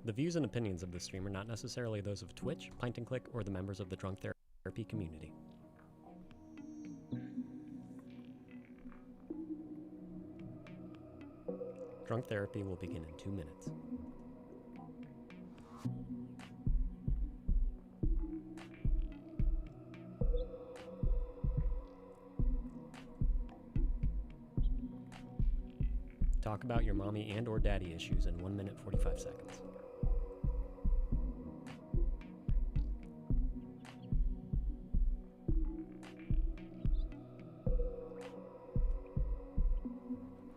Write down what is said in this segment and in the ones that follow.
The views and opinions of this stream are not necessarily those of Twitch, Pint and Click, or the members of the Drunk Therapy community. Drunk Therapy will begin in 2 minutes. Talk about your mommy and or daddy issues in 1 minute 45 seconds.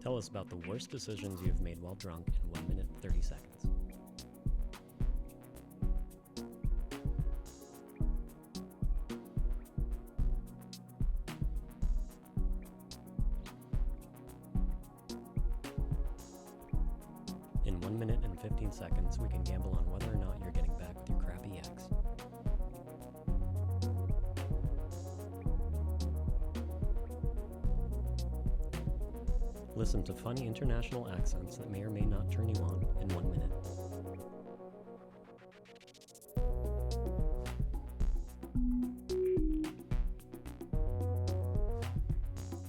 Tell us about the worst decisions you have made while drunk in 1 minute 30 seconds. In 1 minute and 15 seconds, we can gamble on whether or not you're getting back with your crappy ex. Listen to funny international accents that may or may not turn you on in 1 minute.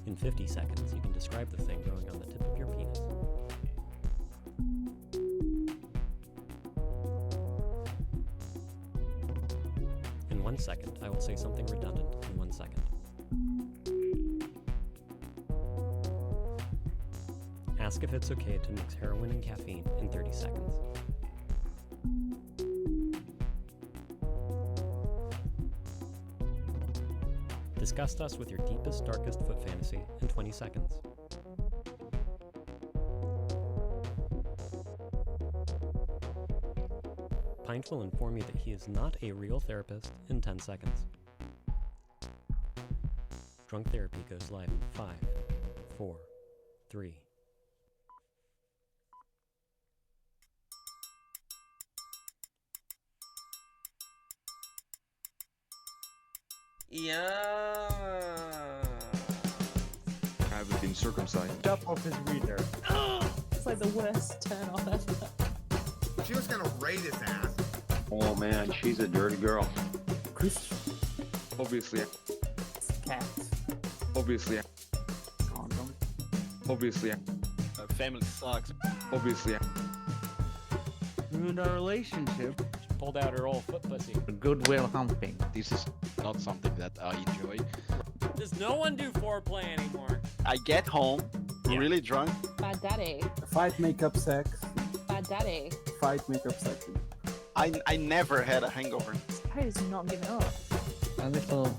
In 50 seconds, you can describe the thing growing on the tip of your penis. In 1 second, I will say something redundant in 1 second. Ask if it's okay to mix heroin and caffeine in 30 seconds. Disgust us with your deepest, darkest foot fantasy in 20 seconds. Pint will inform you that he is not a real therapist in 10 seconds. Drunk Therapy goes live in 5, 4, 3. Yeah. I haven't been circumcised. Jump off his reader. It's like the worst turn off ever. She was gonna raid his ass. Oh man, she's a dirty girl. Chris. Obviously. Cat. Obviously. Condom. Obviously. Family sucks. Obviously. Ruined our relationship. Pulled out her old foot pussy. Goodwill Humping. This is not something that I enjoy. Does no one do foreplay anymore? I get home really drunk. Bad daddy. Fight makeup sex. Bad daddy. Fight makeup sex. I never had a hangover. This guy is not giving up. A little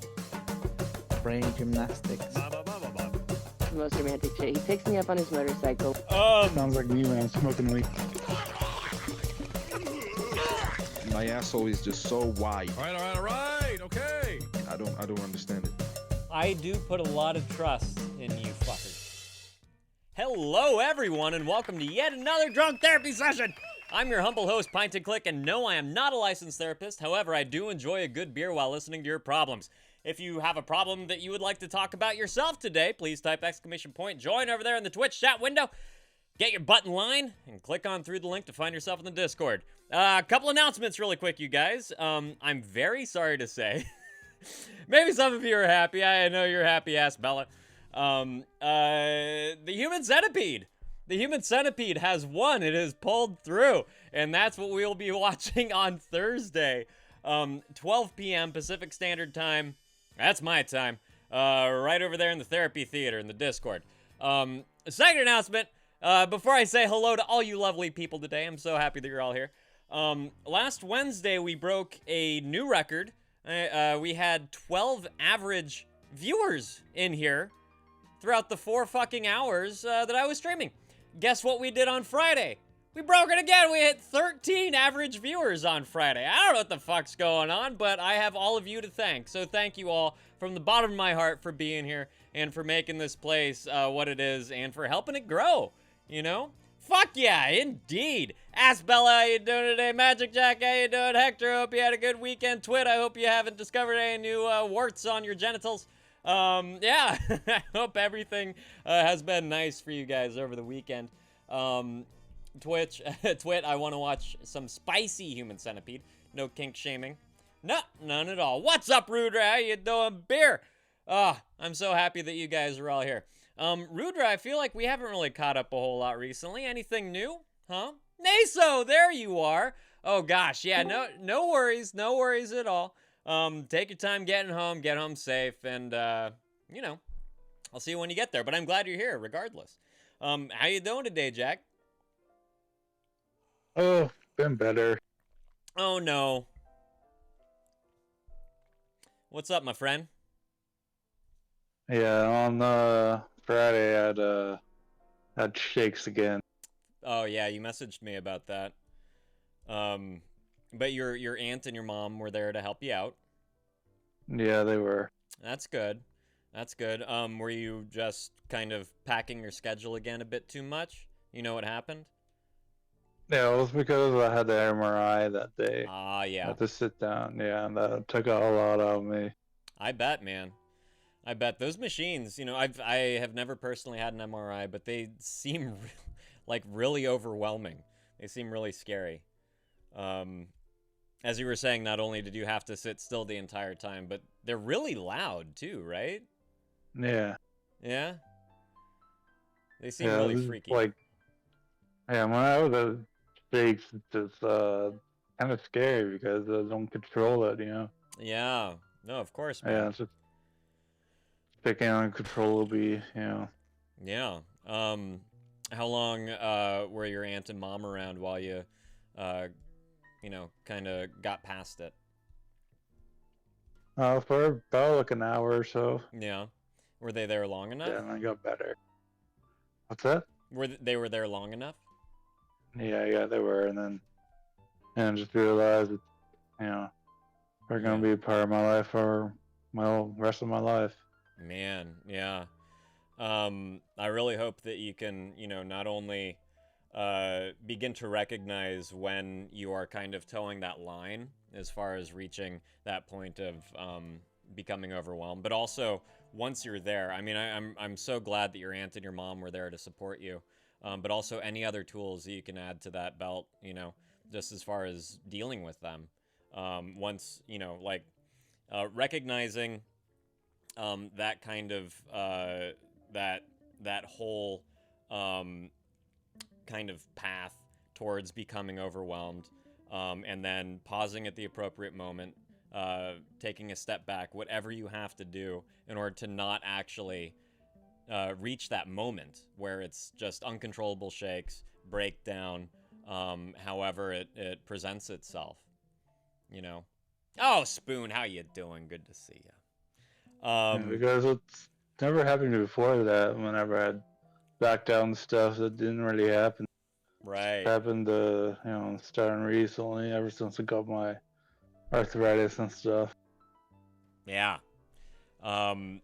brain gymnastics. The most romantic shit. He picks me up on his motorcycle. Sounds like me when I'm smoking weed. My asshole is just so wide. All right, okay. I don't understand it. I do put a lot of trust in you fuckers. Hello everyone and welcome to yet another Drunk Therapy session! I'm your humble host, Pint and Click, and no, I am not a licensed therapist. However, I do enjoy a good beer while listening to your problems. If you have a problem that you would like to talk about yourself today, please type !join over there in the Twitch chat window. Get your butt in line and click on through the link to find yourself in the Discord. A couple announcements really quick, you guys. I'm very sorry to say. Maybe some of you are happy. I know you're happy, ass Bella. The Human Centipede. The Human Centipede has won. It has pulled through. And that's what we'll be watching on Thursday. 12 p.m. Pacific Standard Time. That's my time. Right over there in the Therapy Theater in the Discord. Second announcement. Before I say hello to all you lovely people today, I'm so happy that you're all here. Last Wednesday, we broke a new record. We had 12 average viewers in here throughout the 4 fucking hours that I was streaming. Guess what we did on Friday? We broke it again. We hit 13 average viewers on Friday. I don't know what the fuck's going on, but I have all of you to thank. So thank you all from the bottom of my heart for being here and for making this place what it is and for helping it grow. You know? Fuck yeah, indeed. Ask Bella, how you doing today? Magic Jack, how you doing? Hector, hope you had a good weekend. Twit, I hope you haven't discovered any new warts on your genitals. Yeah, I hope everything has been nice for you guys over the weekend. Twitch, Twit, I want to watch some spicy Human Centipede. No kink shaming. No, none at all. What's up, Rudra? How you doing? Beer. I'm so happy that you guys are all here. Rudra, I feel like we haven't really caught up a whole lot recently. Anything new? Huh? Naso, there you are. Oh gosh, yeah, no worries at all. Take your time getting home, get home safe, and you know, I'll see you when you get there. But I'm glad you're here, regardless. How you doing today, Jack? Oh, been better. Oh no. What's up, my friend? Yeah, on Friday I had shakes again. Oh yeah, you messaged me about that. But your aunt and your mom were there to help you out. Yeah, they were. That's good. That's good. Were you just kind of packing your schedule again a bit too much? You know what happened? Yeah, it was because I had the MRI that day. Ah, I yeah. had to sit down. Yeah, and that took a lot out of me. I bet, man. I bet those machines. You know, I have never personally had an MRI, but they seem like really overwhelming. They seem really scary. As you were saying, not only did you have to sit still the entire time, but they're really loud too, right? Yeah. Yeah. They seem Yeah, really this is freaky. like, yeah, when I was at shakes, it's just kind of scary because I don't control it, you know. Yeah. No, of course, man. Yeah, it's just picking uncontrollably, you know. Yeah. How long were your aunt and mom around while you, you know, kind of got past it? For about like an hour or so. Yeah. Were they there long enough? Yeah, and I got better. What's that? They were there long enough? Yeah, they were, and I just realized, that, you know, they're gonna be a part of my life for my rest of my life. Man, yeah. I really hope that you can, you know, not only begin to recognize when you are kind of towing that line as far as reaching that point of becoming overwhelmed, but also once you're there. I mean, I'm so glad that your aunt and your mom were there to support you, but also any other tools that you can add to that belt, you know, just as far as dealing with them. Once, you know, like recognizing that kind of that whole kind of path towards becoming overwhelmed, and then pausing at the appropriate moment, taking a step back, whatever you have to do in order to not actually reach that moment where it's just uncontrollable shakes, breakdown, however it presents itself, you know. Oh, Spoon, how you doing? Good to see you. Because it's never happened before that. Whenever I had back down stuff, that didn't really happen. Right. It happened, you know, starting recently, ever since I got my arthritis and stuff. Yeah. And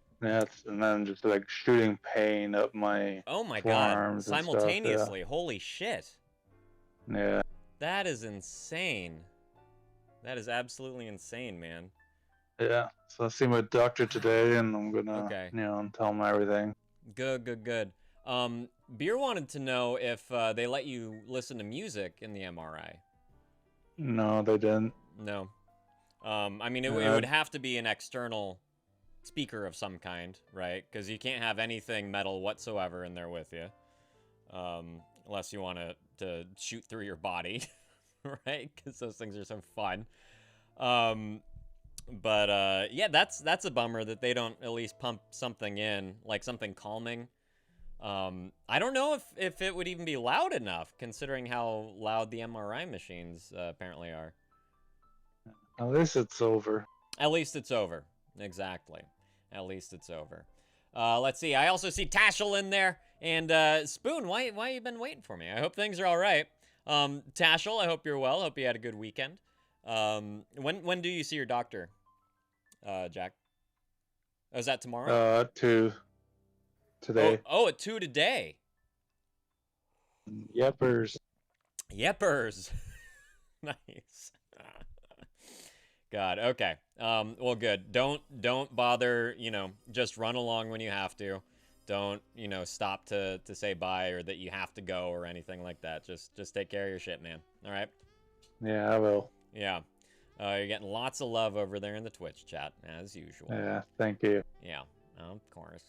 then just like shooting pain up my Oh my god. forearms and stuff, Simultaneously. Holy shit. Yeah. That is insane. That is absolutely insane, man. Yeah. So I see my doctor today, and I'm gonna, Okay. you know, tell him everything. Good. Beer wanted to know if they let you listen to music in the MRI. No, they didn't. No. I mean, it Yeah. would have to be an external speaker of some kind, right? Because you can't have anything metal whatsoever in there with you, unless you want to shoot through your body, right? Because those things are so fun. But yeah, that's a bummer that they don't at least pump something in, like something calming. I don't know if it would even be loud enough, considering how loud the MRI machines apparently are. At least it's over. At least it's over. Exactly. At least it's over. Let's see. I also see Tashel in there. And Spoon, why you been waiting for me? I hope things are all right. Tashel, I hope you're well. Hope you had a good weekend. When do you see your doctor, Jack? Oh, is that tomorrow? 2 today. Oh, at 2 today. Yepers. Yepers. Nice. God, okay. Well, good. Don't bother, you know, just run along when you have to. Don't, you know, stop to say bye or that you have to go or anything like that. Just take care of your shit, man. All right? Yeah, I will. Yeah. You're getting lots of love over there in the Twitch chat, as usual. Yeah, thank you. Yeah, of course.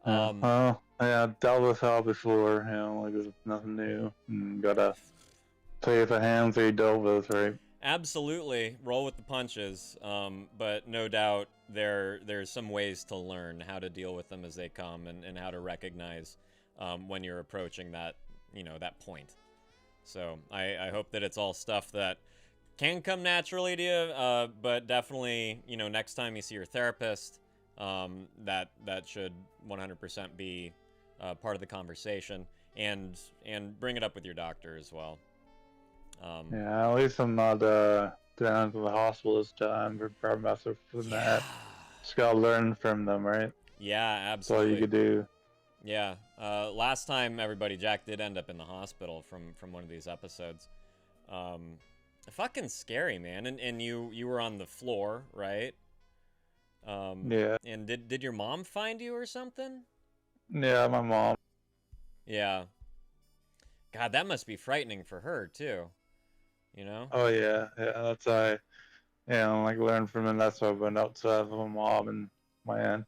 Well, yeah, I've dealt with hell before. You know, like there's nothing new. Gotta play with the hands that you dealt with, right? Absolutely, roll with the punches. But no doubt there's some ways to learn how to deal with them as they come and how to recognize when you're approaching that, you know, that point. So I hope that it's all stuff that can come naturally to you, but definitely, you know, next time you see your therapist, that should 100% be part of the conversation, and bring it up with your doctor as well. Yeah, at least I'm not down to the hospital this time for problem after that. Just gotta learn from them, right? Yeah, That's all absolutely. you could do. Yeah. Last time, everybody, Jack did end up in the hospital from one of these episodes. Fucking scary, man. And you were on the floor, right? Yeah. And did your mom find you or something? Yeah, my mom. Yeah. God, that must be frightening for her too. You know? Oh yeah, that's why. Yeah, like learn from them. That's why I went out to have my mom and my aunt.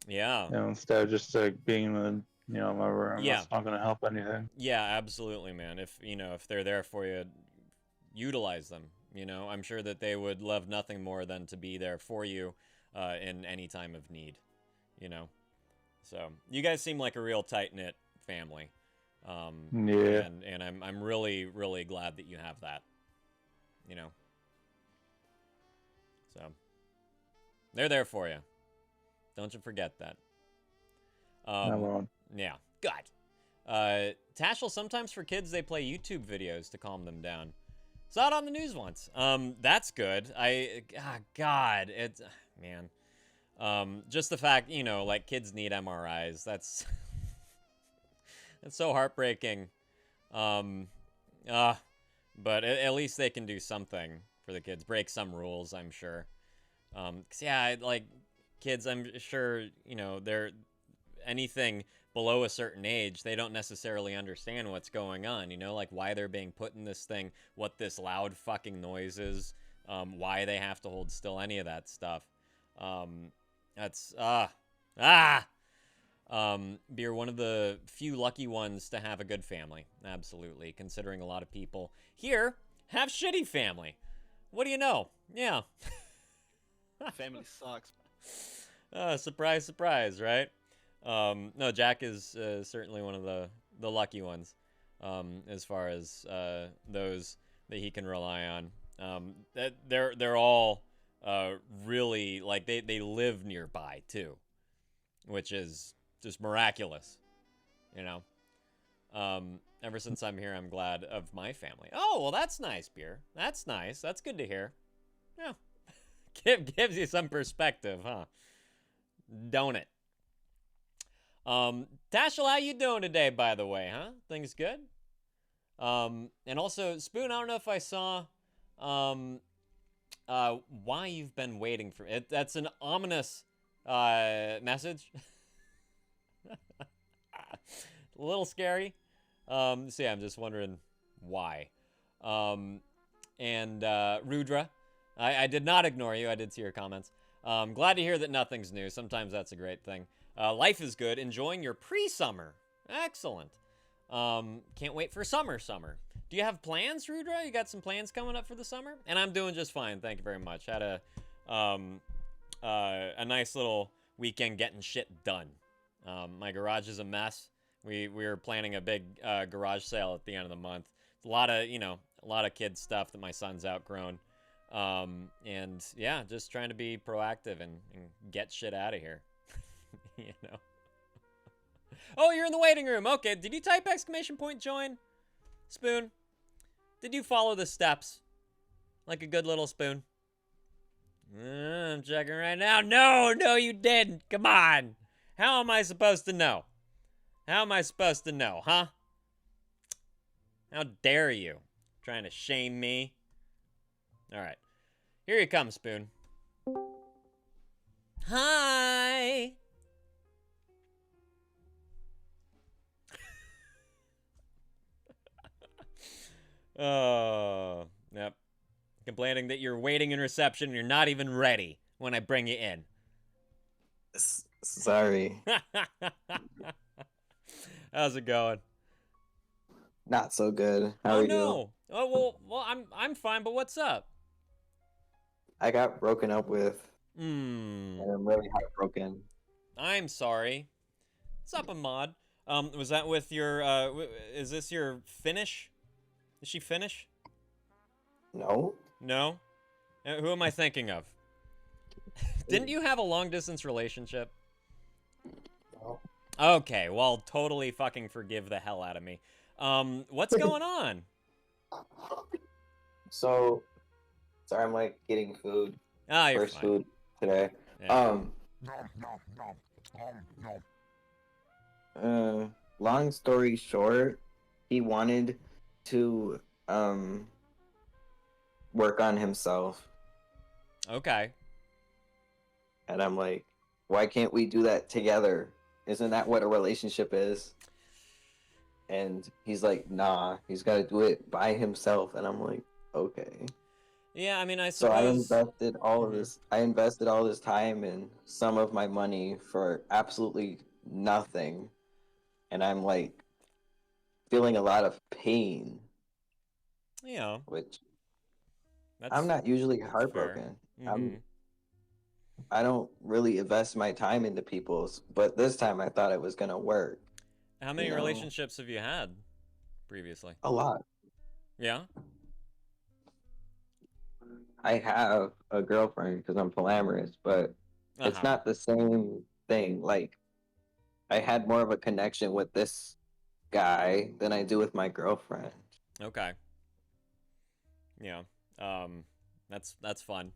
Yeah. You know, instead of just being in my room. Yeah. That's not gonna help anything. Yeah, absolutely, man. If they're there for you, utilize them. You know, I'm sure that they would love nothing more than to be there for you in any time of need. You know, so you guys seem like a real tight knit family. Yeah. And I'm really, really glad that you have that. You know. So they're there for you. Don't you forget that. I won't. Yeah, good. Tashel, sometimes for kids they play YouTube videos to calm them down. Saw it on the news once. That's good. God, it's man. Just the fact, you know, like kids need MRIs. That's that's so heartbreaking. But at least they can do something for the kids. Break some rules, I'm sure. 'Cause yeah, like kids, I'm sure, you know, they're anything below a certain age, they don't necessarily understand what's going on, you know, like why they're being put in this thing, what this loud fucking noise is, why they have to hold still, any of that stuff. That's you're one of the few lucky ones to have a good family. Absolutely, considering a lot of people here have shitty family. What do you know? Yeah. Family sucks. Surprise, surprise, right? No, Jack is certainly one of the lucky ones, as far as those that he can rely on. They're all really, like, they live nearby too, which is just miraculous, you know. Ever since I'm here, I'm glad of my family. Oh, well, that's nice, Beer. That's nice. That's good to hear. Yeah. Gives you some perspective, huh? Don't it? Tashel, how you doing today, by the way, huh? Things good? And also, Spoon, I don't know if I saw why you've been waiting for it. That's an ominous message. A little scary. So yeah, I'm just wondering why. And Rudra, I did not ignore you. I did see your comments. Glad to hear that nothing's new. Sometimes that's a great thing. Life is good. Enjoying your pre-summer. Excellent. Can't wait for summer. Do you have plans, Rudra? You got some plans coming up for the summer? And I'm doing just fine. Thank you very much. Had a nice little weekend getting shit done. My garage is a mess. We were planning a big garage sale at the end of the month. A lot of kids stuff that my son's outgrown. And yeah, just trying to be proactive and get shit out of here. You know. Oh, you're in the waiting room. Okay, did you type ! join? Spoon? Did you follow the steps? Like a good little Spoon? I'm checking right now. No, you didn't. Come on. How am I supposed to know? How am I supposed to know, huh? How dare you? Trying to shame me? All right. Here you come, Spoon. Hi. Oh, yep. Complaining that you're waiting in reception and you're not even ready when I bring you in. Sorry, How's it going? not so good. How Oh are you? no. Oh well, I'm fine. But what's up? I got broken up with, Hmm. and I'm really heartbroken. I'm sorry. What's up, Ahmad? Was that with your? Is this your Finnish? Is she Finnish? No, No. Who am I thinking of? Didn't you have a long distance relationship? No. Okay, well, totally fucking forgive the hell out of me. What's going on? So, sorry, I'm like getting food, Ah, you're first fine. food today. Yeah. Long story short, he wanted to work on himself, Okay. and I'm like, why can't we do that together? Isn't that what a relationship is? And he's like, nah, he's got to do it by himself, and I'm like, okay. Yeah, I mean, I So I suppose. invested all of Mhm. this. I invested all this time and some of my money for absolutely nothing, and I'm like feeling a lot of pain, You know, which that's. I'm not usually fair. heartbroken. Mhm. I don't really invest my time into people's, but this time I thought it was gonna work. How many know. relationships have you had previously? A lot. Yeah. I have a girlfriend because I'm polyamorous, but it's Uh-huh. not the same thing. Like I had more of a connection with this guy than I do with my girlfriend. Okay. Yeah. That's fun.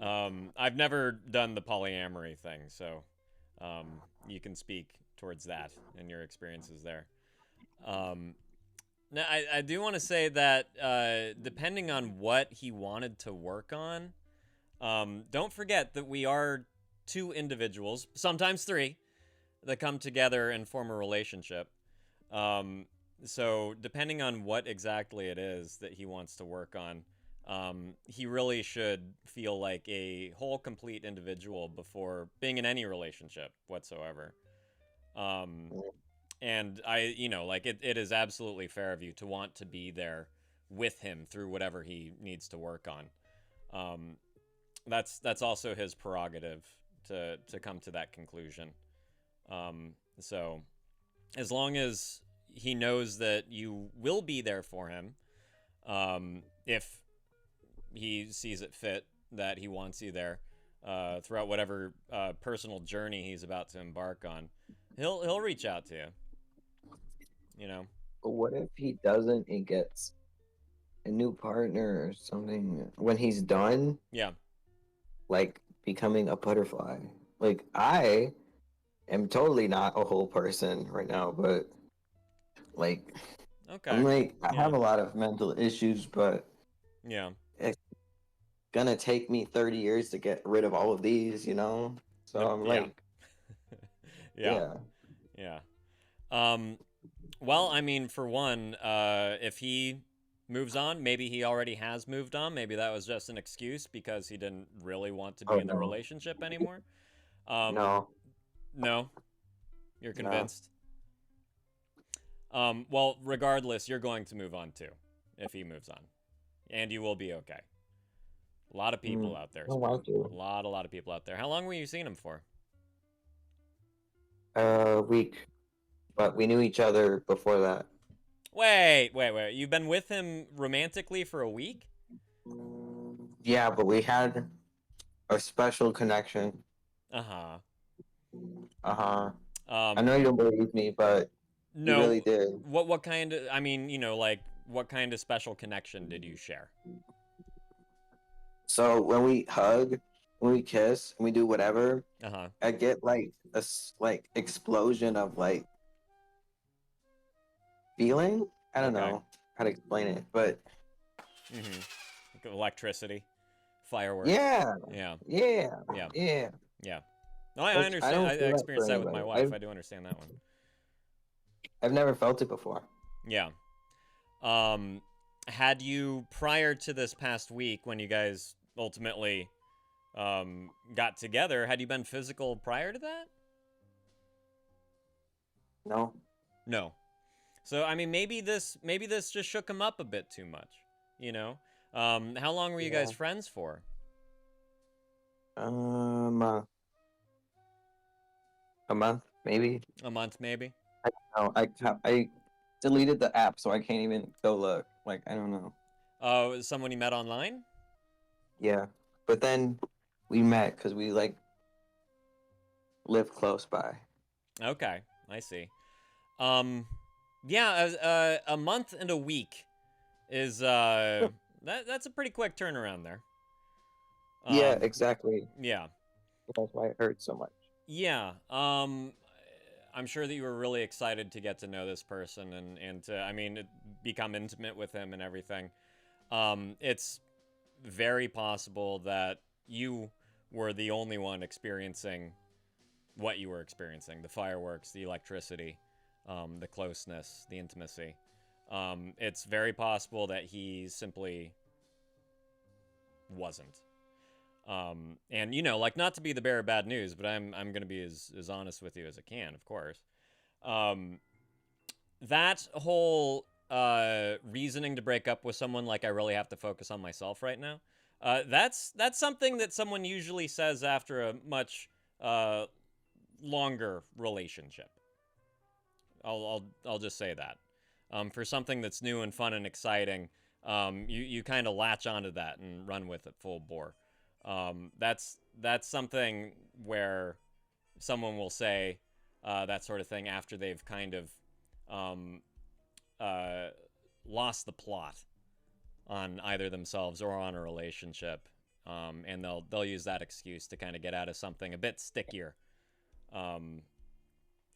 I've never done the polyamory thing, so you can speak towards that and your experiences there. Now, I do want to say that depending on what he wanted to work on, don't forget that we are two individuals, sometimes three, that come together and form a relationship. So depending on what exactly it is that he wants to work on, he really should feel like a whole, complete individual before being in any relationship whatsoever. And like it is absolutely fair of you to want to be there with him through whatever he needs to work on. That's also his prerogative to come to that conclusion. So as long as he knows that you will be there for him, if he sees it fit that he wants you there throughout whatever personal journey he's about to embark on, he'll reach out to you. You know. But what if he doesn't and gets a new partner or something when he's done? Yeah. Like becoming a butterfly. Like I am totally not a whole person right now, but like Okay. I'm like I Yeah. have a lot of mental issues, but Yeah. it's gonna take me 30 years to get rid of all of these, you know? So I'm Yeah. like, Yeah. Well, I mean, for one, if he moves on, maybe he already has moved on. Maybe that was just an excuse because he didn't really want to be Oh, in the no. relationship anymore. no. No. You're No. convinced? Well, regardless, you're going to move on too if he moves on. And you will be okay. A lot of people out there. I want to. A lot of people out there. How long were you seeing him for? A week. But we knew each other before that. Wait. You've been with him romantically for a week? Yeah, but we had a special connection. Uh-huh. Uh-huh. I Um, know you don't believe me, but no. you really did. What kind of, I mean, like, what kind of special connection did you share? So when we hug, when we kiss, when we do whatever, Uh-huh. I get like a explosion of like feeling. I don't Okay. know how to explain it, but Mm-hmm. Like electricity, fireworks. yeah, Yeah. yeah, Yeah. yeah. Yeah. No, I Which I understand. don't I feel that experienced for that with my anybody. wife. I do understand that one. I've never felt it before. Yeah. had you, prior to this past week when you guys ultimately got together, had you been physical prior to that? No. No. So I mean, maybe this just shook him up a bit too much, you know. How long were you guys friends for? A month, maybe. A month, maybe. No, I deleted the app, so I can't even go look. Like, I don't know. Oh, it was someone you met online? Yeah, but then we met because we like live close by. Okay, I see. Yeah, a month and a week is that's a pretty quick turnaround there. Yeah, exactly. Yeah. That's why it hurts so much. Yeah. I'm sure that you were really excited to get to know this person and to, I mean, become intimate with him and everything. It's very possible that you were the only one experiencing what you were experiencing, the fireworks, the electricity, the closeness, the intimacy. It's very possible that he simply wasn't. And you know, like, not to be the bearer of bad news, but I'm gonna be as honest with you as I can, of course. That whole reasoning to break up with someone, like, I really have to focus on myself right now. That's something that someone usually says after a much longer relationship. I'll just say that. For something that's new and fun and exciting, you kind of latch onto that and run with it full bore. That's something where someone will say that sort of thing after they've kind of lost the plot on either themselves or on a relationship, and they'll use that excuse to kind of get out of something a bit stickier,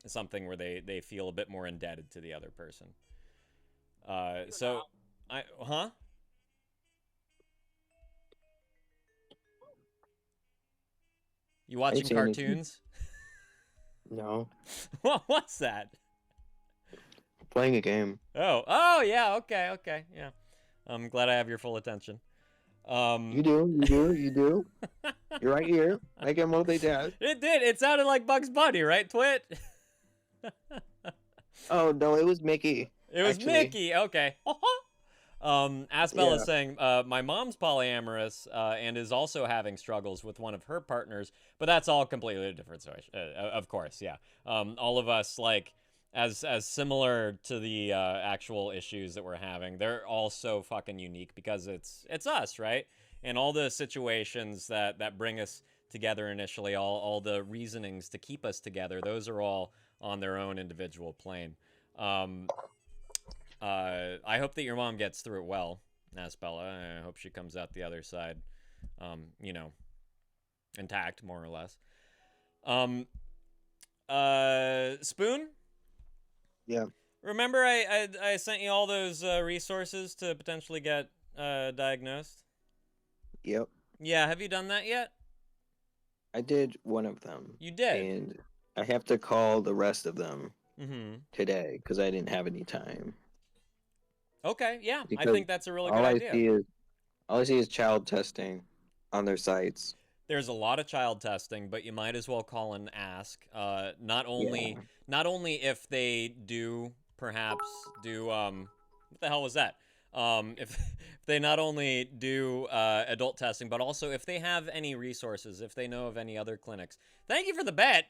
something where they feel a bit more indebted to the other person. You watching cartoons? No. What was that? Playing a game. Oh, yeah, okay, yeah. I'm glad I have your full attention. You do. You're right here. I can multitask. It did. It sounded like Bugs Bunny, right, Twit? Oh, no, it was Mickey. It was actually. Mickey. Okay. Asbel is saying, my mom's polyamorous and is also having struggles with one of her partners, but that's all completely different situation. Of course, yeah. All of us, like, as similar to the actual issues that we're having, they're all so fucking unique because it's us, right? And all the situations that bring us together initially, all the reasonings to keep us together, those are all on their own individual plane. I hope that your mom gets through it well, Asbella. I hope she comes out the other side, you know, intact, more or less. Spoon? Yeah. Remember I sent you all those resources to potentially get diagnosed? Yep. Yeah, have you done that yet? I did one of them. You did? And I have to call the rest of them today because I didn't have any time. Okay, yeah. Because I think that's a really good idea. All I see is child testing on their sites. There's a lot of child testing, but you might as well call and ask. Not only if they do perhaps do what the hell was that? If they not only do adult testing, but also if they have any resources, if they know of any other clinics. Thank you for the bet,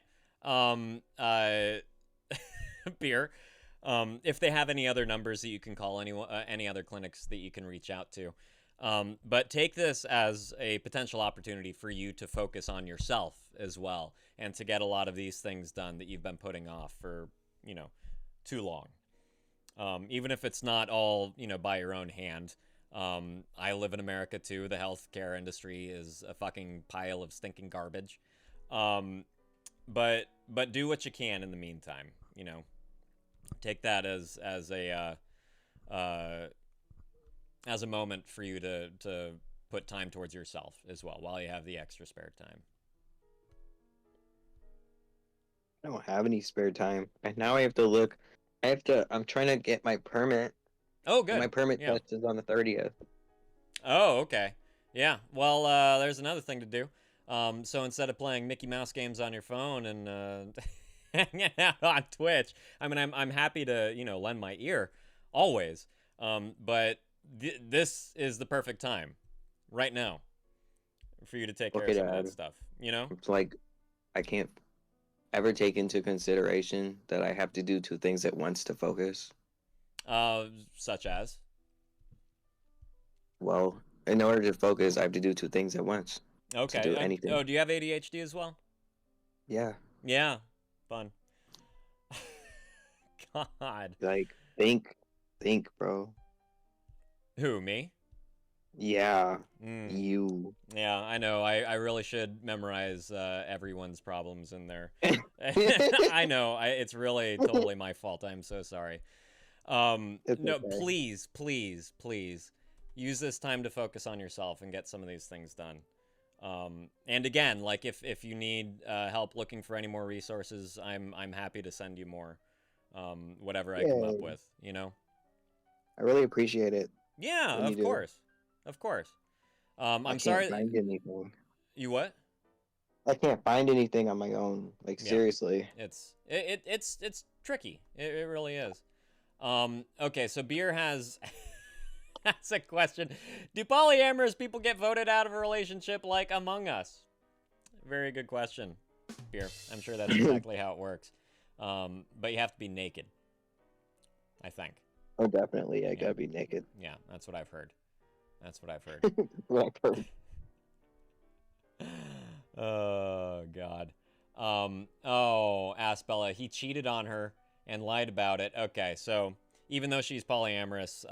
beer. If they have any other numbers that you can call, any other clinics that you can reach out to. But take this as a potential opportunity for you to focus on yourself as well, and to get a lot of these things done that you've been putting off for, you know, too long. Even if it's not all, you know, by your own hand. I live in America too. The healthcare industry is a fucking pile of stinking garbage. But do what you can in the meantime, you know. Take that as a moment for you to put time towards yourself as well while you have the extra spare time. I don't have any spare time. And now I have to look. I'm trying to get my permit Oh, good. My permit Yeah. test is on the 30th. Oh, okay. Yeah. Well, there's another thing to do. So instead of playing Mickey Mouse games on your phone and hanging out on Twitch, I mean, I'm happy to lend my ear always. But this is the perfect time, right now, for you to take care of some of that stuff. It's like I can't ever take into consideration that I have to do two things at once to focus. Such as. Well, in order to focus, I have to do two things at once. Okay. To do anything. Oh, do you have ADHD as well? Yeah. Yeah. Fun. God. Like, think, bro. Who, me? Yeah. You. Yeah, I know. I really should memorize everyone's problems in there. I know. It's really totally my fault. I'm so sorry. No, okay. please use this time to focus on yourself and get some of these things done. And again, like if you need help looking for any more resources, I'm happy to send you more. Whatever I come up with, I really appreciate it. Yeah, when you do. of course. I I'm can't sorry. find anything. You what? I can't find anything on my own. Like, Yeah. seriously. It's tricky. It really is. Okay, so Beer has that's a question. Do polyamorous people get voted out of a relationship like Among Us? Very good question, Beer. I'm sure that's exactly how it works. But you have to be naked, I think. Oh, definitely. I gotta be naked. Yeah, that's what I've heard. That's what I've heard. Oh, God. Ask Bella. He cheated on her and lied about it. Okay, so even though she's polyamorous,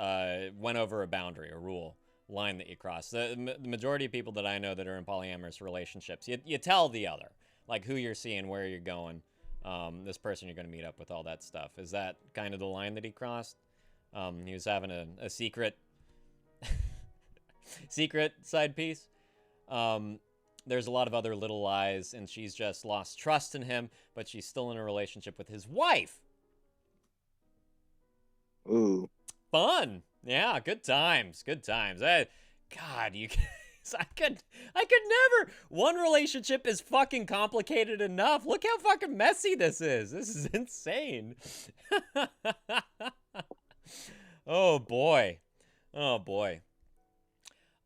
went over a boundary, a rule, line that you cross. The majority of people that I know that are in polyamorous relationships, you tell the other, like who you're seeing, where you're going, this person you're going to meet up with, all that stuff. Is that kind of the line that he crossed? He was having a secret secret side piece. There's a lot of other little lies, and she's just lost trust in him, but she's still in a relationship with his wife. Ooh. Fun. Yeah, good times. Good times. God, you guys, I could never. One relationship is fucking complicated enough. Look how fucking messy this is. This is insane. Oh boy. Oh boy.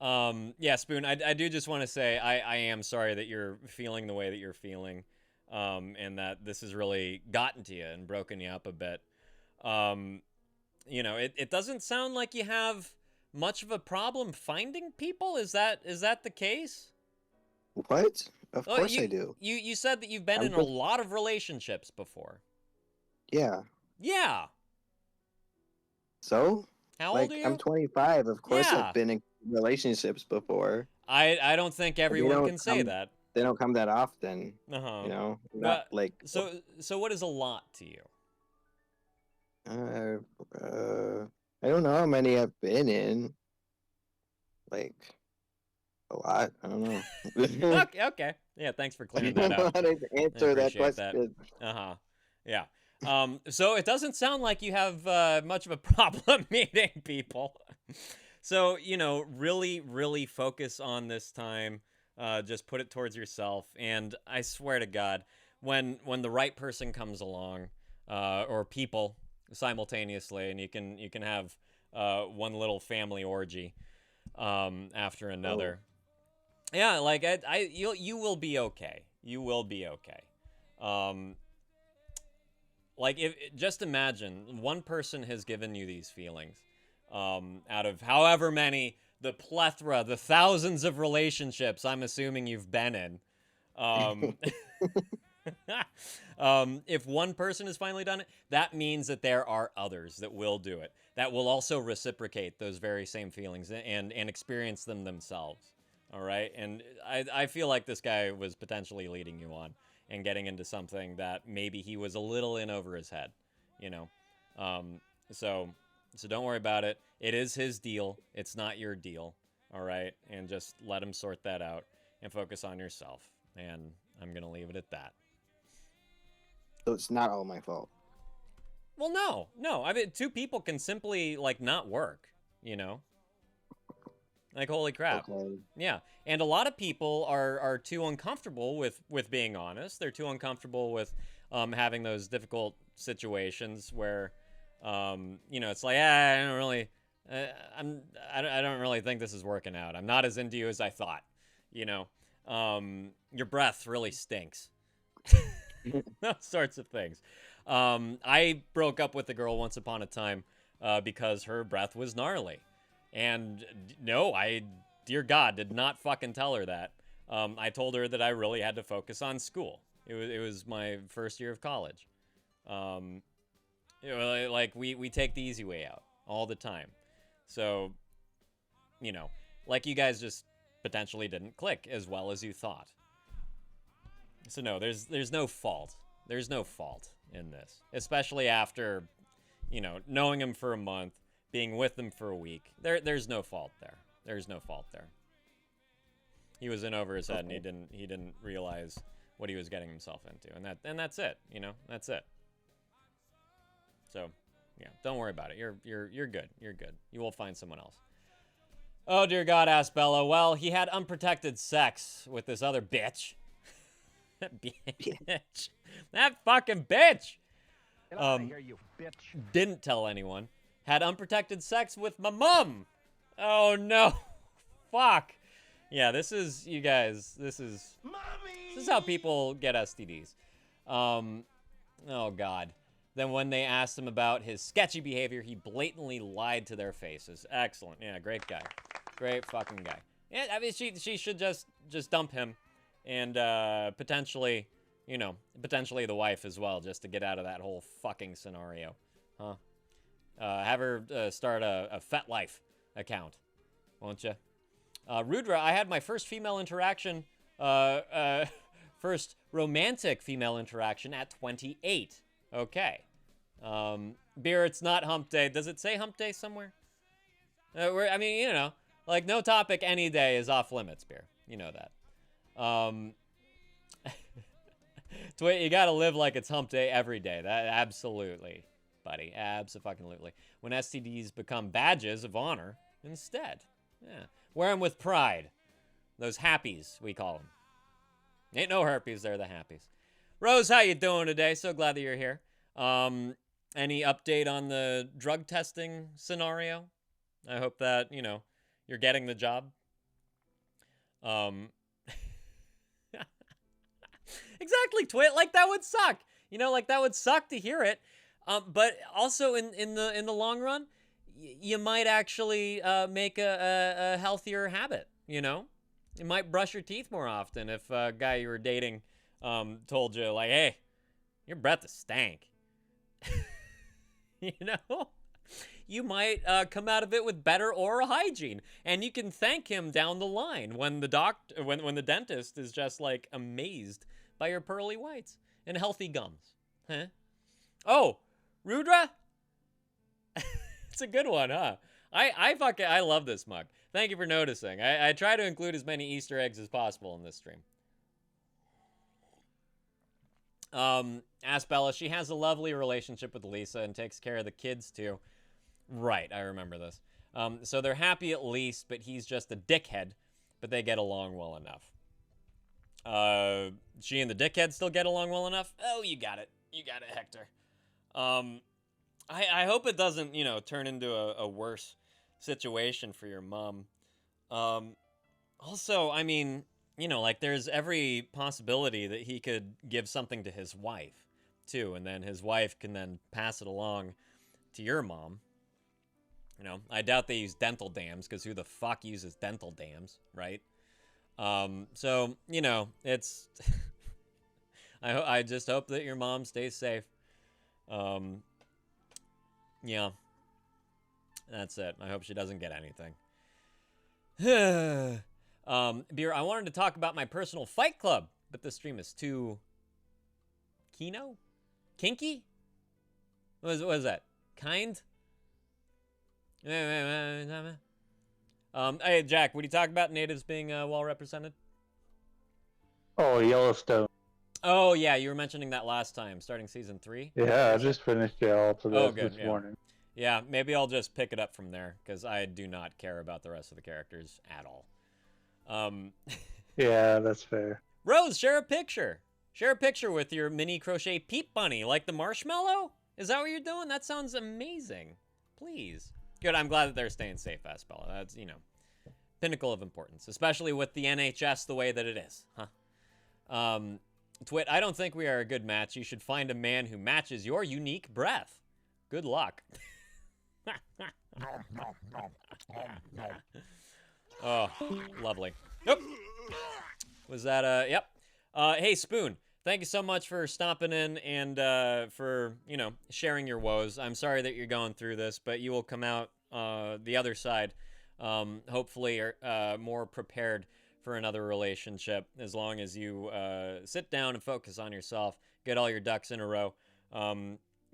Yeah, Spoon, I do just want to say I am sorry that you're feeling the way that you're feeling, and that this has really gotten to you and broken you up a bit. It doesn't sound like you have much of a problem finding people. Is that the case? What? Of course I do. You said that you've been in a lot of relationships before. Yeah. Yeah. So? How old are you? I'm 25. Of course Yeah. I've been in relationships before. I don't think everyone can say that. They don't come that often. Uh-huh. Not like. So what is a lot to you? I don't know how many I've been in. Like, a lot. I don't know. Okay. Yeah, thanks for I clearing don't that know up. how to answer that appreciate question. Uh-huh. Yeah. So it doesn't sound like you have much of a problem meeting people. So, really, really focus on this time. Just put it towards yourself. And I swear to God, when the right person comes along, or people simultaneously, and you can have one little family orgy after another. Oh. Yeah, like you will be okay. You will be okay. Like just imagine one person has given you these feelings. Out of however many, the plethora, the thousands of relationships I'm assuming you've been in. If one person has finally done it, that means that there are others that will do it, that will also reciprocate those very same feelings and experience them themselves. All right. And I feel like this guy was potentially leading you on and getting into something that maybe he was a little in over his head, So don't worry about it. It is his deal. It's not your deal. All right. And just let him sort that out and focus on yourself. And I'm going to leave it at that. So it's not all my fault. Well, no. I mean, two people can simply like not work. You know. Like holy crap. Okay. Yeah, and a lot of people are too uncomfortable with being honest. They're too uncomfortable with having those difficult situations where it's like I don't really I don't really think this is working out. I'm not as into you as I thought. Your breath really stinks. Those sorts of things. I broke up with a girl once upon a time because her breath was gnarly. And no, dear God, did not fucking tell her that. I told her that I really had to focus on school. It was my first year of college. Like we take the easy way out all the time. So, like you guys just potentially didn't click as well as you thought. So no, there's no fault. There's no fault in this, especially after, knowing him for a month. Being with them for a week, there's no fault there. There's no fault there. He was in over his head, and he didn't realize what he was getting himself into, and that's it. That's it. So, yeah, don't worry about it. You're good. You're good. You will find someone else. Oh dear God, asked Bella. Well, he had unprotected sex with this other bitch. That bitch. That fucking bitch. Get out of here, you bitch. Didn't tell anyone. Had unprotected sex with my mom. Oh no. Fuck. Yeah, this is, you guys, this is how people get STDs. Oh God. Then when they asked him about his sketchy behavior, he blatantly lied to their faces. Excellent. Yeah, great guy. Great fucking guy. Yeah, I mean, she should just dump him and potentially the wife as well, just to get out of that whole fucking scenario. Huh? Have her start a FetLife account, won't you? Rudra, I had my first female interaction, first romantic female interaction at 28. Okay. Beer, it's not hump day. Does it say hump day somewhere? Like no topic any day is off limits, Beer. You know that. You gotta live like it's hump day every day. That absolutely. Buddy, abso-fucking-lutely. When STDs become badges of honor instead. Yeah. Wear them with pride. Those happies, we call them. Ain't no herpes, they're the happies. Rose, how you doing today? So glad that you're here. Any update on the drug testing scenario? I hope that, you're getting the job. Exactly, Twit. Like, that would suck. Like, that would suck to hear it. But also in the long run, you might actually make a healthier habit. You might brush your teeth more often if a guy you were dating told you like, "Hey, your breath is stank." You might come out of it with better oral hygiene, and you can thank him down the line when the dentist is just like amazed by your pearly whites and healthy gums. Huh? Oh. Rudra? It's a good one, huh? I love this mug. Thank you for noticing. I try to include as many Easter eggs as possible in this stream. Ask Bella, she has a lovely relationship with Lisa and takes care of the kids too. Right, I remember this. So they're happy at least, but he's just a dickhead, but they get along well enough. She and the dickhead still get along well enough? Oh, you got it. You got it, Hector. I hope it doesn't, turn into a worse situation for your mom. Also, I mean, like there's every possibility that he could give something to his wife too, and then his wife can then pass it along to your mom. I doubt they use dental dams, because who the fuck uses dental dams, right? So, it's, I just hope that your mom stays safe. Yeah, that's it. I hope she doesn't get anything. Beer, I wanted to talk about my personal fight club, but this stream is too kinky? What is that? Kind? Hey, Jack, would you talk about natives being well represented? Oh, Yellowstone. Oh yeah, you were mentioning that last time, starting season 3. Yeah, I just finished it all to Oh, good, this yeah. morning. Yeah, maybe I'll just pick it up from there because I do not care about the rest of the characters at all. Yeah, that's fair. Rose, share a picture. Share a picture with your mini crochet peep bunny, like the marshmallow. Is that what you're doing? That sounds amazing. Please. Good. I'm glad that they're staying safe, Aspella. That's, pinnacle of importance, especially with the NHS the way that it is, huh? Twit, I don't think we are a good match. You should find a man who matches your unique breath. Good luck. Oh, lovely. Yep. Was that, yep. Hey, Spoon, thank you so much for stopping in and for, sharing your woes. I'm sorry that you're going through this, but you will come out the other side, hopefully more prepared for another relationship as long as you sit down and focus on yourself, get all your ducks in a row.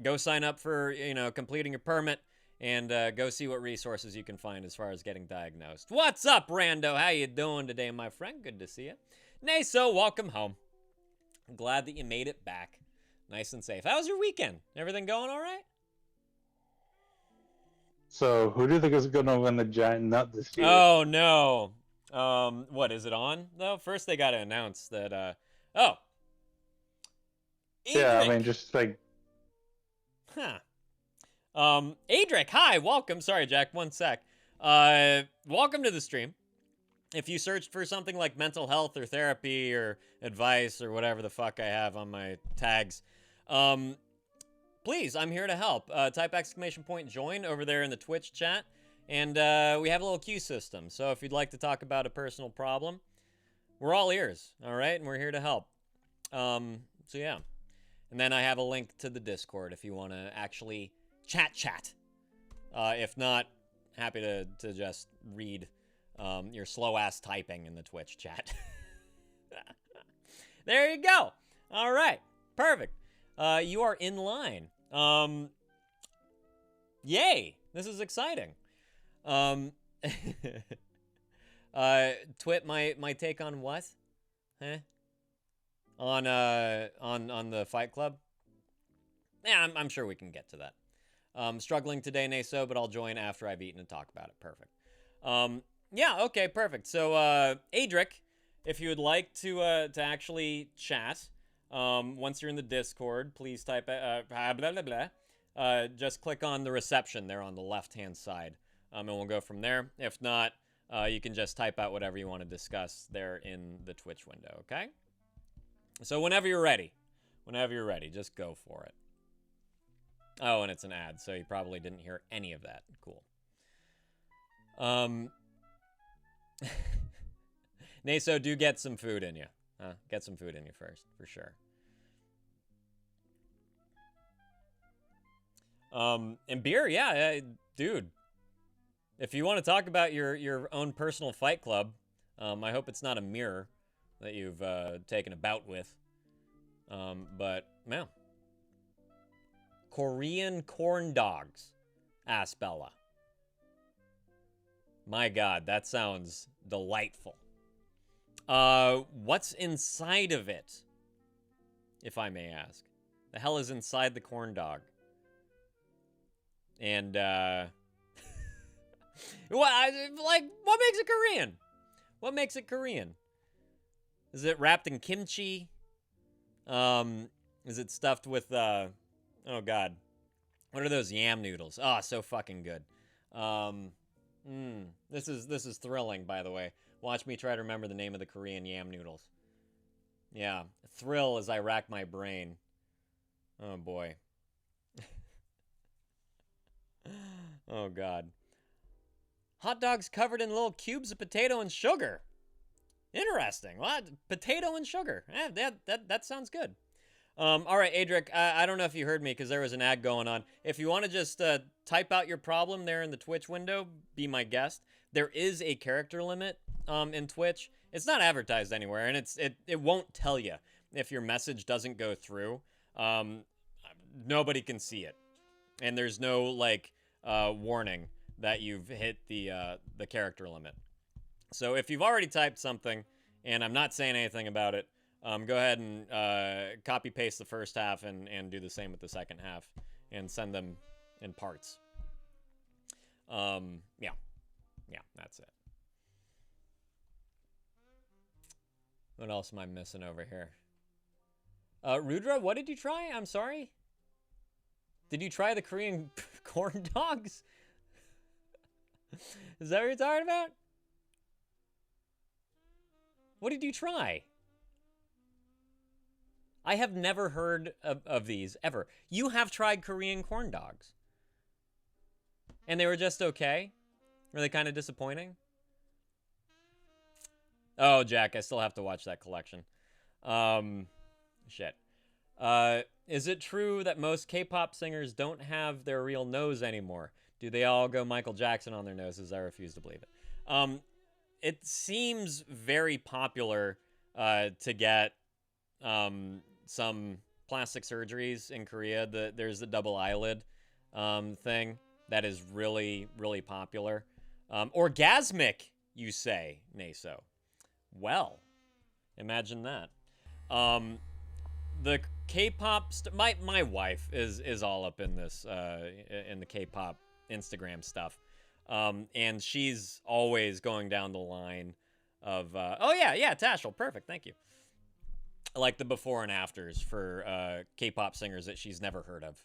Go sign up for, completing your permit, and go see what resources you can find as far as getting diagnosed. What's up, Rando? How you doing today, my friend? Good to see you. Naso, welcome home. I'm glad that you made it back nice and safe. How was your weekend? Everything going all right? So, who do you think is going to win the giant nut this year? Oh, no. What, is it on, though? First, they got to announce that, oh. Yeah, I Adric. mean, just like... Huh. Adric, hi, welcome. Sorry, Jack, one sec. Welcome to the stream. If you searched for something like mental health or therapy or advice or whatever the fuck I have on my tags, please, I'm here to help. Type !join over there in the Twitch chat, and we have a little queue system. So if you'd like to talk about a personal problem, we're all ears, all right? And we're here to help. So yeah. And then I have a link to the Discord if you want to actually chat. If not, happy to just read your slow-ass typing in the Twitch chat. There you go. All right. Perfect. You are in line. Yay. This is exciting. Twit, my take on what? Huh? On the Fight Club? Yeah, I'm sure we can get to that. Struggling today, Naso, but I'll join after I've eaten and talk about it. Perfect. Yeah, okay, perfect. So, Adric, if you would like to actually chat, once you're in the Discord, please type blah, blah, blah. Just click on the reception there on the left-hand side, and we'll go from there. If not, you can just type out whatever you want to discuss there in the Twitch window, okay? So whenever you're ready, just go for it. Oh, and it's an ad, so you probably didn't hear any of that. Cool. Naso, do get some food in you. Get some food in you first, for sure. And beer, yeah, dude. If you want to talk about your own personal Fight Club, I hope it's not a mirror that you've taken a bout with. But, man. Korean corn dogs, asked Bella. My God, that sounds delightful. What's inside of it, if I may ask? The hell is inside the corn dog? And, what makes it Korean? What makes it Korean? Is it wrapped in kimchi? Is it stuffed with, oh God. What are those yam noodles? Oh, so fucking good. This is thrilling, by the way. Watch me try to remember the name of the Korean yam noodles. Yeah, thrill as I rack my brain. Oh boy. Oh God. Hot dogs covered in little cubes of potato and sugar. Interesting. What? Potato and sugar. That sounds good. All right, Adric, I don't know if you heard me because there was an ad going on. If you want to just type out your problem there in the Twitch window, be my guest. There is a character limit in Twitch. It's not advertised anywhere, and it won't tell you if your message doesn't go through. Nobody can see it, and there's no like warning that you've hit the character limit. So if you've already typed something and I'm not saying anything about it, Go ahead and copy paste the first half and do the same with the second half and send them in parts. Yeah, that's it. What else am I missing over here? Rudra, what did you try? I'm sorry. Did you try the Korean corn dogs? Is that what you're talking about? What did you try? I have never heard of these, ever. You have tried Korean corn dogs. And they were just okay? Were they kind of disappointing? Oh, Jack, I still have to watch that collection. Shit. Is it true that most K-pop singers don't have their real nose anymore? Do they all go Michael Jackson on their noses? I refuse to believe it. It seems very popular to get some plastic surgeries in Korea. There's the double eyelid thing that is really, really popular. Orgasmic, you say, Naso. Well, imagine that. The K-pop my wife is all up in this in the K-pop Instagram stuff, and she's always going down the line of oh yeah Tashel, perfect, thank you. Like the before and afters for K-pop singers that she's never heard of.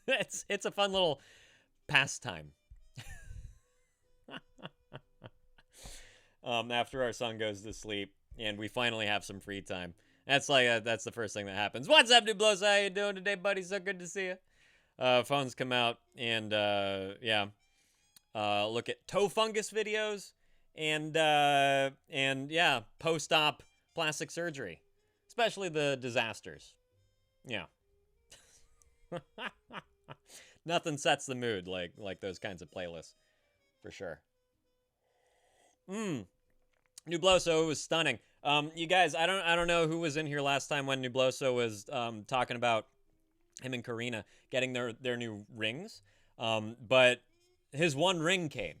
It's a fun little pastime. After our son goes to sleep and we finally have some free time. That's the first thing that happens. What's up, Nublos? How you doing today, buddy? So good to see you. Phones come out and look at toe fungus videos and yeah, post-op plastic surgery, especially the disasters. Yeah. Nothing sets the mood like those kinds of playlists, for sure. Nubloso was stunning. You guys, I don't know who was in here last time when Nubloso was talking about him and Karina getting their new rings. But his one ring came.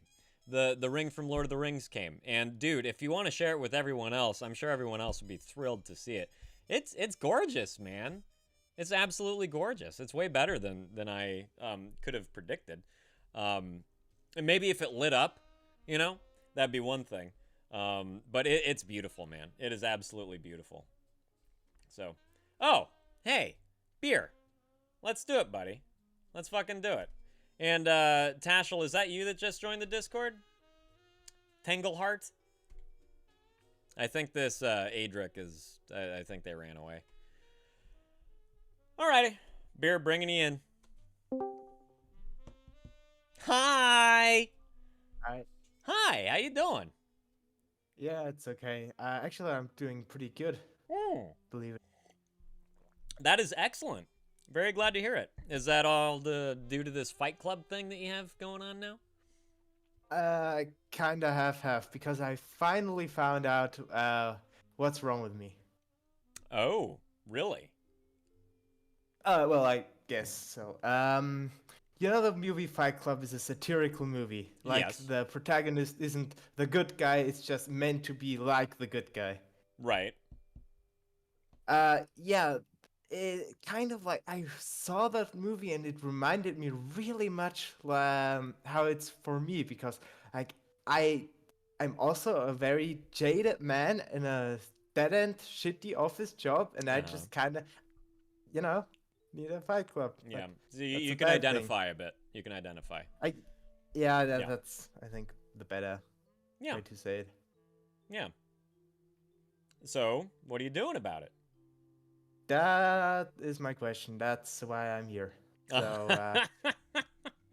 The ring from Lord of the Rings came. And dude, if you want to share it with everyone else, I'm sure everyone else would be thrilled to see it. It's gorgeous, man. It's absolutely gorgeous. It's way better than I could have predicted. And maybe if it lit up, you know, that'd be one thing. But it's beautiful, man. It is absolutely beautiful. So, oh, hey, beer. Let's do it, buddy. Let's fucking do it. And, Tashel, is that you that just joined the Discord? Tangleheart? I think this, Adric is, I think they ran away. Alrighty. Beer bringing you in. Hi! Hi. Hi, how you doing? Yeah, it's okay. Actually, I'm doing pretty good. Believe it. That is excellent. Very glad to hear it. Is that all due to this Fight Club thing that you have going on now? Kinda half-half, because I finally found out what's wrong with me. Oh, really? Well, I guess so. You know, the movie Fight Club is a satirical movie. Like, Yes. the protagonist isn't the good guy, it's just meant to be like the good guy. Right. Yeah, it kind of like, I saw that movie and it reminded me really much how it's for me, because like I'm also a very jaded man in a dead-end shitty office job, and I just kind of, you know, need a Fight Club. Yeah, Like, so you a can bad thing. identify a bit. You can identify. Yeah, Yeah. that's, I think, the better Yeah, way to say it. yeah. So, what are you doing about it? That is my question. That's why I'm here. So,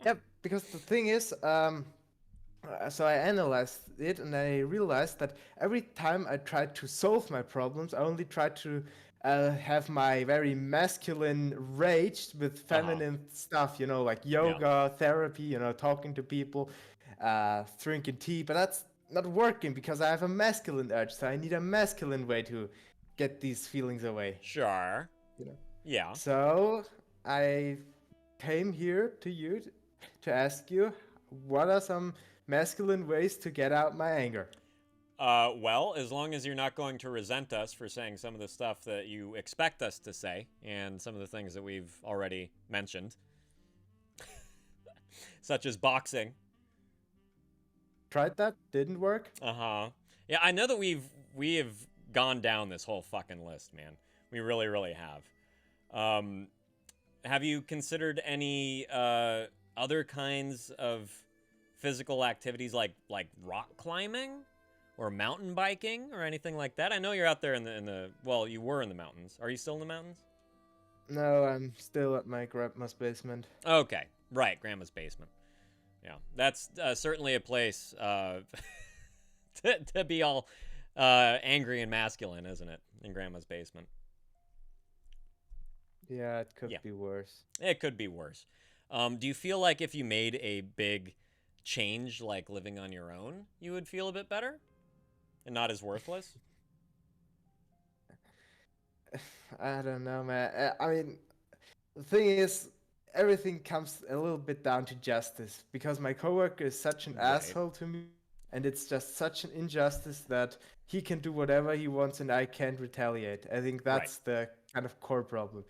yeah, because the thing is, so I analyzed it and I realized that every time I tried to solve my problems, I only tried to have my very masculine rage with feminine stuff, you know, like yoga, therapy, you know, talking to people, drinking tea, but that's not working because I have a masculine urge, so I need a masculine way to get these feelings away. Sure. You know? Yeah. So I came here to you to ask you, what are some masculine ways to get out my anger? Well, as long as you're not going to resent us for saying some of the stuff that you expect us to say, and some of the things that we've already mentioned, such as boxing. Tried that, didn't work. Uh-huh. Yeah, I know that we have gone down this whole fucking list, man. We really, really have. Have you considered any other kinds of physical activities like rock climbing or mountain biking or anything like that? I know you're out there in the well, you were in the mountains. Are you still in the mountains? No, I'm still at my grandma's basement. Okay, right, grandma's basement. Yeah, that's certainly a place to be all angry and masculine, isn't it? In grandma's basement. Yeah, it could be worse. It could be worse. Do you feel like if you made a big change, like living on your own, you would feel a bit better and not as worthless? I don't know, man. I mean, the thing is, everything comes a little bit down to justice, because my coworker is such an asshole to me, and it's just such an injustice that he can do whatever he wants and I can't retaliate. I think that's the kind of core problem.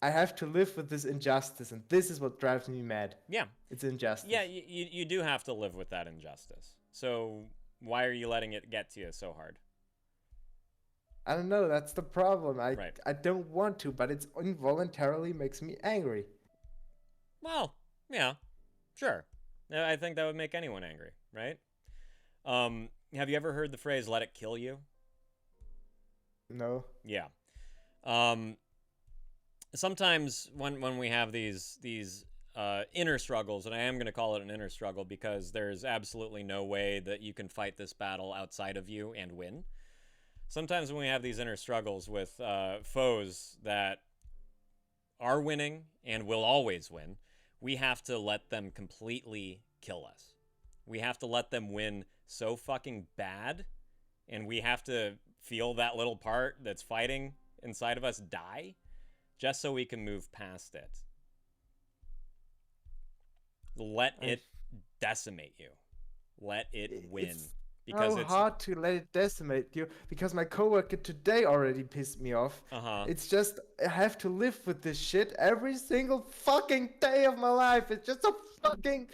I have to live with this injustice, and this is what drives me mad. Yeah. It's injustice. Yeah, you do have to live with that injustice. So why are you letting it get to you so hard? I don't know, that's the problem. I don't want to, but it involuntarily makes me angry. Well, yeah, sure. I think that would make anyone angry, right? Have you ever heard the phrase, let it kill you? No. Yeah. Sometimes when we have these inner struggles, and I am going to call it an inner struggle because there's absolutely no way that you can fight this battle outside of you and win. Sometimes when we have these inner struggles with foes that are winning and will always win, we have to let them completely kill us. We have to let them win so fucking bad, and we have to feel that little part that's fighting inside of us die, just so we can move past it. Let it decimate you. Let it win. Because it's hard to let it decimate you, because my coworker today already pissed me off. It's just, I have to live with this shit every single fucking day of my life. It's just so fucking,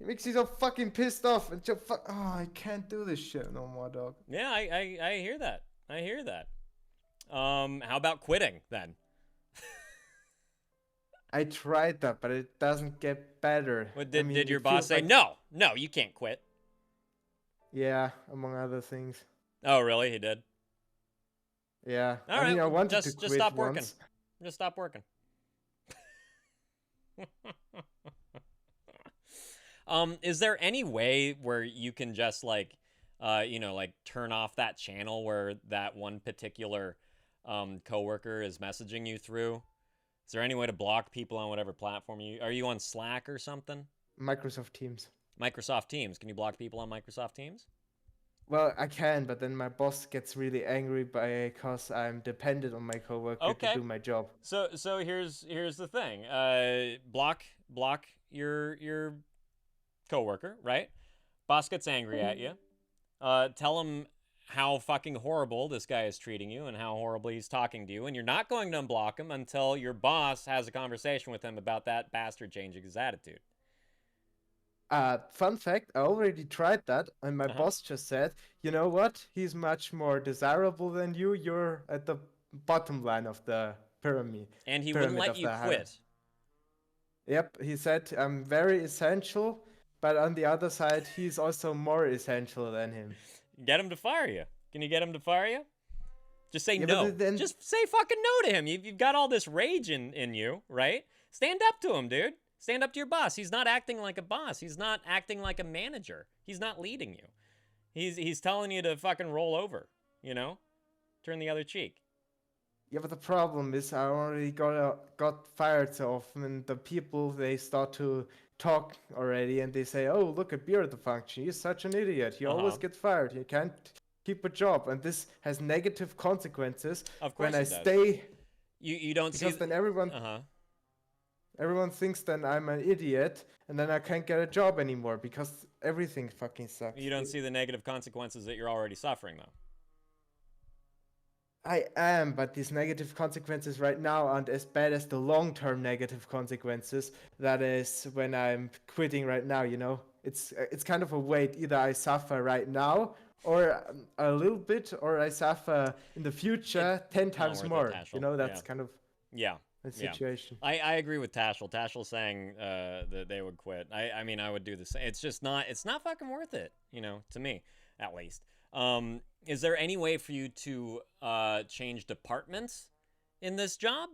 it makes me so fucking pissed off. And just I can't do this shit no more, dog. Yeah, I hear that. I hear that. How about quitting then? I tried that, but it doesn't get better. Did your boss say, no, you can't quit? Yeah, among other things. Oh, really? He did? Yeah. All right. I wanted to quit just stop once. working. Just stop working. Is there any way where you can just like turn off that channel where that one particular coworker is messaging you through? Is there any way to block people on whatever platform are you on Slack or something? Microsoft Teams. Microsoft Teams. Can you block people on Microsoft Teams? Well, I can, but then my boss gets really angry because I'm dependent on my coworker to do my job. So here's the thing. Block your coworker, right? Boss gets angry at you. Tell him how fucking horrible this guy is treating you and how horribly he's talking to you, and you're not going to unblock him until your boss has a conversation with him about that bastard changing his attitude. Fun fact, I already tried that, and my boss just said, you know what? He's much more desirable than you. You're at the bottom line of the pyramid. And he wouldn't let you quit. Yep, he said, I'm very essential, but on the other side, he's also more essential than him. Get him to fire you. Can you get him to fire you? Just say no. Just say fucking no to him. You've got all this rage in you, right? Stand up to him, dude. Stand up to your boss. He's not acting like a boss. He's not acting like a manager. He's not leading you. He's telling you to fucking roll over, Turn the other cheek. Yeah, but the problem is I already got fired so often, and the people, they start to talk already, and they say, oh, look at Beer at the function. He's such an idiot. He always gets fired. He can't keep a job. And this has negative consequences of course when I stay. You don't see... Because then everyone... everyone thinks then I'm an idiot, and then I can't get a job anymore because everything fucking sucks. You don't see the negative consequences that you're already suffering, though. I am, but these negative consequences right now aren't as bad as the long-term negative consequences. That is when I'm quitting right now, you know? It's kind of a weight. Either I suffer right now, or a little bit, or I suffer in the future 10 times worth it, more. Tashel. You know, that's Yeah. kind of Yeah. the Yeah. situation. I agree with Tashel. Tashel's saying that they would quit. I mean, I would do the same. It's just not, it's not fucking worth it, you know, to me, at least. Is there any way for you to change departments in this job?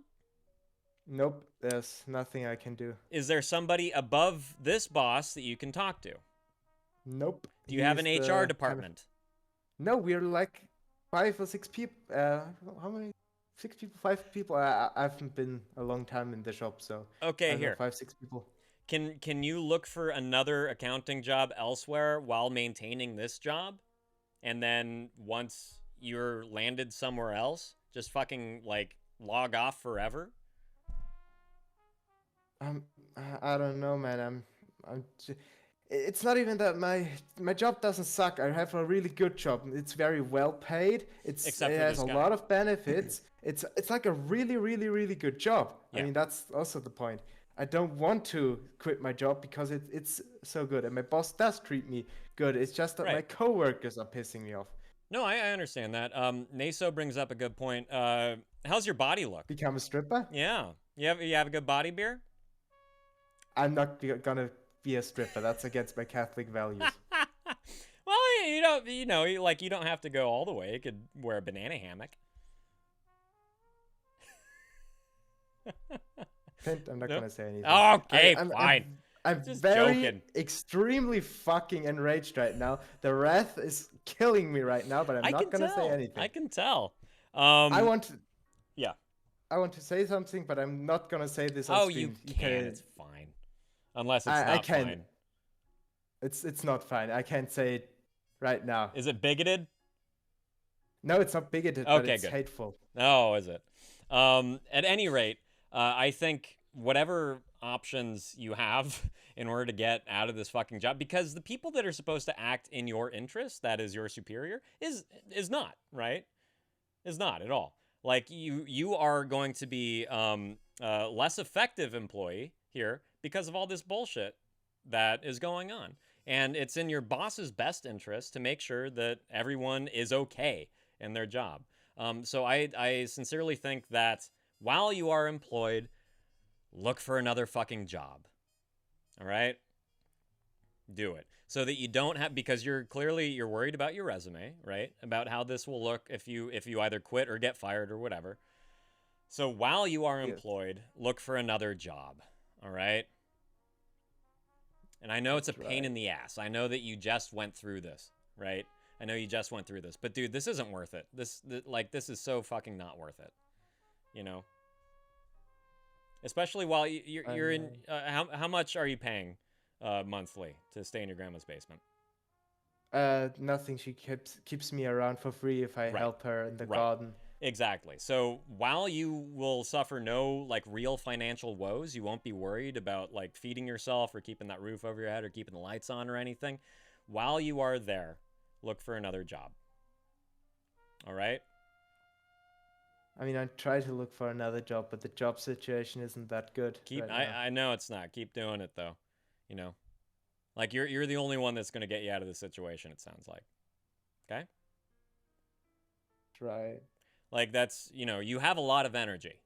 Nope, there's nothing I can do. Is there somebody above this boss that you can talk to? Nope. Do you have an He's the HR kind of- department? No, we're like 5 or 6 people. How many? 6 people, 5 people. I haven't been a long time in the shop, so. I Okay, don't know, here. 5, 6 people. Can you look for another accounting job elsewhere while maintaining this job? And then once you're landed somewhere else, just fucking like log off forever? I don't know, man. It's not even that my job doesn't suck. I have a really good job. It's very well paid. Except it for has this a guy. lot of benefits. It's like a really, really, really good job. Yeah. I mean, that's also the point. I don't want to quit my job because it's so good, and my boss does treat me good. It's just that my Right. coworkers are pissing me off. No, I understand that. Naso brings up a good point. How's your body look? Become a stripper? Yeah. You have a good body, Beer? I'm not gonna be a stripper. That's against my Catholic values. Well, you don't, you don't have to go all the way. You could wear a banana hammock. I'm not Nope. gonna say anything. Okay, I'm fine. I'm Just very joking. extremely fucking enraged right now. The wrath is killing me right now, but I'm I not can gonna tell. say anything. I can tell. I want to. Yeah. I want to say something, but I'm not gonna say this on Oh, stream. you can. It's fine. Unless it's I not can. fine. It's not fine. I can't say it right now. Is it bigoted? No, it's not bigoted, but Okay, it's good. hateful. Oh, is it? At any rate, I think whatever options you have in order to get out of this fucking job, because the people that are supposed to act in your interest, that is your superior, is not, right? Is not at all. Like you are going to be less effective employee here because of all this bullshit that is going on. And it's in your boss's best interest to make sure that everyone is okay in their job. So I sincerely think that while you are employed, look for another fucking job. All right? Do it. So that you don't have, because you're worried about your resume, right? About how this will look if you either quit or get fired or whatever. So while you are employed, look for another job. All right? And I know it's a pain in the ass. I know that you just went through this, right? I know you just went through this. But dude, this isn't worth it. This is so fucking not worth it. You know? Especially while you're in how much are you paying monthly to stay in your grandma's basement? Nothing. She keeps me around for free if I help her in the garden. Exactly. So while you will suffer no like real financial woes, you won't be worried about like feeding yourself or keeping that roof over your head or keeping the lights on or anything. While you are there, look for another job. All right? I mean, I try to look for another job, but the job situation isn't that good. I know it's not. Keep doing it though. You know. Like you're the only one that's going to get you out of this situation, it sounds like. Okay? Right. Like that's, you have a lot of energy.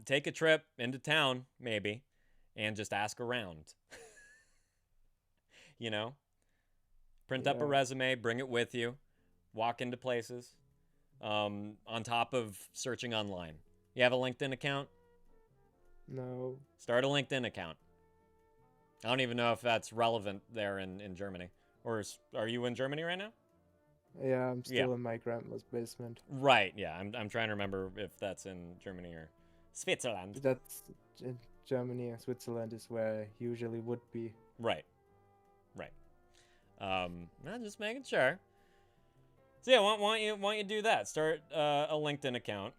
Take a trip into town maybe and just ask around. Print up a resume, bring it with you, walk into places. On top of searching online. You have a LinkedIn account? No. Start a LinkedIn account. I don't even know if that's relevant there in Germany. Or are you in Germany right now? Yeah, I'm still in my grandma's basement. Right, yeah. I'm trying to remember if that's in Germany or Switzerland. That's in Germany and Switzerland is where I usually would be. Right. I'm just making sure. So yeah, why don't you do that? Start a LinkedIn account.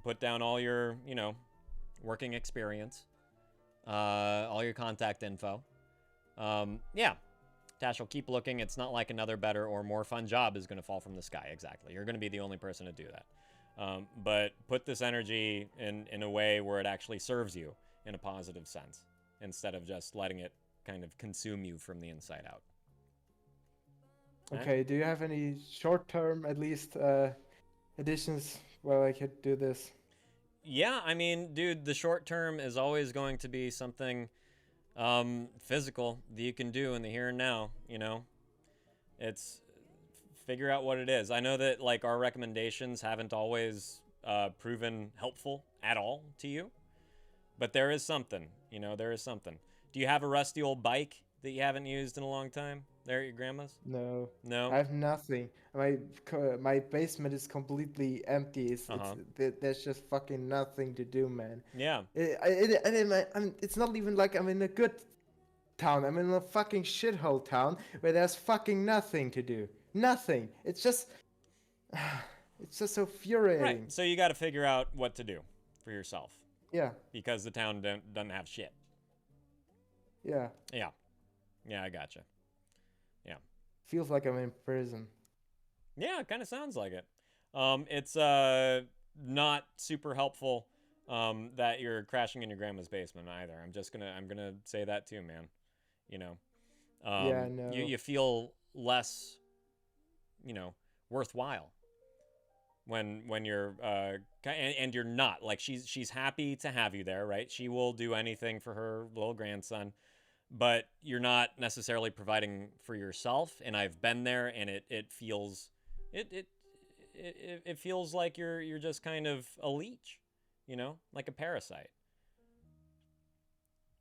Put down all your, working experience, all your contact info. Yeah, Tash will keep looking. It's not like another better or more fun job is going to fall from the sky. Exactly. You're going to be the only person to do that. But put this energy in a way where it actually serves you in a positive sense, instead of just letting it kind of consume you from the inside out. Okay, do you have any short-term, at least, additions where I could do this? Yeah, I mean, dude, the short term is always going to be something physical that you can do in the here and now, you know? It's figure out what it is. I know that, like, our recommendations haven't always proven helpful at all to you, but there is something, you know, there is something. Do you have a rusty old bike that you haven't used in a long time there at your grandma's? No. No? I have nothing. My basement is completely empty. There's just fucking nothing to do, man. Yeah. It's not even like I'm in a good town. I'm in a fucking shithole town where there's fucking nothing to do. Nothing. It's just so infuriating. Right. So you got to figure out what to do for yourself. Yeah. Because the town doesn't have shit. Yeah. Yeah. Yeah, I gotcha. Yeah. Feels like I'm in prison. Yeah, it kind of sounds like it. It's not super helpful that you're crashing in your grandma's basement either. I'm gonna say that too, man. You know. Yeah, I know. You feel less, you know, worthwhile when you're and you're not. Like she's happy to have you there, right? She will do anything for her little grandson. But you're not necessarily providing for yourself, and I've been there, and it feels it feels like you're just kind of a leech, you know, like a parasite.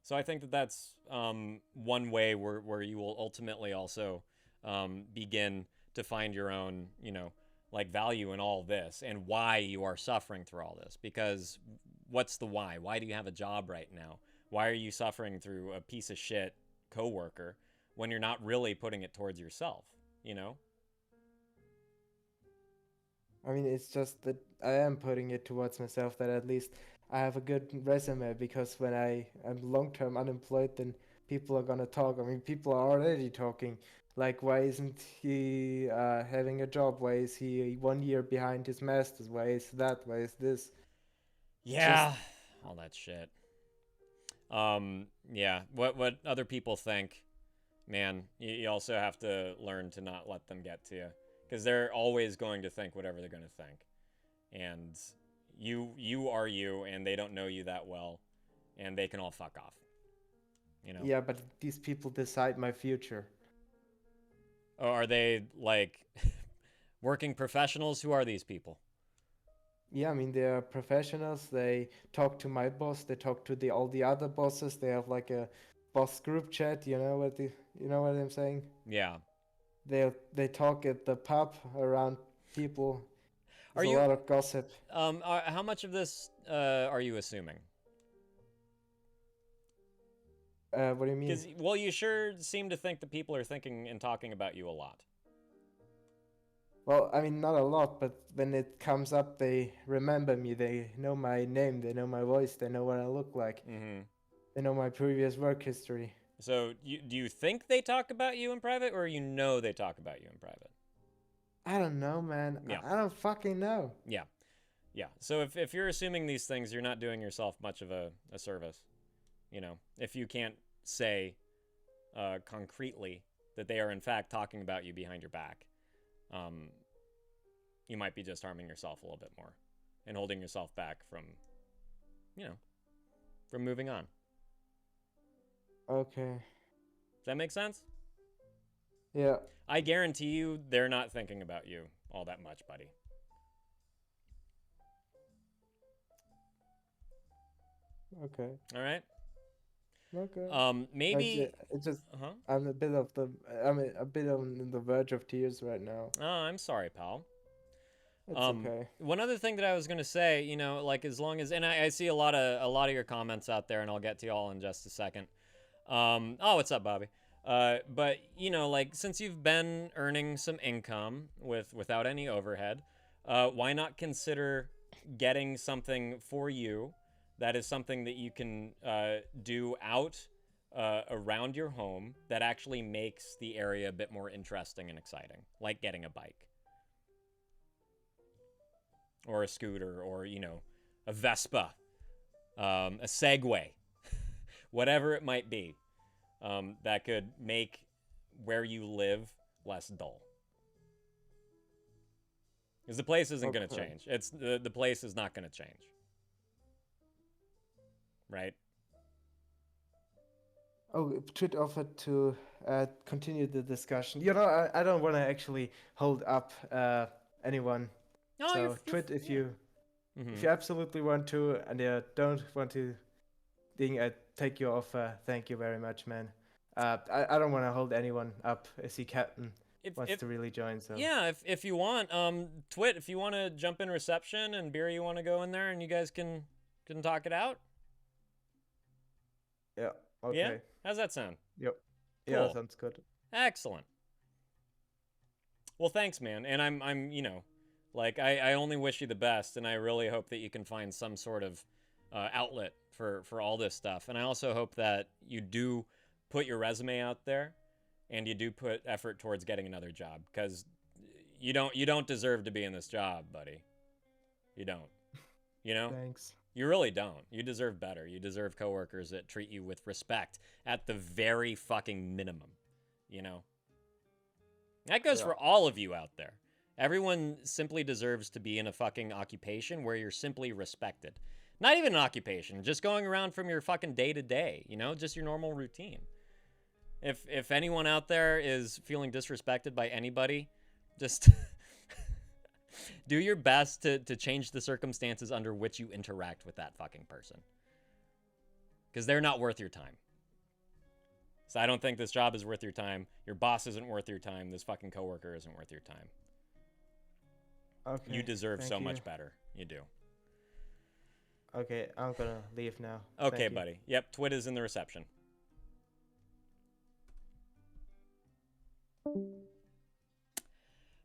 So I think that's one way where you will ultimately also begin to find your own, you know, like value in all this and why you are suffering through all this. Because what's the why? Why do you have a job right now? Why are you suffering through a piece of shit coworker when you're not really putting it towards yourself, you know? I mean, it's just that I am putting it towards myself, that at least I have a good resume, because when I am long-term unemployed, then people are gonna talk. I mean, people are already talking. Like, why isn't he having a job? Why is he 1 year behind his master's? Why is that? Why is this? Yeah, all that shit. Yeah, what other people think, man, you also have to learn to not let them get to you, because they're always going to think whatever they're going to think, and you are you, and they don't know you that well, and they can all fuck off, you know? Yeah, but these people decide my future. Oh, are they like working professionals? Who are these people? Yeah, I mean, they are professionals. They talk to my boss. They talk to all the other bosses. They have like a boss group chat. You know what I'm saying? Yeah. They talk at the pub around people. Are There's you a lot of gossip? How much of this are you assuming? What do you mean? Because, well, you sure seem to think that people are thinking and talking about you a lot. Well, I mean, not a lot, but when it comes up, they remember me. They know my name. They know my voice. They know what I look like. Mm-hmm. They know my previous work history. So, do you think they talk about you in private, or you know they talk about you in private? I don't know, man. Yeah. I don't fucking know. Yeah. Yeah. So if you're assuming these things, you're not doing yourself much of a service. You know, if you can't say concretely that they are in fact talking about you behind your back, you might be just harming yourself a little bit more and holding yourself back from, you know, from moving on. Okay. Does that make sense? Yeah. I guarantee you they're not thinking about you all that much, buddy. Okay. All right. Okay. Maybe it's just I'm a bit on the verge of tears right now. Oh, I'm sorry, pal. It's okay. One other thing that I was gonna say, you know, like as long as, and I see a lot of your comments out there, and I'll get to y'all in just a second. Oh, what's up, Bobby? But you know, like since you've been earning some income without any overhead, why not consider getting something for you that is something that you can do out around your home that actually makes the area a bit more interesting and exciting, like getting a bike or a scooter or, you know, a Vespa, a Segway, whatever it might be, that could make where you live less dull. Because the place isn't going to change. It's the place is not going to change. Right? Oh, Twit offered to continue the discussion. You know, I don't want to actually hold up anyone. No, so Twit, if you absolutely want to and you don't want to, take your offer. Thank you very much, man. I don't want to hold anyone up. I see Captain wants to really join. So yeah, if you want, Twit, if you want to jump in reception and Beer, you want to go in there and you guys can talk it out. Yeah. Okay. Yeah. How's that sound? Yep. Cool. Yeah, sounds good. Excellent. Well, thanks, man. And I'm, you know, like I only wish you the best, and I really hope that you can find some sort of outlet for all this stuff. And I also hope that you do put your resume out there, and you do put effort towards getting another job, because you don't deserve to be in this job, buddy. You don't. You know? Thanks. You really don't. You deserve better. You deserve coworkers that treat you with respect at the very fucking minimum. You know? That goes for all of you out there. Everyone simply deserves to be in a fucking occupation where you're simply respected. Not even an occupation, just going around from your fucking day to day, you know, just your normal routine. If anyone out there is feeling disrespected by anybody, just do your best to change the circumstances under which you interact with that fucking person. Because they're not worth your time. So I don't think this job is worth your time. Your boss isn't worth your time. This fucking coworker isn't worth your time. Okay. You deserve so much better. You do. Okay, I'm gonna leave now. Okay, buddy. Yep, Twit is in the reception.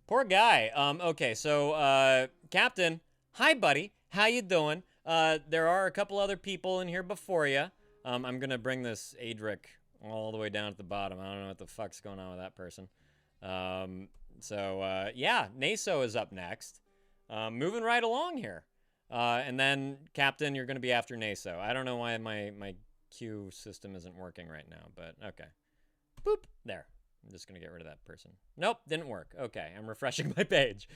Poor guy. Okay, so Captain, hi buddy. How you doing? There are a couple other people in here before you. I'm gonna bring this Adric all the way down at the bottom. I don't know what the fuck's going on with that person. Yeah, Naso is up next. Moving right along here. And then, Captain, you're going to be after Naso. I don't know why my queue system isn't working right now, but okay. Boop. There. I'm just going to get rid of that person. Nope, didn't work. Okay, I'm refreshing my page.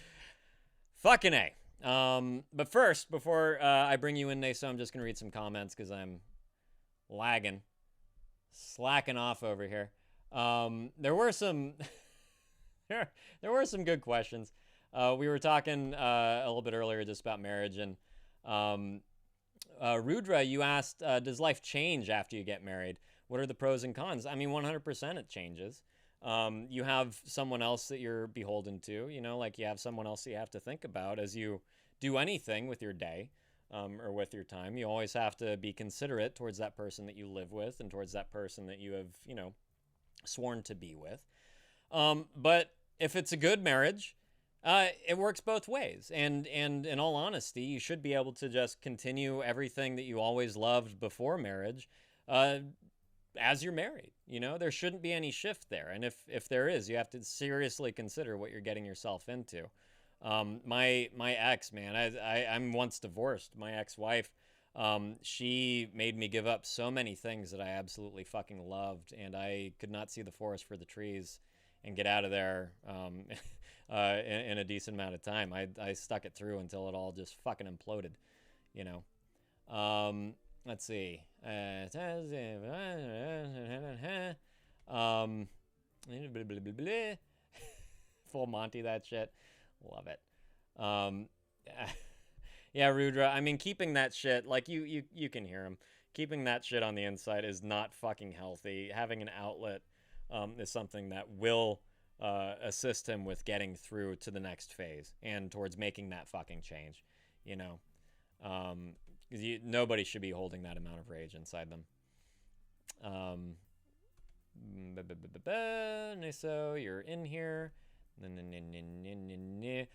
Fucking A. But first, before I bring you in, Naso, I'm just going to read some comments because I'm lagging. Slacking off over here. There were some... there were some good questions. We were talking a little bit earlier just about marriage, and Rudra, you asked, does life change after you get married? What are the pros and cons? I mean, 100% it changes. You have someone else that you're beholden to, you know, like you have someone else that you have to think about as you do anything with your day or with your time. You always have to be considerate towards that person that you live with and towards that person that you have, you know, sworn to be with. But if it's a good marriage, it works both ways. And in all honesty, you should be able to just continue everything that you always loved before marriage as you're married. You know, there shouldn't be any shift there. And if there is, you have to seriously consider what you're getting yourself into. My ex, man, I'm once divorced. My ex-wife, she made me give up so many things that I absolutely fucking loved, and I could not see the forest for the trees and get out of there in a decent amount of time. I stuck it through until it all just fucking imploded, you know. Let's see. Full Monty that shit. Love it. Yeah, Rudra, I mean, keeping that shit, like you can hear him. Keeping that shit on the inside is not fucking healthy. Having an outlet is something that will assist him with getting through to the next phase and towards making that fucking change, you know. Because nobody should be holding that amount of rage inside them. So you're in here.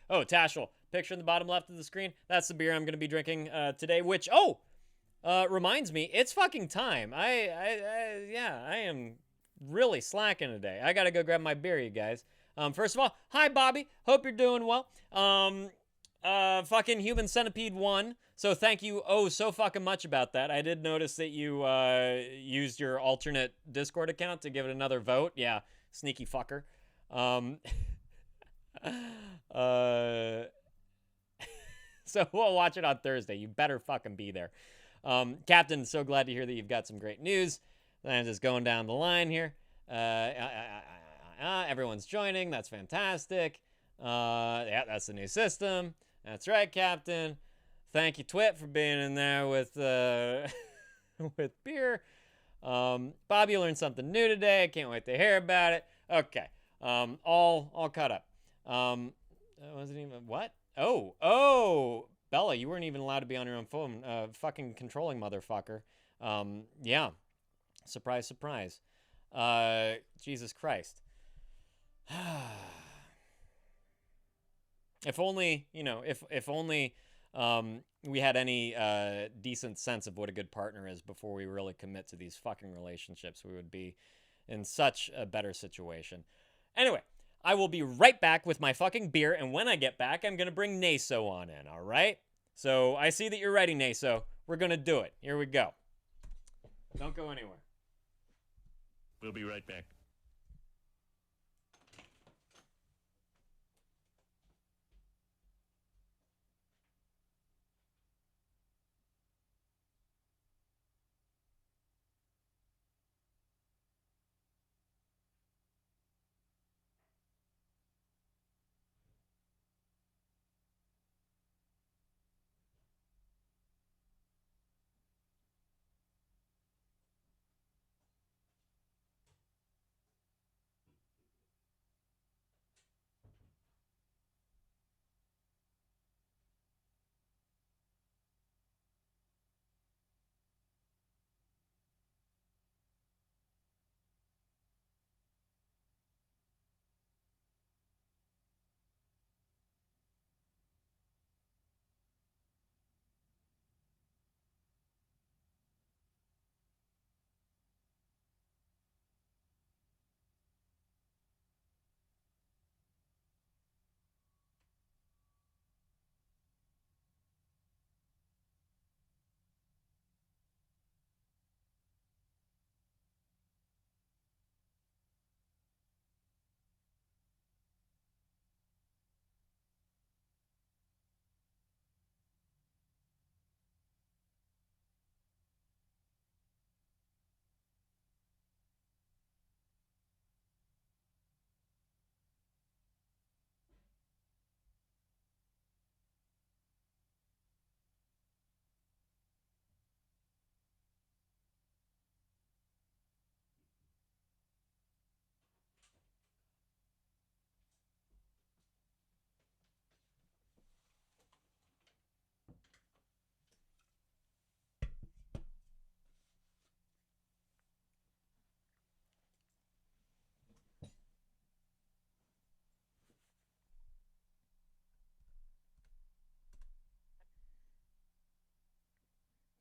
Oh, Tashel, picture in the bottom left of the screen. That's the beer I'm going to be drinking today, which, reminds me, it's fucking time. I am really slacking today. I gotta go grab my beer, you guys. First of all, hi Bobby. Hope you're doing well. Fucking Human Centipede 1. So thank you so fucking much about that. I did notice that you used your alternate Discord account to give it another vote. Yeah, sneaky fucker. So we'll watch it on Thursday. You better fucking be there. Captain, so glad to hear that you've got some great news. I'm just going down the line here. Everyone's joining. That's fantastic. Yeah, that's the new system. That's right, Captain. Thank you, Twit, for being in there with with beer. Bob, you learned something new today. I can't wait to hear about it. Okay. All caught up. Wasn't even what? Oh, Bella, you weren't even allowed to be on your own phone. Fucking controlling motherfucker. Yeah. Surprise, surprise. Jesus Christ. If only, if only we had any decent sense of what a good partner is before we really commit to these fucking relationships, we would be in such a better situation. Anyway, I will be right back with my fucking beer, and when I get back, I'm going to bring Naso on in, all right? So I see that you're ready, Naso. We're going to do it. Here we go. Don't go anywhere. We'll be right back.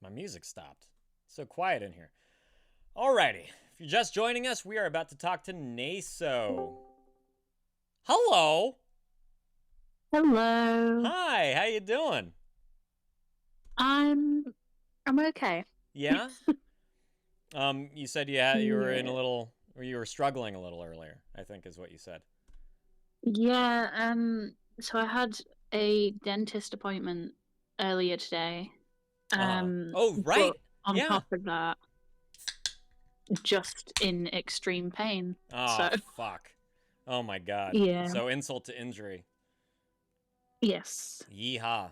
My music stopped. So quiet in here. Alrighty. If you're just joining us, we are about to talk to Naso. Hello. Hello. Hi. How you doing? I'm okay. Yeah. You said you were in a little, or you were struggling a little earlier, I think is what you said. Yeah. So I had a dentist appointment earlier today. Oh, right. On top of that, just in extreme pain. Oh, fuck. Oh, my God. Yeah. So insult to injury. Yes. Yeehaw.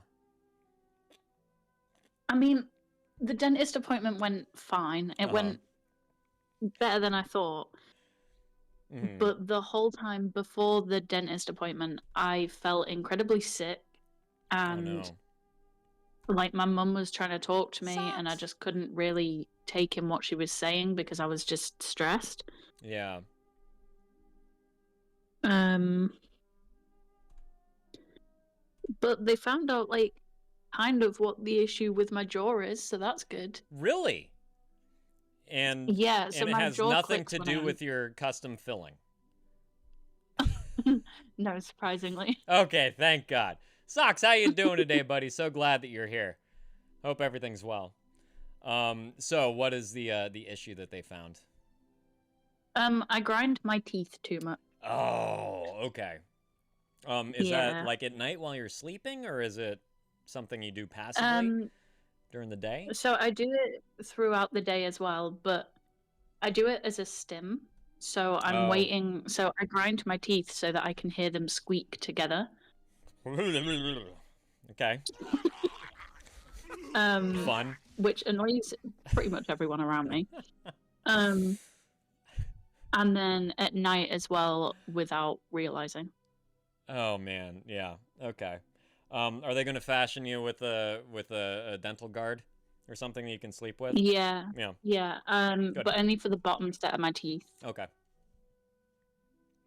I mean, the dentist appointment went fine. It went better than I thought. Mm. But the whole time before the dentist appointment, I felt incredibly sick. And like my mum was trying to talk to me and I just couldn't really take in what she was saying because I was just stressed. Yeah. But they found out like kind of what the issue with my jaw is, so that's good. Really? And Yeah, so and it my has jaw nothing clicks to when do I'm- with your custom filling. No, surprisingly. Okay, thank God. Socks, how you doing today, buddy? So glad that you're here. Hope everything's well. So what is the issue that they found? I grind my teeth too much. Oh, okay. Is Yeah. that like at night while you're sleeping, or is it something you do passively during the day? So I do it throughout the day as well, but I do it as a stim. So I'm Oh. waiting. So I grind my teeth so that I can hear them squeak together. Okay. Fun. Which annoys pretty much everyone around me. And then at night as well, without realizing. Oh man, yeah. Okay. Are they going to fashion you with a dental guard or something that you can sleep with? Yeah. Yeah. Yeah. Good. But only for the bottom set of my teeth, Okay.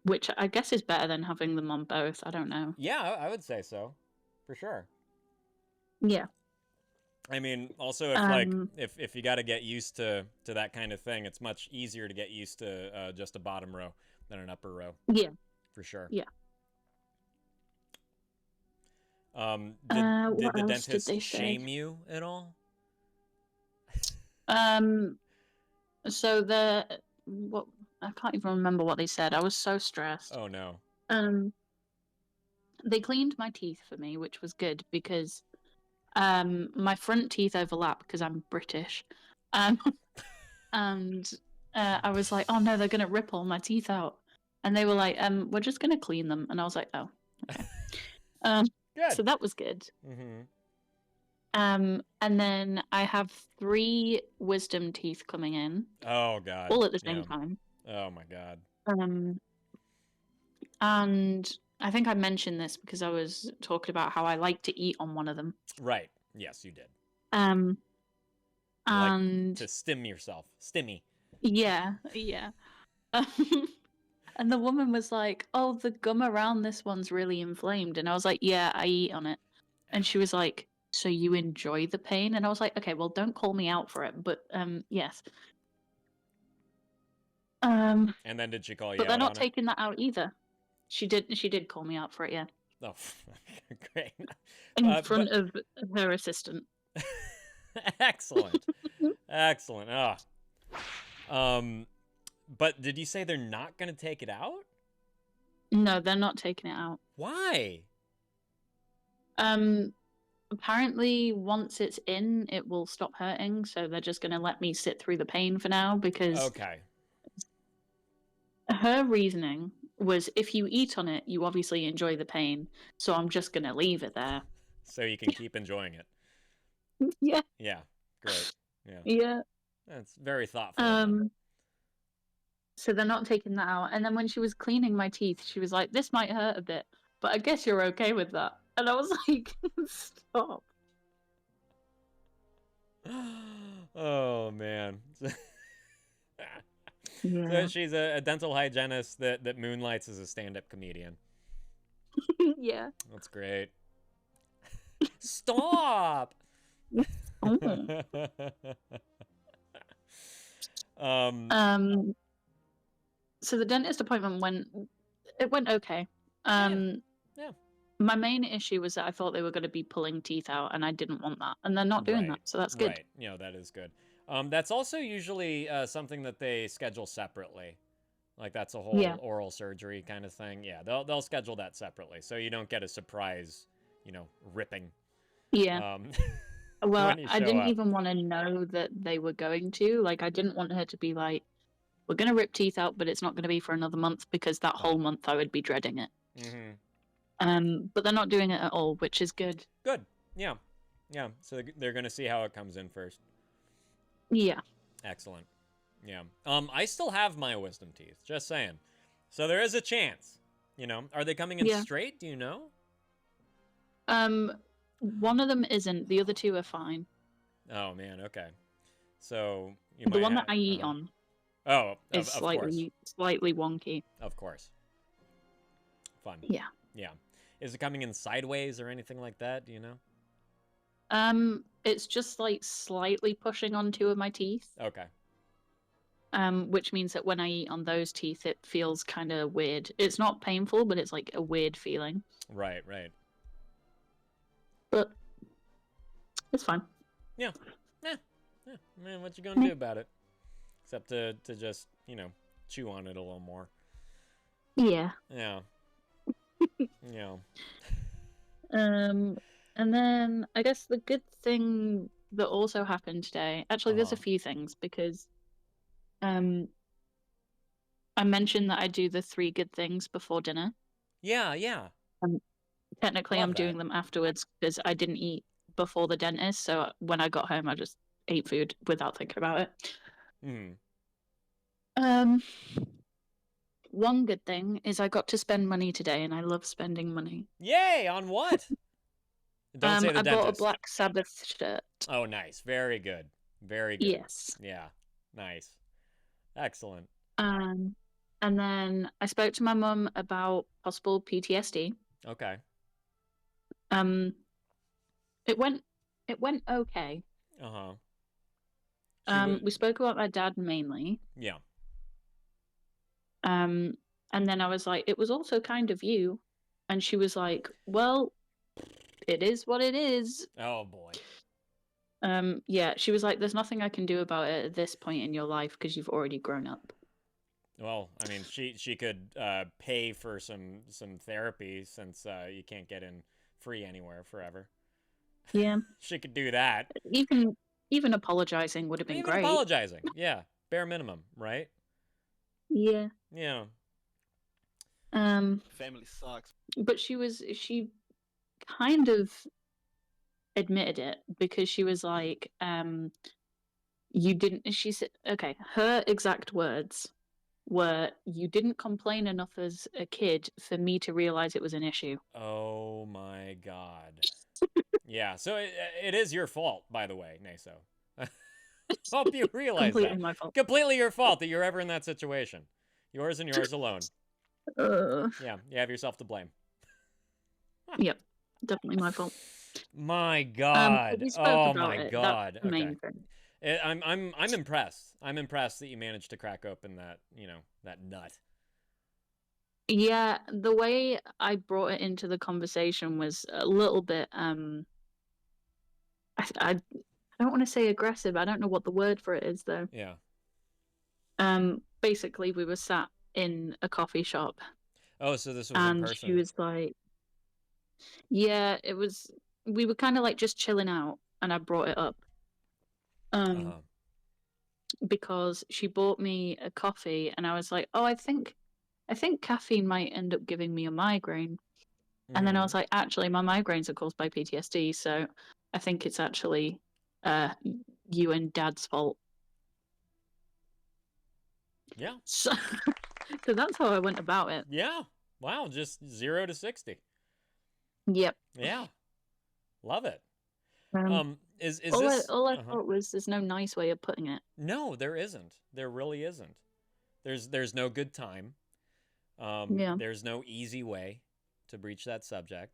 which I guess is better than having them on both. I don't know. Yeah, I would say so, for sure. Yeah. I mean, also if if you got to get used to that kind of thing, it's much easier to get used to just a bottom row than an upper row. Yeah. For sure. Yeah. Did What the else did dentist they say? shame you at all? So what I can't even remember what they said. I was so stressed. Oh no. They cleaned my teeth for me, which was good because my front teeth overlap because I'm British. And I was like, oh no, they're gonna rip all my teeth out. And they were like, we're just gonna clean them. And I was like, oh, okay. Good. So that was good. Mm-hmm. And then I have 3 wisdom teeth coming in. Oh god. All at the same Yeah. time. Oh my god. And I think I mentioned this because I was talking about how I like to eat on one of them. Right. Yes, you did. And Like to stim yourself. Stimmy. yeah. And the woman was like, "Oh, the gum around this one's really inflamed." And I was like, "Yeah, I eat on it." And she was like, "So you enjoy the pain?" And I was like, "Okay, well, don't call me out for it, but yes." And then did she call you But out they're not on taking that out either. She did call me out for it, yeah. it? Oh, great. In front of her assistant. Excellent. Excellent. But did you say they're not going to take it out? No, they're not taking it out. Why? Apparently once it's in, it will stop hurting, so they're just going to let me sit through the pain for now because Okay. her reasoning was if you eat on it, you obviously enjoy the pain, so I'm just going to leave it there. So you can keep enjoying it. Yeah. Yeah. Great. Yeah. Yeah. That's very thoughtful. of them. So they're not taking that out. And then when she was cleaning my teeth, she was like, "This might hurt a bit, but I guess you're okay with that." And I was like, "Stop." Oh man. Yeah. So she's a dental hygienist that moonlights as a stand-up comedian. Yeah. That's great. Stop. Oh. So the dentist appointment went okay. Yeah. My main issue was that I thought they were going to be pulling teeth out, and I didn't want that, and they're not doing that, so that's good. Right. You know, that is good. That's also usually something that they schedule separately. Like that's a whole Yeah. oral surgery kind of thing. Yeah, they'll schedule that separately, so you don't get a surprise, ripping. Yeah. Well, when you I show didn't up. even want to know that they were going to. Like, I didn't want her to be like, "We're going to rip teeth out, but it's not going to be for another month," because that whole month I would be dreading it. Mm-hmm. But they're not doing it at all, which is good. Good. Yeah. Yeah. So they're gonna see how it comes in first. Yeah. Excellent. Yeah. I still have my wisdom teeth. Just saying. So there is a chance. Are they coming in Yeah. straight? Do you know? One of them isn't. The other 2 are fine. Oh man. Okay. So you The might one have, that I eat on Oh, is of course. slightly wonky. Of course. Fun. Yeah. Yeah. Is it coming in sideways or anything like that? Do you know? It's just like slightly pushing on two of my teeth. Okay. Which means that when I eat on those teeth, it feels kind of weird. It's not painful, but it's like a weird feeling. Right, right. But it's fine. Yeah. Yeah. Yeah. Man, what you gonna do about it? Except to just, you know, chew on it a little more. Yeah. Yeah. Yeah. And then I guess the good thing that also happened today. Actually, there's a few things because I mentioned that I do the 3 good things before dinner. Yeah, yeah. Technically, Love I'm doing that. them afterwards because I didn't eat before the dentist. So when I got home, I just ate food without thinking about it. One good thing is I got to spend money today, and I love spending money. Yay! On what? Don't say the I bought a dentist. Black Sabbath shirt. Oh, nice. Very good. Very good. Yes. Yeah. Nice. Excellent. And then I spoke to my mum about possible PTSD. Okay. It went okay. We spoke about my dad mainly. Yeah. And then I was like, it was also kind of you. And she was like, well, it is what it is. Oh boy. Yeah, she was like, there's nothing I can do about it at this point in your life because you've already grown up. Well, I mean, she could pay for some therapy since you can't get in free anywhere forever. Yeah. She could do that. Even apologizing would have been great. Apologizing. Yeah. Bare minimum, right? Yeah. Yeah. Family sucks. But she kind of admitted it because she was like, you didn't, she said, okay, her exact words were, you didn't complain enough as a kid for me to realize it was an issue. Oh my God. Yeah, so it is your fault, by the way, Naso. Hope you realize Completely that. my fault. Completely your fault that you're ever in that situation. Yours and yours alone. Yeah, you have yourself to blame. Yep, definitely my fault. My God. Oh my God. That's the main thing. I'm impressed. I'm impressed that you managed to crack open that, you know, that nut. Yeah, the way I brought it into the conversation was a little bit I don't want to say aggressive. I don't know what the word for it is though. Yeah. Basically we were sat in a coffee shop. Oh, so this was in person. And she was like, yeah, it was, we were kind of like just chilling out and I brought it up. Because she bought me a coffee and I was like, oh, I think caffeine might end up giving me a migraine. And then I was like, actually, my migraines are caused by PTSD, so I think it's actually you and Dad's fault. Yeah. So that's how I went about it. Yeah. Wow, just 0 to 60. Yep. Yeah. Love it. Is all this all I thought was there's no nice way of putting it. No, there isn't. There really isn't. There's no good time. Yeah. There's no easy way to breach that subject.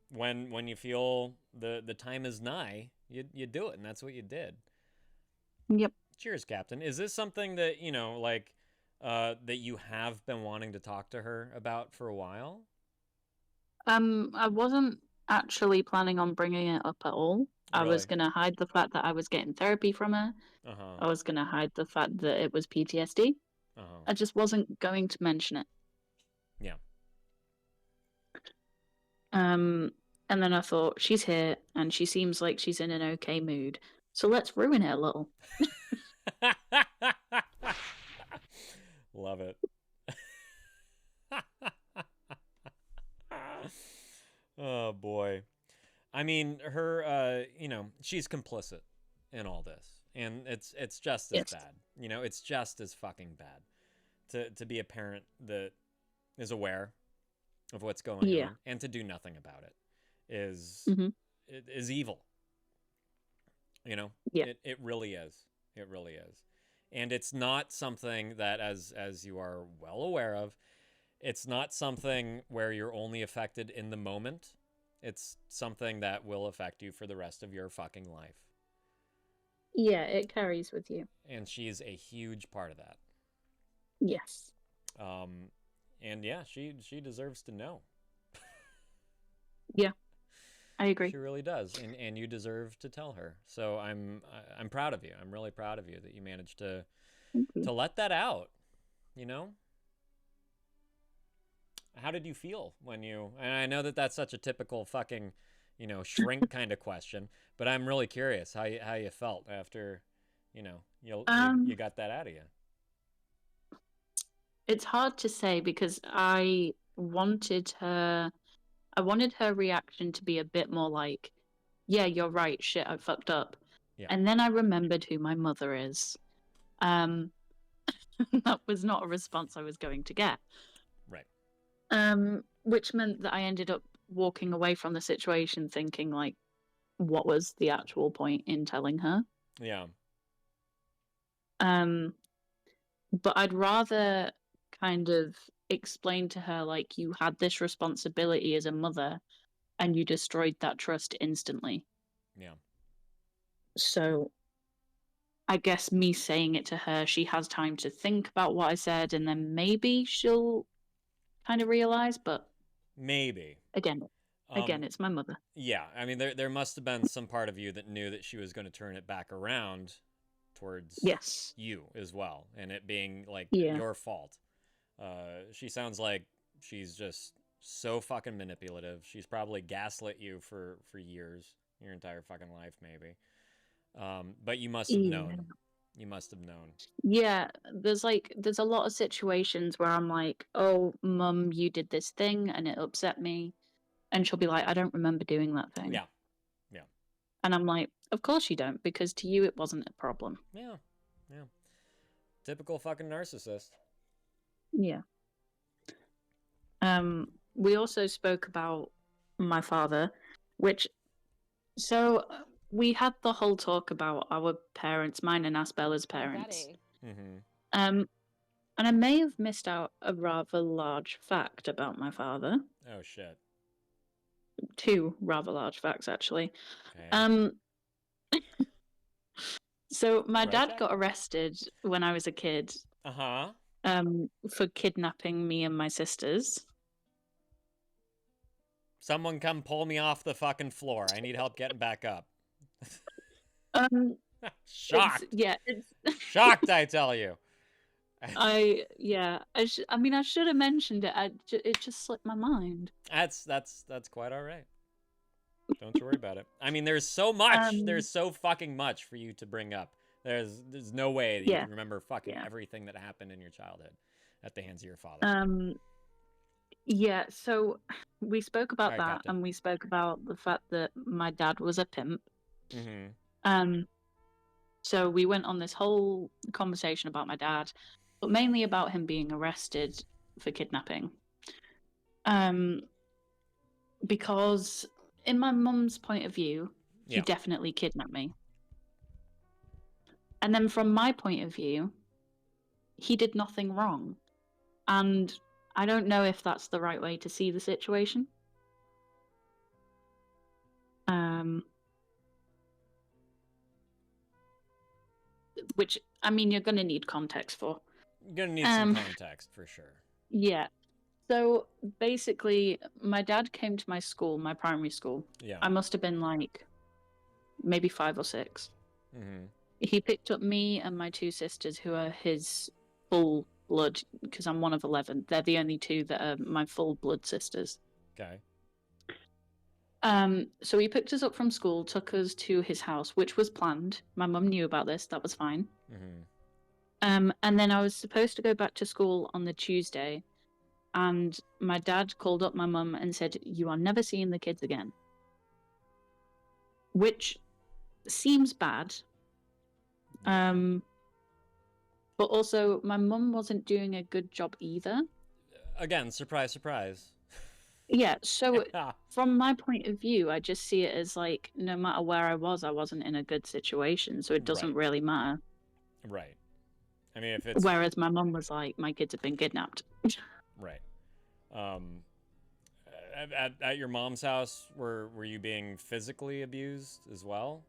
When you feel the time is nigh, you do it, and that's what you did. Yep. Cheers, Captain. Is this something that, you know, like that you have been wanting to talk to her about for a while? I wasn't actually planning on bringing it up at all. I was going to hide the fact that I was getting therapy from her. I was going to hide the fact that it was PTSD. I just wasn't going to mention it. Yeah. And then I thought, she's here and she seems like she's in an okay mood. So let's ruin it a little. Love it. Oh boy. I mean, her you know, she's complicit in all this. And it's just as bad. You know, it's just as fucking bad to be a parent that is aware of what's going on and to do nothing about it is evil. You know? It really is. It really is. And it's not something that, as you are well aware of, it's not something where you're only affected in the moment. It's something that will affect you for the rest of your fucking life. Yeah, it carries with you. And she's a huge part of that. Yes. And yeah, she deserves to know. Yeah, I agree. She really does, and you deserve to tell her. So I'm proud of you. I'm really proud of you that you managed to let that out. You know. How did you feel when you? And I know that that's such a typical fucking, shrink kind of question, but I'm really curious how you felt after, you got that out of you. It's hard to say because I wanted her reaction to be a bit more like, yeah, you're right, shit, I fucked up. Yeah. And then I remembered who my mother is. That was not a response I was going to get. Right. Which meant that I ended up walking away from the situation thinking, like, what was the actual point in telling her? Yeah. But I'd rather kind of explain to her, like, you had this responsibility as a mother and you destroyed that trust instantly. Yeah. So I guess me saying it to her, she has time to think about what I said, and then maybe she'll kind of realize, but maybe. Again, it's my mother. Yeah, I mean, there must have been some part of you that knew that she was going to turn it back around towards you as well, and it being like your fault. She sounds like she's just so fucking manipulative. She's probably gaslit you for years, your entire fucking life, maybe. But you must have known. You must have known. Yeah, there's a lot of situations where I'm like, oh, Mum, you did this thing and it upset me. And she'll be like, I don't remember doing that thing. Yeah. Yeah. And I'm like, of course you don't, because to you it wasn't a problem. Yeah. Yeah. Typical fucking narcissist. Yeah. We also spoke about my father, so we had the whole talk about our parents, mine and Asbella's parents. Mm-hmm. And I may have missed out a rather large fact about my father. Oh shit. 2 rather large facts, actually. Okay. So my dad got arrested when I was a kid. For kidnapping me and my sisters. Someone come pull me off the fucking floor. I need help getting back up. Shocked. It's shocked, I tell you. I should have mentioned it. It just slipped my mind. That's quite all right. Don't you worry about it. I mean, there's so much. There's so fucking much for you to bring up. There's no way that you can remember fucking everything that happened in your childhood at the hands of your father. Yeah, so we spoke about that, Captain. And we spoke about the fact that my dad was a pimp. Mm-hmm. So we went on this whole conversation about my dad, but mainly about him being arrested for kidnapping. Because in my mum's point of view, he definitely kidnapped me. And then from my point of view, he did nothing wrong. And I don't know if that's the right way to see the situation. Which, I mean, you're going to need context for. You're going to need some context, for sure. Yeah. So, basically, my dad came to my school, my primary school. Yeah. I must have been, like, maybe 5 or 6. Mm-hmm. He picked up me and my 2 sisters, who are his full blood, because I'm one of 11. They're the only 2 that are my full blood sisters. Okay. So he picked us up from school, took us to his house, which was planned. My mum knew about this. That was fine. Mm-hmm. And then I was supposed to go back to school on the Tuesday, and my dad called up my mum and said, "You are never seeing the kids again." Which seems bad. But also, my mum wasn't doing a good job either. Again, surprise, surprise. Yeah, so from my point of view, I just see it as like, no matter where I wasn't in a good situation, so it doesn't really matter. Right. I mean, if it's... Whereas my mum was like, my kids have been kidnapped. Right. at your mom's house, were you being physically abused as well,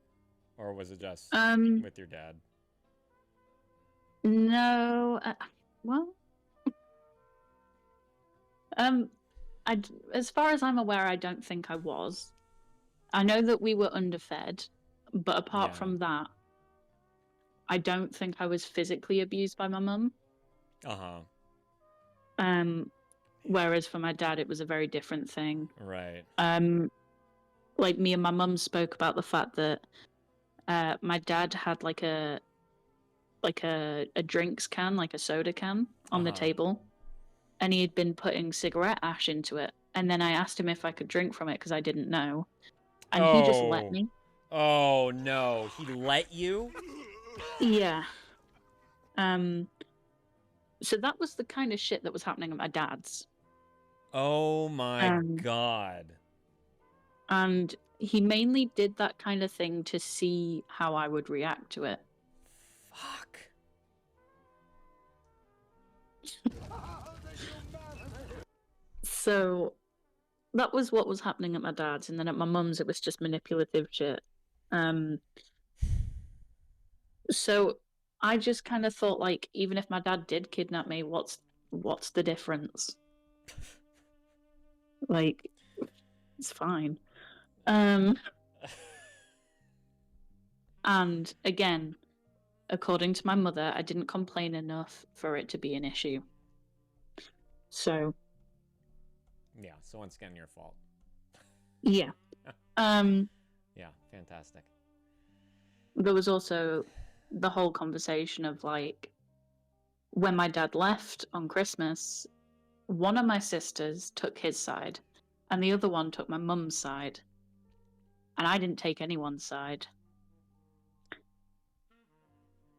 or was it just with your dad? No. Well. As far as I'm aware, I don't think I was. I know that we were underfed, but apart from that, I don't think I was physically abused by my mum. Whereas for my dad, it was a very different thing. Right. Like me and my mum spoke about the fact that my dad had like a drinks can, like a soda can, on the table, and he had been putting cigarette ash into it. And then I asked him if I could drink from it because I didn't know, and he just let me. Oh no, he let you? Yeah. So that was the kind of shit that was happening at my dad's. Oh my god. And he mainly did that kind of thing to see how I would react to it. Fuck. So that was what was happening at my dad's, and then at my mum's it was just manipulative shit. So I just kind of thought, like, even if my dad did kidnap me, what's the difference? Like, it's fine. And again, according to my mother, I didn't complain enough for it to be an issue. So yeah, so once again, your fault. Yeah. Yeah, fantastic. There was also the whole conversation of, like, when my dad left on Christmas, one of my sisters took his side and the other one took my mum's side. And I didn't take anyone's side.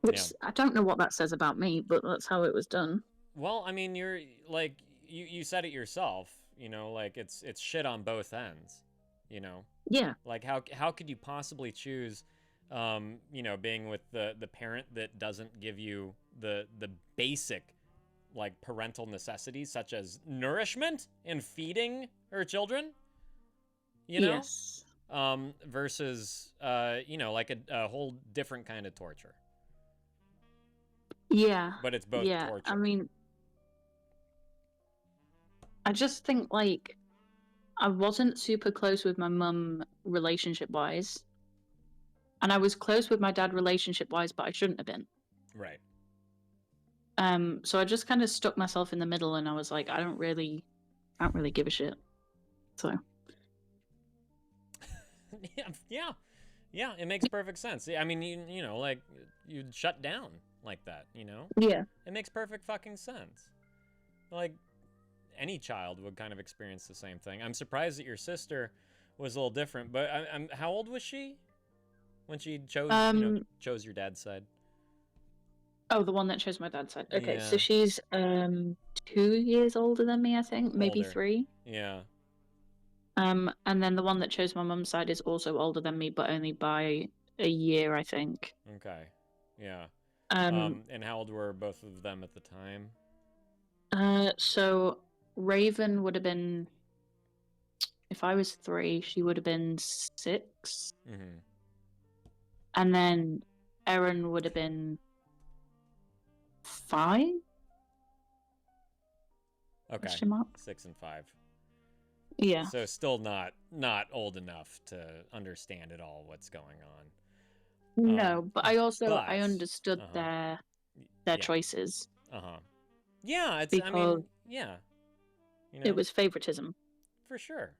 Which, I don't know what that says about me, but that's how it was done. Well, I mean, you're, like, you said it yourself, you know, like, it's shit on both ends, you know? Yeah. Like, how could you possibly choose, you know, being with the parent that doesn't give you the basic, like, parental necessities, such as nourishment and feeding her children, you know? Yes. Versus, you know, like a whole different kind of torture. Yeah. But it's both torture. I mean, I just think, like, I wasn't super close with my mum relationship-wise. And I was close with my dad relationship-wise, but I shouldn't have been. Right. So I just kind of stuck myself in the middle, and I was like, I don't really give a shit. So. Yeah, it makes perfect sense. I mean, you know, like, you'd shut down like that, you know? Yeah. It makes perfect fucking sense. Like, any child would kind of experience the same thing. I'm surprised that your sister was a little different, but how old was she when she chose, you know, chose your dad's side? Oh, the one that chose my dad's side. Okay, Yeah. so she's 2 years older than me, I think, maybe Older. 3. Yeah. And then the one that chose my mum's side is also older than me, but only by a year, I think. Okay. Yeah. And how old were both of them at the time? So Raven would have been, if I was 3, she would have been 6. Mm-hmm. And then Erin would have been 5. Okay. 6 and 5. Yeah. So still not old enough to understand at all what's going on. No, but I also but, I understood their choices. Yeah, it's because I mean, yeah. You know, it was favoritism. For sure.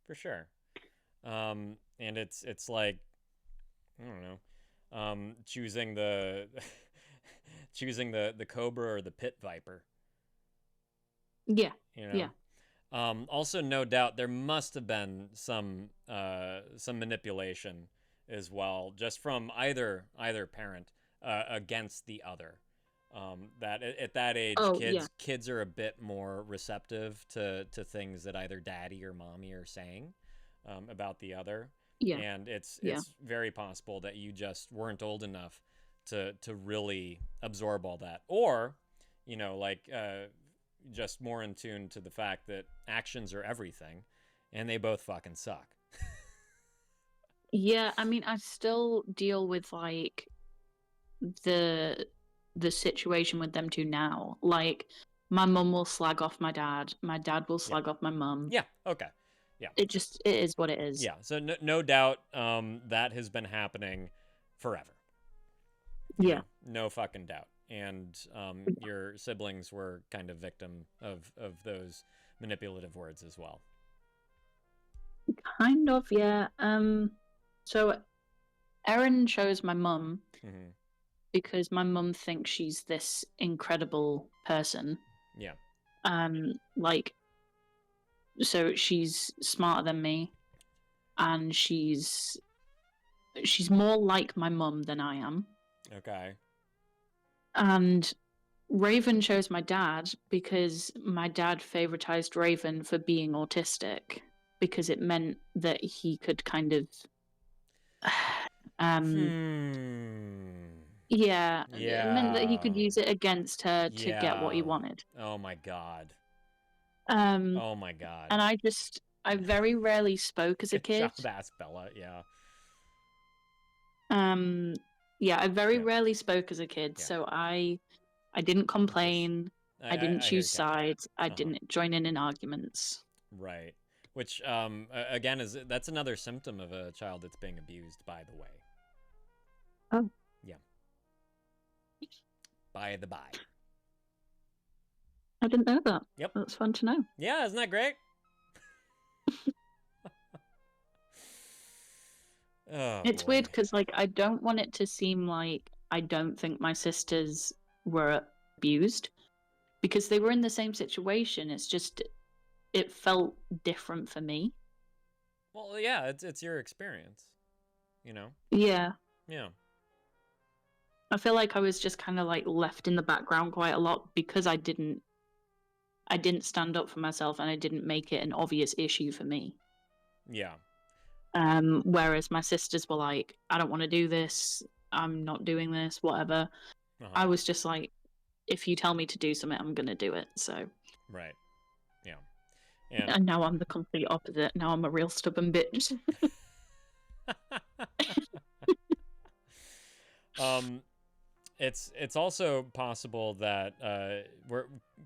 For sure. And it's like, I don't know, choosing the cobra or the pit viper. Yeah. You know? Yeah. Also, no doubt there must have been some manipulation as well, just from either parent against the other. That at that age, kids are a bit more receptive to things that either daddy or mommy are saying about the other. Yeah. And it's very possible that you just weren't old enough to really absorb all that, or, you know, like just more in tune to the fact that actions are everything, and they both fucking suck. Yeah, I mean, I still deal with like the situation with them two now. Like, my mum will slag off my dad will slag off my mum. Yeah, okay. Yeah. It is what it is. Yeah, so no doubt that has been happening forever. Yeah. No fucking doubt. And your siblings were kind of victim of those manipulative words as well. Kind of, yeah. So Erin chose my mum because my mum thinks she's this incredible person. Yeah. Like, so she's smarter than me, and she's more like my mum than I am. Okay. And Raven chose my dad because my dad favoritized Raven for being autistic, because it meant that he could kind of yeah, it meant that he could use it against her to get what he wanted. Oh my god. Oh Oh my god. And I very rarely spoke as a kid. Child ass Bella, yeah. Yeah, I very rarely spoke as a kid, so I didn't complain. I didn't choose sides. I didn't join in arguments. Right. Which again that's another symptom of a child that's being abused, by the way. Oh. Yeah. By the by. I didn't know that. Yep. That's fun to know. Yeah, isn't that great? It's weird because, like, I don't want it to seem like I don't think my sisters were abused, because they were in the same situation. It's just, it felt different for me. Well, yeah, it's your experience, you know? Yeah. Yeah. I feel like I was just kind of like left in the background quite a lot because I didn't stand up for myself, and I didn't make it an obvious issue for me. Yeah. Whereas my sisters were like, I don't want to do this, I'm not doing this, whatever. I was just like, if you tell me to do something, I'm gonna do it. So right. Yeah. And now I'm the complete opposite. Now I'm a real stubborn bitch. It's also possible that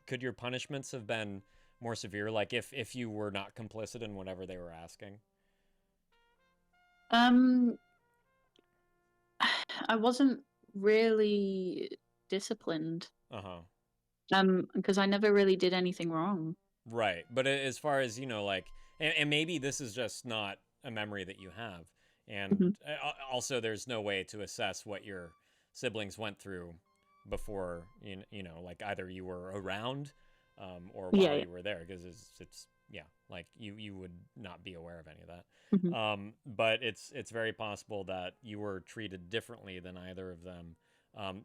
could your punishments have been more severe, like if you were not complicit in whatever they were asking? I wasn't really disciplined. Because I never really did anything wrong. Right, but as far as, you know, like, and maybe this is just not a memory that you have, and also there's no way to assess what your siblings went through before, you know, like either you were around or while you were there, because it's like you would not be aware of any of that. But it's very possible that you were treated differently than either of them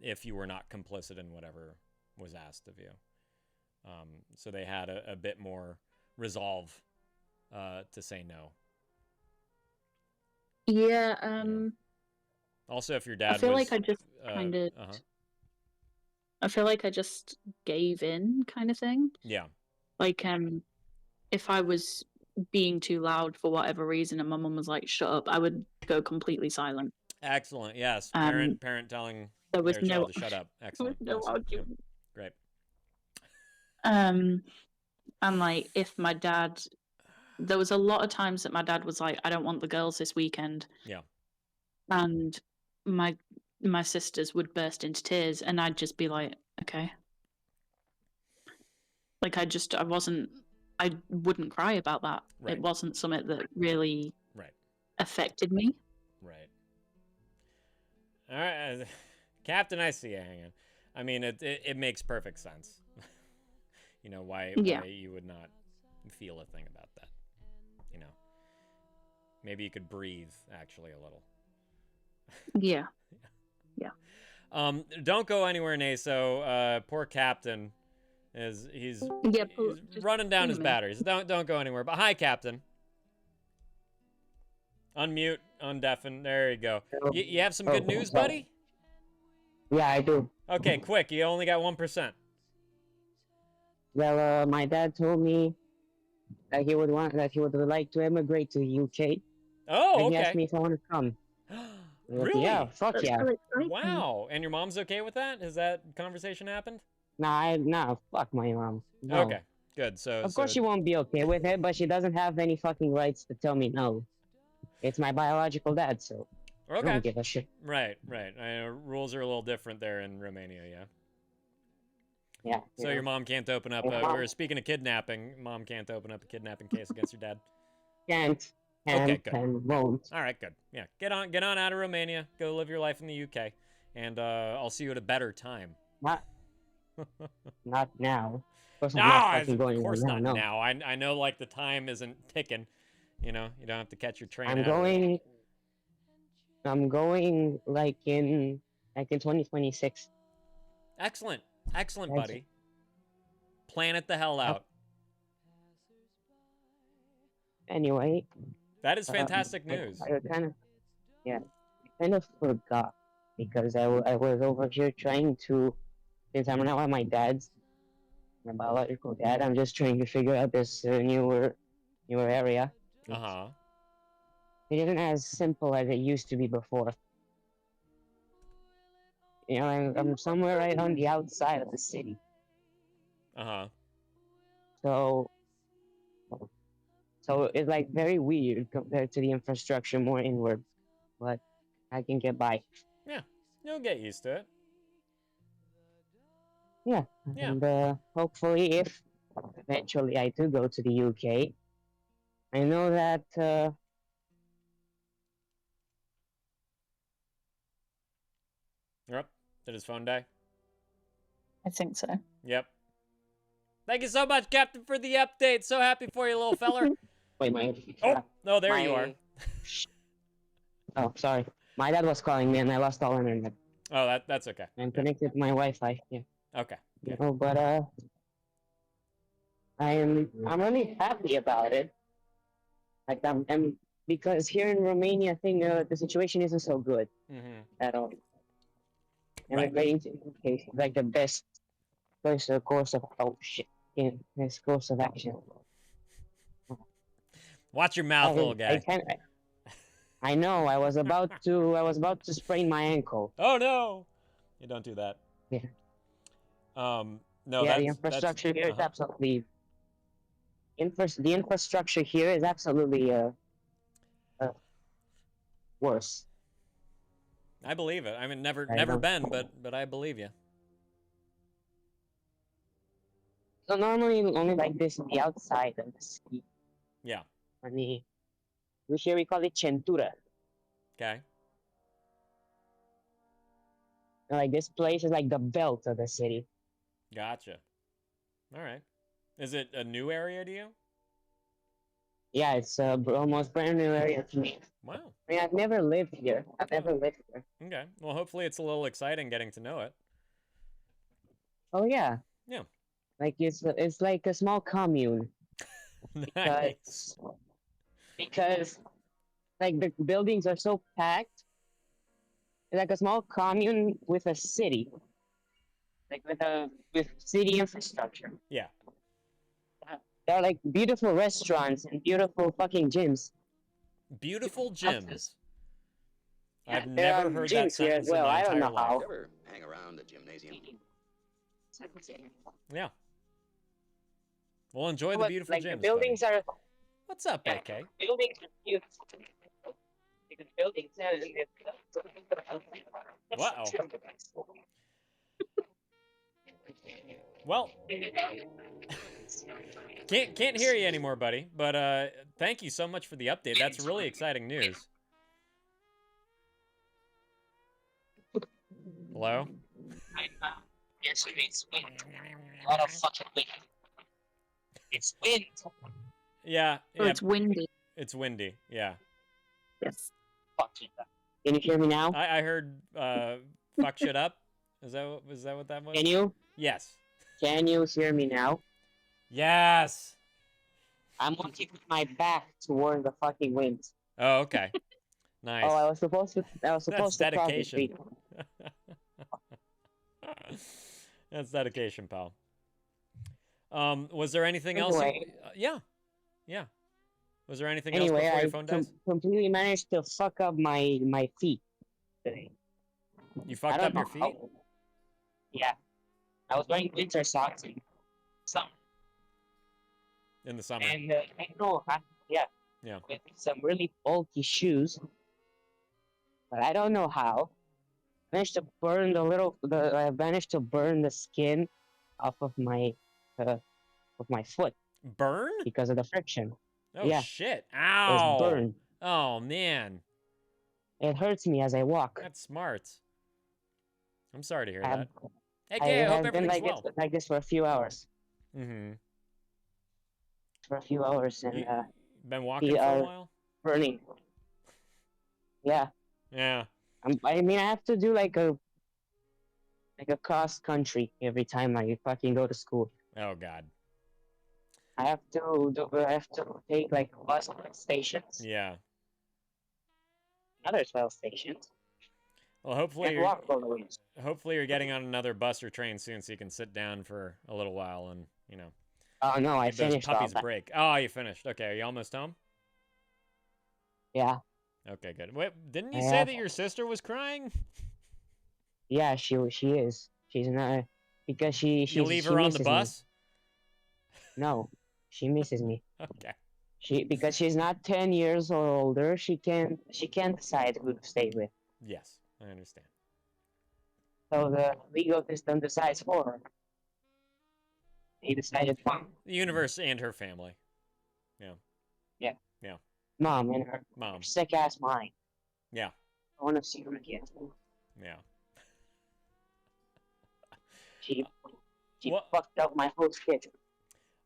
if you were not complicit in whatever was asked of you. So they had a bit more resolve to say no. Yeah. Also, if your dad I feel was, like I just kind of I feel like I just gave in, kind of thing. Yeah. Like, if I was being too loud for whatever reason and my mum was like, shut up, I would go completely silent. Excellent. Yes. Parent telling there was their no child to shut up. Excellent. There was no argument. Great. And like, if my dad, there was a lot of times that my dad was like, I don't want the girls this weekend. Yeah. And my sisters would burst into tears, and I'd just be like, okay. Like, I wouldn't cry about that. Right. It wasn't something that really right. affected me. Right. All right. Captain, I see you hanging. I mean, it makes perfect sense. You know, why you would not feel a thing about that. You know, maybe you could breathe actually a little. Yeah. Don't go anywhere, Naso. Poor Captain he's running down his batteries. Don't go anywhere. But hi, Captain. Unmute, undeafen. There you go. You have some good news, buddy? Yeah, I do. Okay, quick. You only got 1%. Well, my dad told me that he would like to immigrate to the UK. Oh, And he asked okay. me if I want to come. Really? Yeah, fuck That's yeah. so exciting. Wow. And your mom's okay with that? Has that conversation happened? Nah, fuck my mom. No. Okay, good. So, Of course she won't be okay with it, but she doesn't have any fucking rights to tell me no. It's my biological dad, so I okay. don't give a shit. Right. I know rules are a little different there in Romania, yeah. Yeah. So your mom can't open up. Or speaking of kidnapping, mom can't open up a kidnapping case against your dad. Can't. Okay, good. And won't. All right, good. Yeah, get on out of Romania. Go live your life in the UK, and I'll see you at a better time. Not now. Of course, I'm No, not fucking going of course now, not no. now. I know, like, the time isn't ticking. You know, you don't have to catch your train. I'm going like in 2026. Excellent, buddy. Plan it the hell out. Anyway. That is fantastic news. I kind of forgot because I was over here trying to, since I'm now at my biological dad, I'm just trying to figure out this newer area. Uh-huh. It isn't as simple as it used to be before. You know, I'm somewhere right on the outside of the city. Uh-huh. So it's like very weird compared to the infrastructure more inward, but I can get by. Yeah, you'll get used to it. Yeah. And hopefully, if eventually I do go to the UK, I know that Yep. Did his phone die? I think so. Yep. Thank you so much, Captain, for the update. So happy for you, little feller. Wait, There you are. Oh, sorry. My dad was calling me and I lost all internet. Oh, that's okay. I'm connected to my Wi-Fi. Yeah. Okay. You know, but I'm really happy about it. Like I'm because here in Romania, I think the situation isn't so good at all. Immigrating to the UK is like the best course of course of action. Watch your mouth, little guy. I know. I was about to sprain my ankle. Oh no! You don't do that. Yeah. No. Yeah, the infrastructure here is absolutely. The infrastructure here is absolutely worse. I believe it. I mean, never know. been, but I believe you. So normally only like this on the outside of the city. Yeah. Here we call it centura. Okay. Like this place is like the belt of the city. Gotcha. All right. Is it a new area to you? Yeah, it's almost brand new area to me. Wow. I mean, I've never lived here. Okay. Well, hopefully it's a little exciting getting to know it. Oh yeah. Yeah. Like it's like a small commune. Nice. Because like the buildings are so packed. It's like a small commune with a city. Like with city infrastructure. Yeah. There are like beautiful restaurants and beautiful fucking gyms. Beautiful gyms. Yeah, I've never heard that gyms here as sentence in well. my I don't entire know life. how. Ever hang around the gymnasium? Yeah. Well, enjoy the But, beautiful like, gyms. the buildings buddy. are. What's up, AK? Buildings are beautiful. Because buildings Wow. Well, can't hear you anymore, buddy. But thank you so much for the update. That's really exciting news. Hello? Yes, it's wind. A lot of fucking wind. It's wind. Yeah. Oh, it's windy. It's windy. Yeah. Yes. Fuck you. Can you hear me now? I heard fuck shit up. Is that what that was? Can you? Yes. Can you hear me now? Yes. I'm looking with my back toward the fucking wind. Oh, okay. Nice. Oh, I was supposed to That's cross the dedication. street. That's dedication, pal. Was there anything else? Anyway. Yeah. Was there anything else Anyway, before I your phone dies? completely managed to fuck up my feet today. You I fucked don't up your know feet? how- Yeah. I was wearing winter socks in summer. In the summer. And I know, yeah, Yeah. with some really bulky shoes. But I don't know how. I managed to burn I managed to burn the skin off of my foot Burn? because of the friction. Oh Yeah. shit. It was Ow. burned. Oh man. It hurts me as I walk. That's smart. I'm sorry to hear I've- that. Hey, I hope have been everything's like well. like this for a few hours. Mm-hmm. For a few hours, and Been walking feet for a are while? burning. Yeah. Yeah. I mean, I have to do like a cross country every time I fucking go to school. Oh god. I have to take like bus stations, Yeah. another 12 stations, Well, hopefully and you're, walk all the way. hopefully you're getting on another bus or train soon so you can sit down for a little while and, you know, Oh no, I give those finished all puppies a that. break. Oh, you finished. Okay, are you almost home? Yeah, Okay, good. Wait, didn't you I say have- that your sister was crying? yeah, she is. She's not because she You leave her on the misses me. bus? No, she misses me. Okay. Because she's not 10 years or older. She can't decide who to stay with. Yes, I understand. So the legal system decides for her. He decided mom. The universe and her family. Yeah. Yeah. Yeah. Mom and her Mom. sick ass mind. Yeah. I want to see her again. Yeah. She What- fucked up my whole schedule.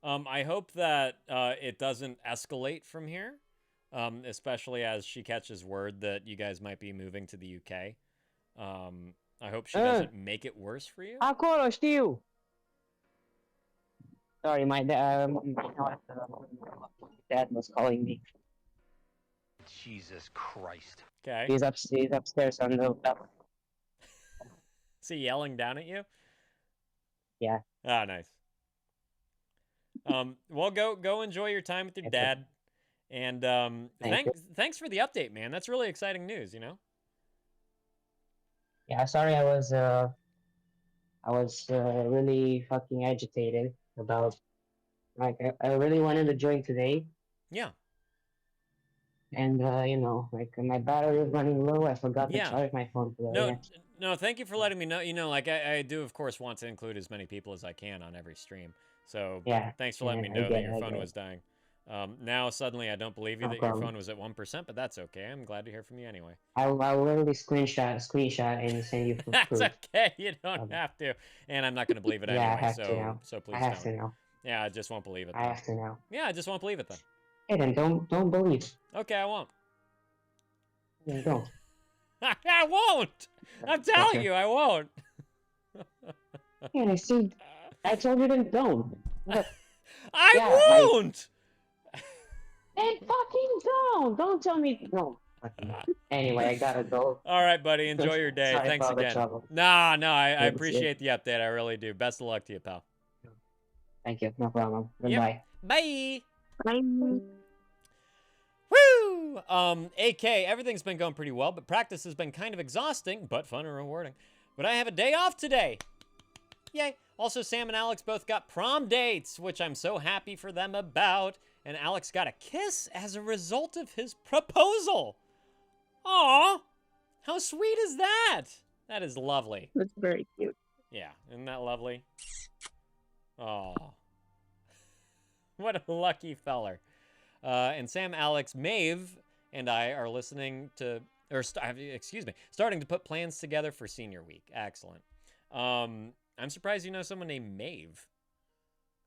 I hope that it doesn't escalate from here, especially as she catches word that you guys might be moving to the UK. I hope she doesn't make it worse for you. Ancora, Steve. Sorry, my dad was calling me. Jesus Christ. Okay. He's upstairs on the level. Is he yelling down at you? Yeah. Ah, nice. Well, go enjoy your time with your dad, and thanks for the update, man. That's really exciting news. You know. Yeah, sorry, I was really fucking agitated about, like, I really wanted to join today, Yeah. and you know, like my battery was running low. I forgot to Yeah. charge my phone today. No, no. Thank you for letting me know. You know, like I do, of course, want to include as many people as I can on every stream. So Yeah, thanks for letting me I know get that it, your I phone get was dying. Now suddenly I don't believe you No that problem. your phone was at 1%, but that's okay. I'm glad to hear from you anyway. I'll literally screenshot and send you That's proof. okay. You don't have to, and I'm not going to believe it Yeah, I anyway. have to So now. so please I have don't. to now. Yeah, I just won't believe it. I Then. have to now. Yeah, I just won't believe it then. Hey, then don't believe. Okay, I won't. Yeah, don't. I won't. I'm telling Okay. you, I won't. Yeah, I see. I told you to don't. Look, I Yeah, won't. then fucking don't. Don't tell me no. Anyway, I gotta go. All right, buddy. Enjoy your day. Sorry Thanks for all the again. trouble. Nah, no, I Yeah, that's it. appreciate the update. I really do. Best of luck to you, pal. Thank you. No problem. Yep. Goodbye. Bye. Bye. Woo! AK, everything's been going pretty well, but practice has been kind of exhausting, but fun and rewarding. But I have a day off today. Yay. Also, Sam and Alex both got prom dates, which I'm so happy for them about. And Alex got a kiss as a result of his proposal. Aw, how sweet is that? That is lovely. That's very cute. Yeah, isn't that lovely? Oh, what a lucky feller. And Sam, Alex, Maeve, and I are listening to, starting to put plans together for senior week. Excellent. I'm surprised you know someone named Maeve.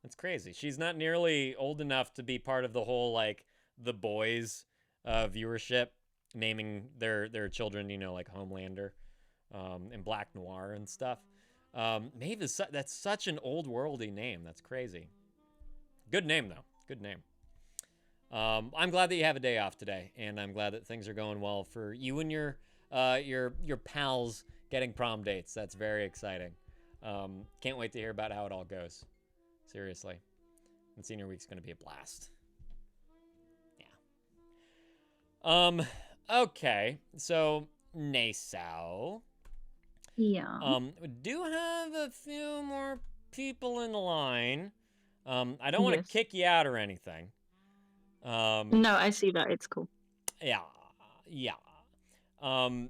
That's crazy. She's not nearly old enough to be part of the whole, like, The Boys viewership, naming their children, you know, like Homelander and Black Noir and stuff. Maeve is that's such an old worldy name. That's crazy. Good name though. Good name. I'm glad that you have a day off today, and I'm glad that things are going well for you and your pals getting prom dates. That's very exciting. Can't wait to hear about how it all goes. Seriously. And senior week's going to be a blast. Okay. So, Naso. Yeah. We do have a few more people in the line. I don't want to kick you out or anything. No, I see that. It's cool. Yeah. I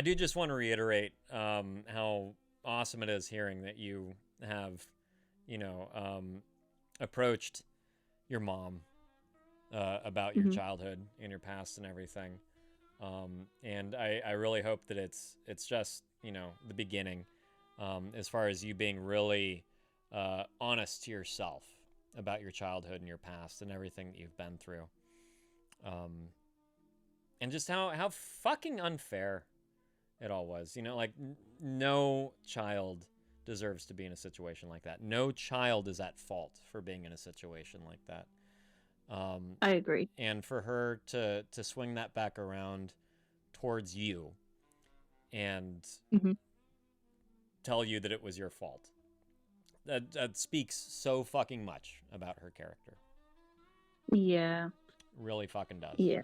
do just want to reiterate how awesome it is hearing that you have, approached your mom about your childhood and your past and everything. And I really hope that it's just, the beginning, as far as you being really honest to yourself about your childhood and your past and everything that you've been through. And just how fucking unfair it all was. No child deserves to be in a situation like that. No child is at fault for being in a situation like that. I agree. And for her to swing that back around towards you and tell you that it was your fault. That speaks so fucking much about her character. Yeah. Really fucking does. Yeah.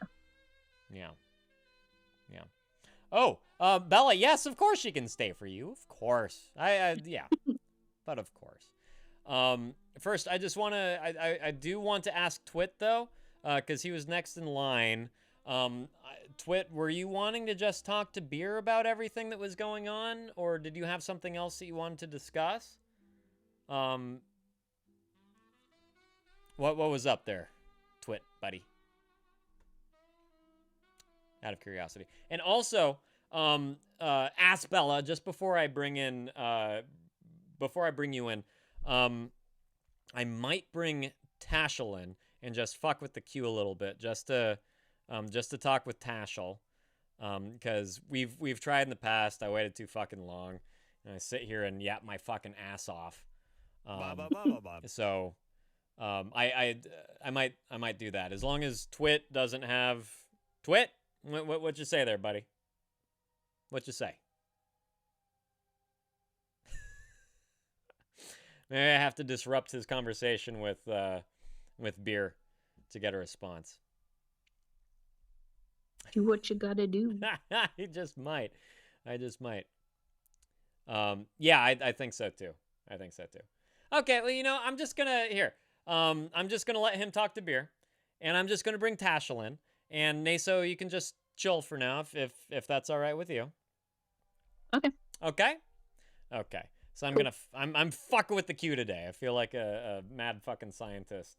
Oh, Bella, yes, of course she can stay for you. Of course. Yeah. But of course. First, I just want to, I do want to ask Twit, though, because he was next in line. Twit, were you wanting to just talk to Beer about everything that was going on, or did you have something else that you wanted to discuss? What was up there, Twit, buddy? Out of curiosity. And also, ask Bella, just before I bring you in, I might bring Tashel in and just fuck with the queue a little bit, just to talk with Tashel, because we've tried in the past. I waited too fucking long, and I sit here and yap my fucking ass off. So, I might do that as long as Twit doesn't have Twit. What you say there, buddy? What you say? Maybe I have to disrupt his conversation with Beer to get a response. Do what you gotta do. I just might. Yeah, I think so too. Okay, well, I'm just gonna let him talk to Beer, and I'm just gonna bring Tashel in, and Naso, you can just chill for now if that's all right with you. Okay. So I'm fucking with the queue today. I feel like a mad fucking scientist,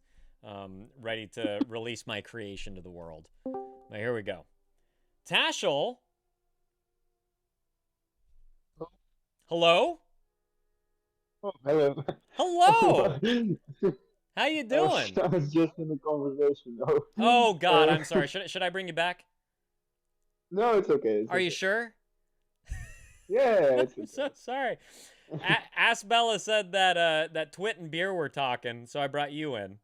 ready to release my creation to the world. Now here we go. Tashel. Hello? Oh, hello. Hello. How you doing? I was just in a conversation. Oh God, I'm sorry. Should I bring you back? No, it's okay. Are you sure? Yeah. I'm so sorry. Ask Bella said that Twit and Beer were talking, so I brought you in.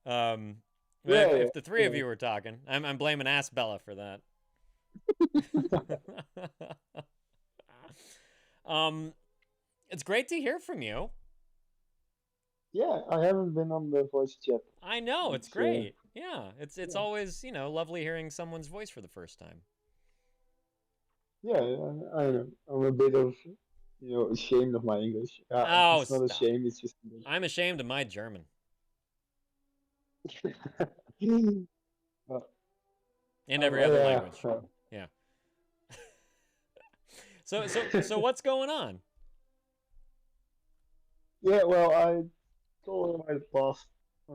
If the three of you were talking, I'm blaming Ask Bella for that. It's great to hear from you. Yeah, I haven't been on the voice chat. I know, it's great. Yeah, it's always, lovely hearing someone's voice for the first time. Yeah, I know. I'm a bit of, ashamed of my English. Oh, it's not a shame, it's just... I'm ashamed of my German. And every other language. Yeah. So what's going on? Yeah, well, I told him I lost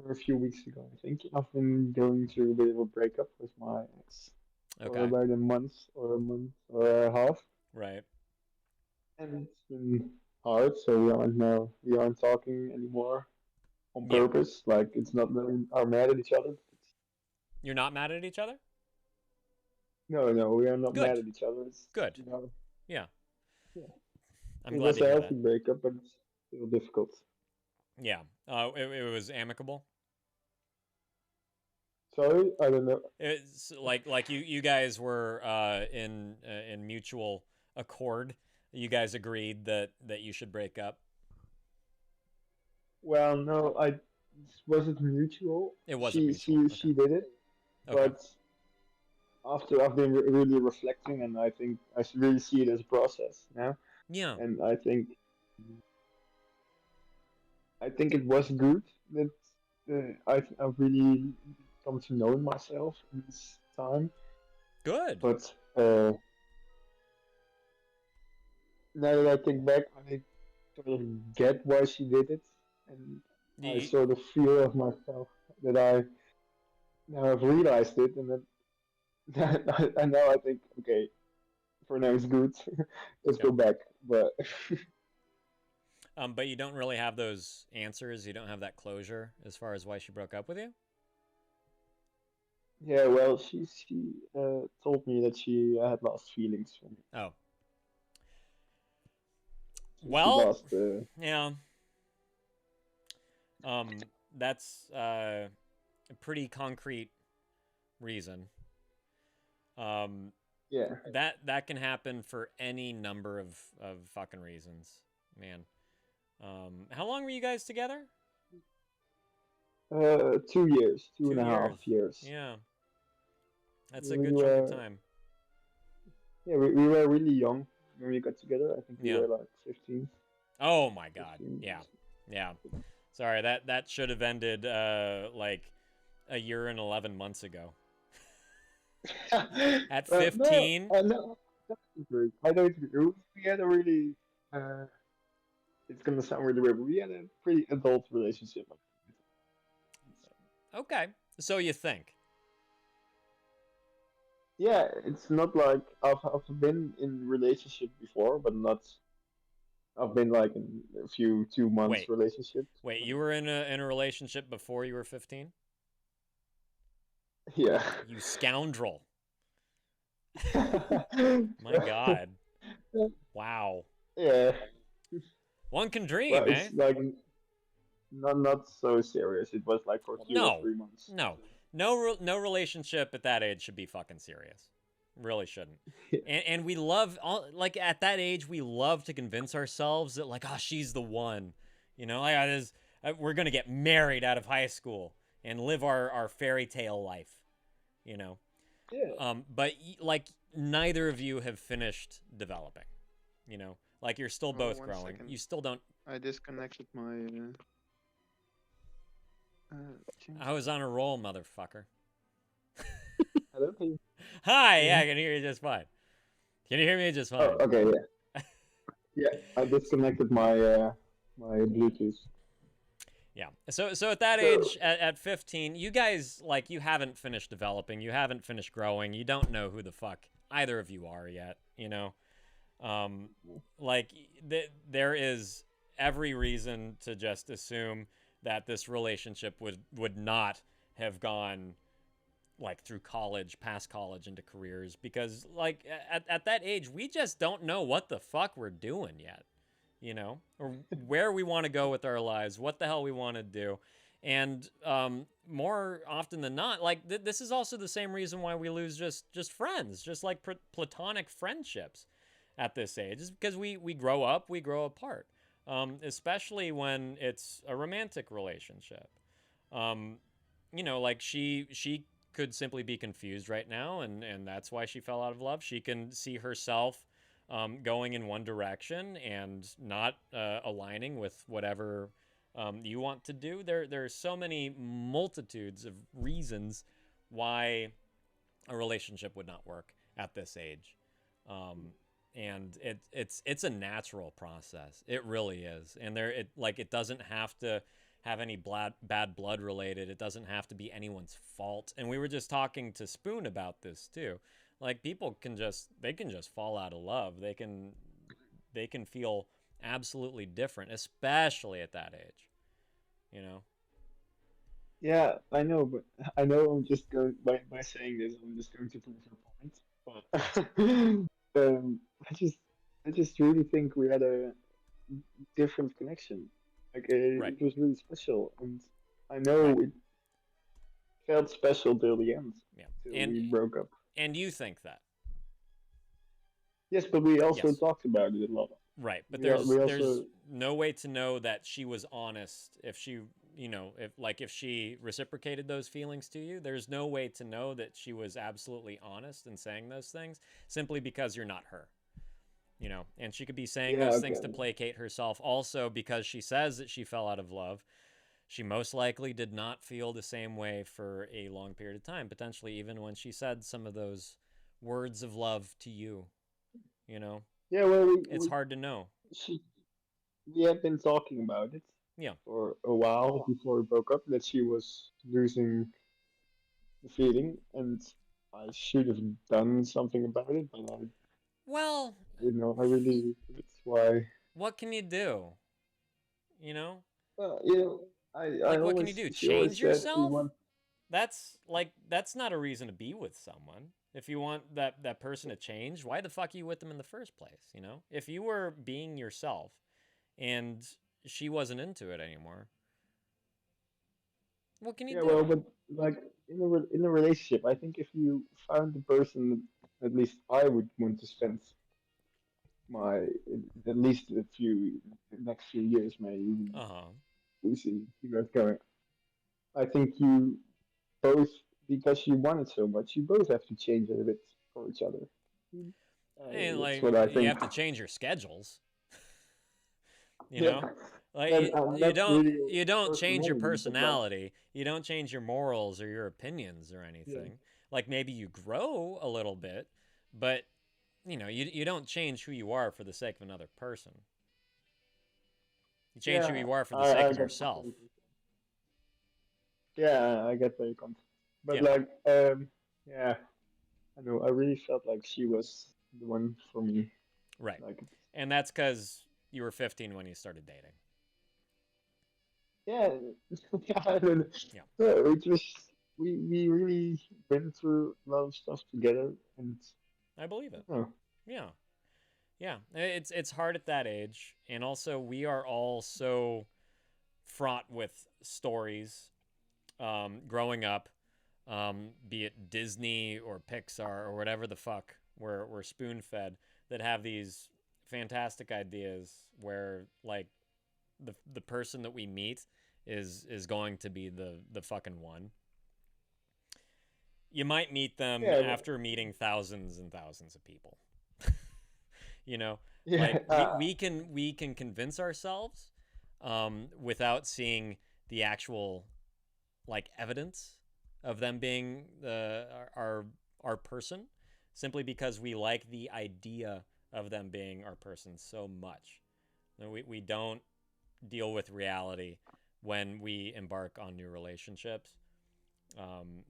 a few weeks ago, I think. I've been going through a bit of a breakup with my ex. Okay. For about a month or a half. Right. And it's been hard, so we aren't talking anymore on purpose. Like, it's not that we are mad at each other. You're not mad at each other? No, we are not mad at each other. It's, good. Yeah. I'm it glad was to a hear healthy that. breakup, but it's still difficult. Yeah. It was amicable. Sorry, I don't know. It's like you guys were in mutual accord. You guys agreed that you should break up. Well, no, was it mutual? It wasn't mutual. She did it, but after I've been really reflecting, and I think I really see it as a process now. Yeah. And I think it was good that I've really come to know myself in this time. Good. But now that I think back, I sort of get why she did it, and I sort of feel of myself that I now have realized it, and then and now I think, okay, for now it's good. Let's go back. But but you don't really have those answers. You don't have that closure as far as why she broke up with you. yeah, well, she told me that she had lost feelings for me. Oh. So Well, she lost, yeah. That's a pretty concrete reason. Yeah. That can happen for any number of fucking reasons, man. How long were you guys together? 2 years, two and a half years. Yeah. That's a good chunk of time. Yeah, we were really young when we got together. I think we Yeah. were like 15. Oh my god. 15. Yeah. Sorry, that should have ended like a year and 11 months ago. At 15? No, I don't agree. We had a really, it's gonna sound really weird, but we had a pretty adult relationship. Okay, so you think? Yeah, it's not like I've been in relationship before, but not. I've been like in a few 2 months relationships. Wait, you were in a relationship before you were 15? Yeah. You scoundrel. My god. Wow. Yeah. One can dream, Well, eh? it's like not so serious. It was like for 2 or 3 months. No relationship at that age should be fucking serious. Really shouldn't. And we love, like at that age, we love to convince ourselves that like, oh, she's the one. You know, we're gonna get married out of high school and live our fairy tale life. You know. Yeah. But like neither of you have finished developing. You know, like you're still both 1 growing. second. You still don't. I disconnected my. I was on a roll, motherfucker. Hello, can you... Hi, yeah, I can hear you just fine. Can you hear me just fine? Oh, okay, yeah. Yeah, I disconnected my my Bluetooth. Yeah. So at that age, at 15, you guys, like, you haven't finished developing. You haven't finished growing. You don't know who the fuck either of you are yet, you know? Like, there is every reason to just assume that this relationship would not have gone, like, through college, past college, into careers. Because, like, at that age, we just don't know what the fuck we're doing yet. You know, or where we want to go with our lives, what the hell we want to do. And more often than not, like this is also the same reason why we lose just friends, just like platonic friendships at this age, is because we grow up, we grow apart, especially when it's a romantic relationship. You know, like she could simply be confused right now, and that's why she fell out of love. She can see herself going in one direction and not aligning with whatever you want to do. There are so many multitudes of reasons why a relationship would not work at this age, and it's a natural process. It really is, and it doesn't have to have any bad blood related. It doesn't have to be anyone's fault. And we were just talking to Spoon about this too. Like, people can just fall out of love. They can feel absolutely different, especially at that age. You know? Yeah, I know, but I know I'm just going by saying this, I'm just going to prove your point. But I just really think we had a different connection. Like it was really special, and I know it felt special till the end. Yeah, till we broke up. And you think that? Yes, but we also talked about it a lot. Right, but We there's also... no way to know that she was honest if she you know, if she reciprocated those feelings to you, there's no way to know that she was absolutely honest in saying those things simply because you're not her. You know, and she could be saying those things to placate herself. Also, because she says that she fell out of love, she most likely did not feel the same way for a long period of time, potentially even when she said some of those words of love to you, you know? Yeah, well, it's hard to know. We had been talking about it for a while before we broke up, that she was losing the feeling, and I should have done something about it, but well, I really, that's why. What can you do? You know? What can you do? Change yourself? That's not a reason to be with someone. If you want that person to change, why the fuck are you with them in the first place? You know, if you were being yourself and she wasn't into it anymore, what can you do? Well, but like in a relationship, I think if you found the person, at least I would want to spend at least the next few years, maybe. We see where it's going. I think you both, because you want it so much, you both have to change a bit for each other. And that's what I think. You have to change your schedules. You know, you don't change your personality. You don't change your morals or your opinions or anything. Yeah. Like maybe you grow a little bit, but you know, you don't change who you are for the sake of another person. You change who you are for the sake of yourself. Yeah, I get where you come from. But I know, I really felt like she was the one for me. Right. And that's because you were 15 when you started dating. Yeah. I don't know. Yeah. So it was, we really went through a lot of stuff together, and I believe it. Oh. Yeah. Yeah. It's hard at that age, and also we are all so fraught with stories growing up, be it Disney or Pixar or whatever the fuck we're spoon-fed, that have these fantastic ideas where like the person that we meet is going to be the fucking one. You might meet them after meeting thousands and thousands of people. You know, we can convince ourselves without seeing the actual like evidence of them being our person, simply because we like the idea of them being our person so much. We don't deal with reality when we embark on new relationships,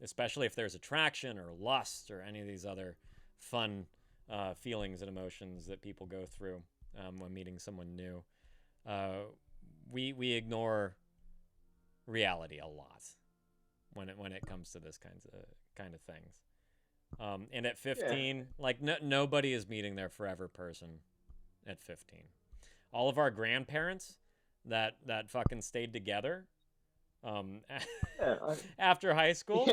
especially if there's attraction or lust or any of these other fun feelings and emotions that people go through when meeting someone new. We ignore reality a lot when it comes to this kind of things. And at 15, like nobody is meeting their forever person at 15. All of our grandparents that fucking stayed together after high school,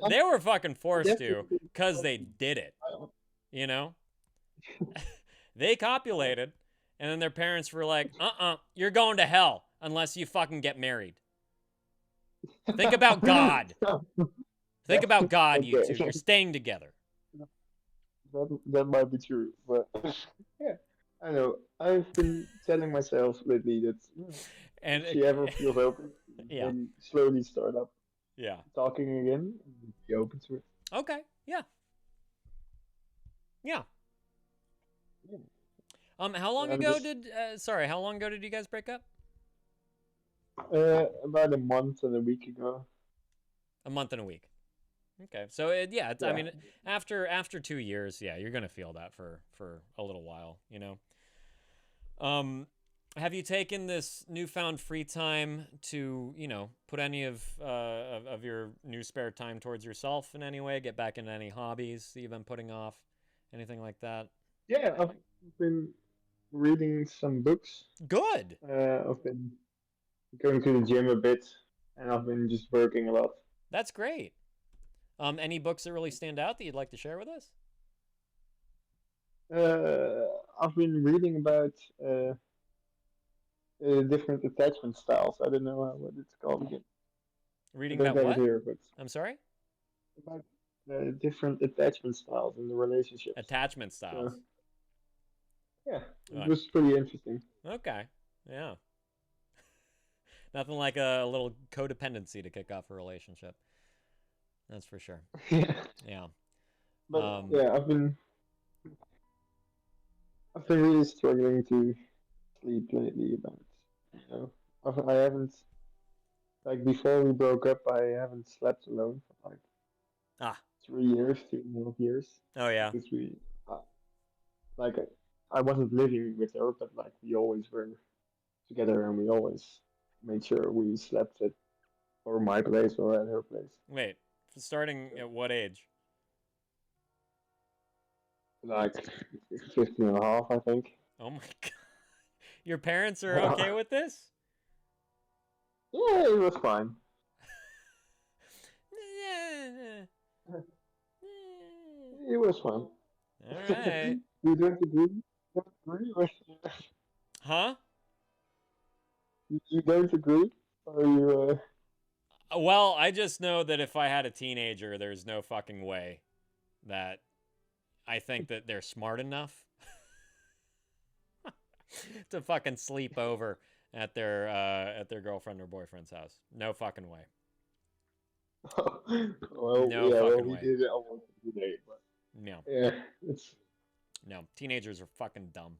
they were fucking forced to because they did it. You know, they copulated, and then their parents were like, you're going to hell unless you fucking get married. Think about God. Think about God, you two. You're staying together. That might be true, but yeah, I know. I've been telling myself lately that if she ever feels open, then slowly start up talking again, and be open to it. Okay, yeah. How long ago did you guys break up? About a month and a week ago. A month and a week. Okay, so I mean, after 2 years, you're gonna feel that for a little while, you know. Have you taken this newfound free time to, you know, put any of your new spare time towards yourself in any way? Get back into any hobbies that you've been putting off? Anything like that? Yeah, I've been reading some books. Good. I've been going to the gym a bit, and I've been just working a lot. That's great. Any books that really stand out that you'd like to share with us? I've been reading about different attachment styles. I don't know what it's called again. Reading I about don't have what? it here, but I'm sorry? about different attachment styles in the relationships. Attachment styles. So, yeah, it Right. was pretty interesting. Okay. Yeah. Nothing like a little codependency to kick off a relationship. That's for sure. Yeah. Yeah. But yeah, I've been really struggling to sleep lately about it. You know, I haven't, like, before we broke up, I haven't slept alone for like 3 years, 3.5 years. Oh yeah. Because like I wasn't living with her, but like we always were together, and we always made sure we slept at or my place or at her place. Wait, starting at what age? Like 15.5, I think. Oh my god. Your parents are okay with this? Yeah, it was fine. It was fun. Alright. You don't agree? Don't agree with Huh? You don't agree? Or you Well, I just know that if I had a teenager, there's no fucking way that I think that they're smart enough to fucking sleep over at their girlfriend or boyfriend's house. No fucking way. well, No yeah, fucking we way. did it almost today, but No. yeah, it's No. Teenagers are fucking dumb.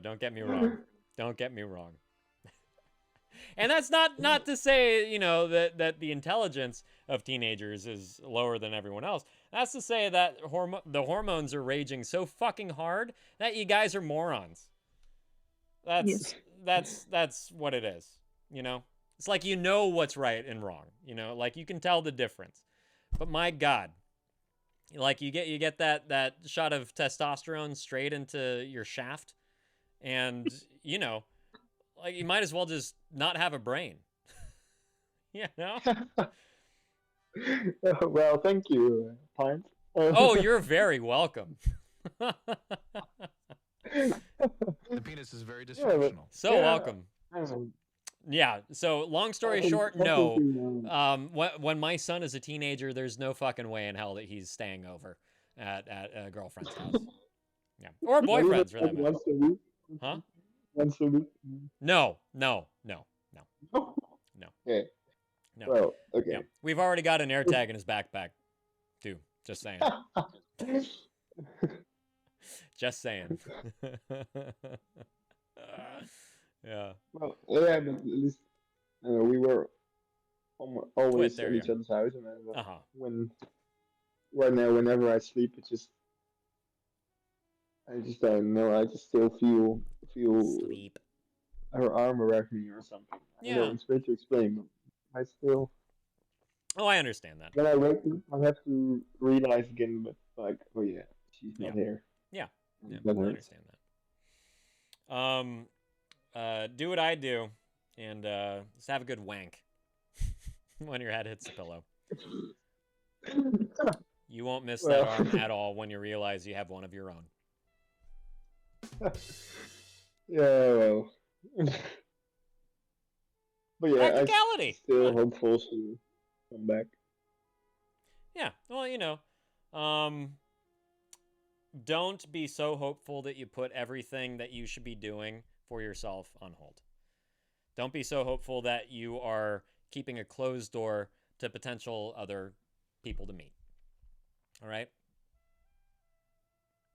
Don't get me wrong. Don't get me wrong. And that's not to say, you know, that the intelligence of teenagers is lower than everyone else. That's to say that the hormones are raging so fucking hard that you guys are morons. That's what it is, you know? It's like you know what's right and wrong, you know? Like you can tell the difference. But my god, like you get that shot of testosterone straight into your shaft, and you know, like you might as well just not have a brain. You know? well, thank you, Pint. Oh, you're very welcome. The penis is very dysfunctional. So welcome. Yeah. So long story short, no. When my son is a teenager, there's no fucking way in hell that he's staying over at a girlfriend's house. Yeah, or boyfriend's for that matter. Once a week. Huh? Once a week. No. No. Okay. No. Well, okay. Yeah. We've already got an AirTag in his backpack, too. Just saying. Just saying. Yeah. Well, yeah, but at least we were always there at you each go. other's house, and Uh-huh. whenever I sleep, I just don't know. I just still feel Sleep. her arm around me or something. Yeah. I know it's weird to explain, but I still. Oh, I understand that. When I wake up, I have to realize again, but like, oh yeah, she's not here. Yeah. Yeah, That I hurts. understand that. Do what I do, and just have a good wank when your head hits the pillow. You won't miss that arm at all when you realize you have one of your own. Yeah, well. But yeah, I'm Practicality. still hopeful to come back. Yeah, well, you know, don't be so hopeful that you put everything that you should be doing for yourself on hold. Don't be so hopeful that you are keeping a closed door to potential other people to meet. All right?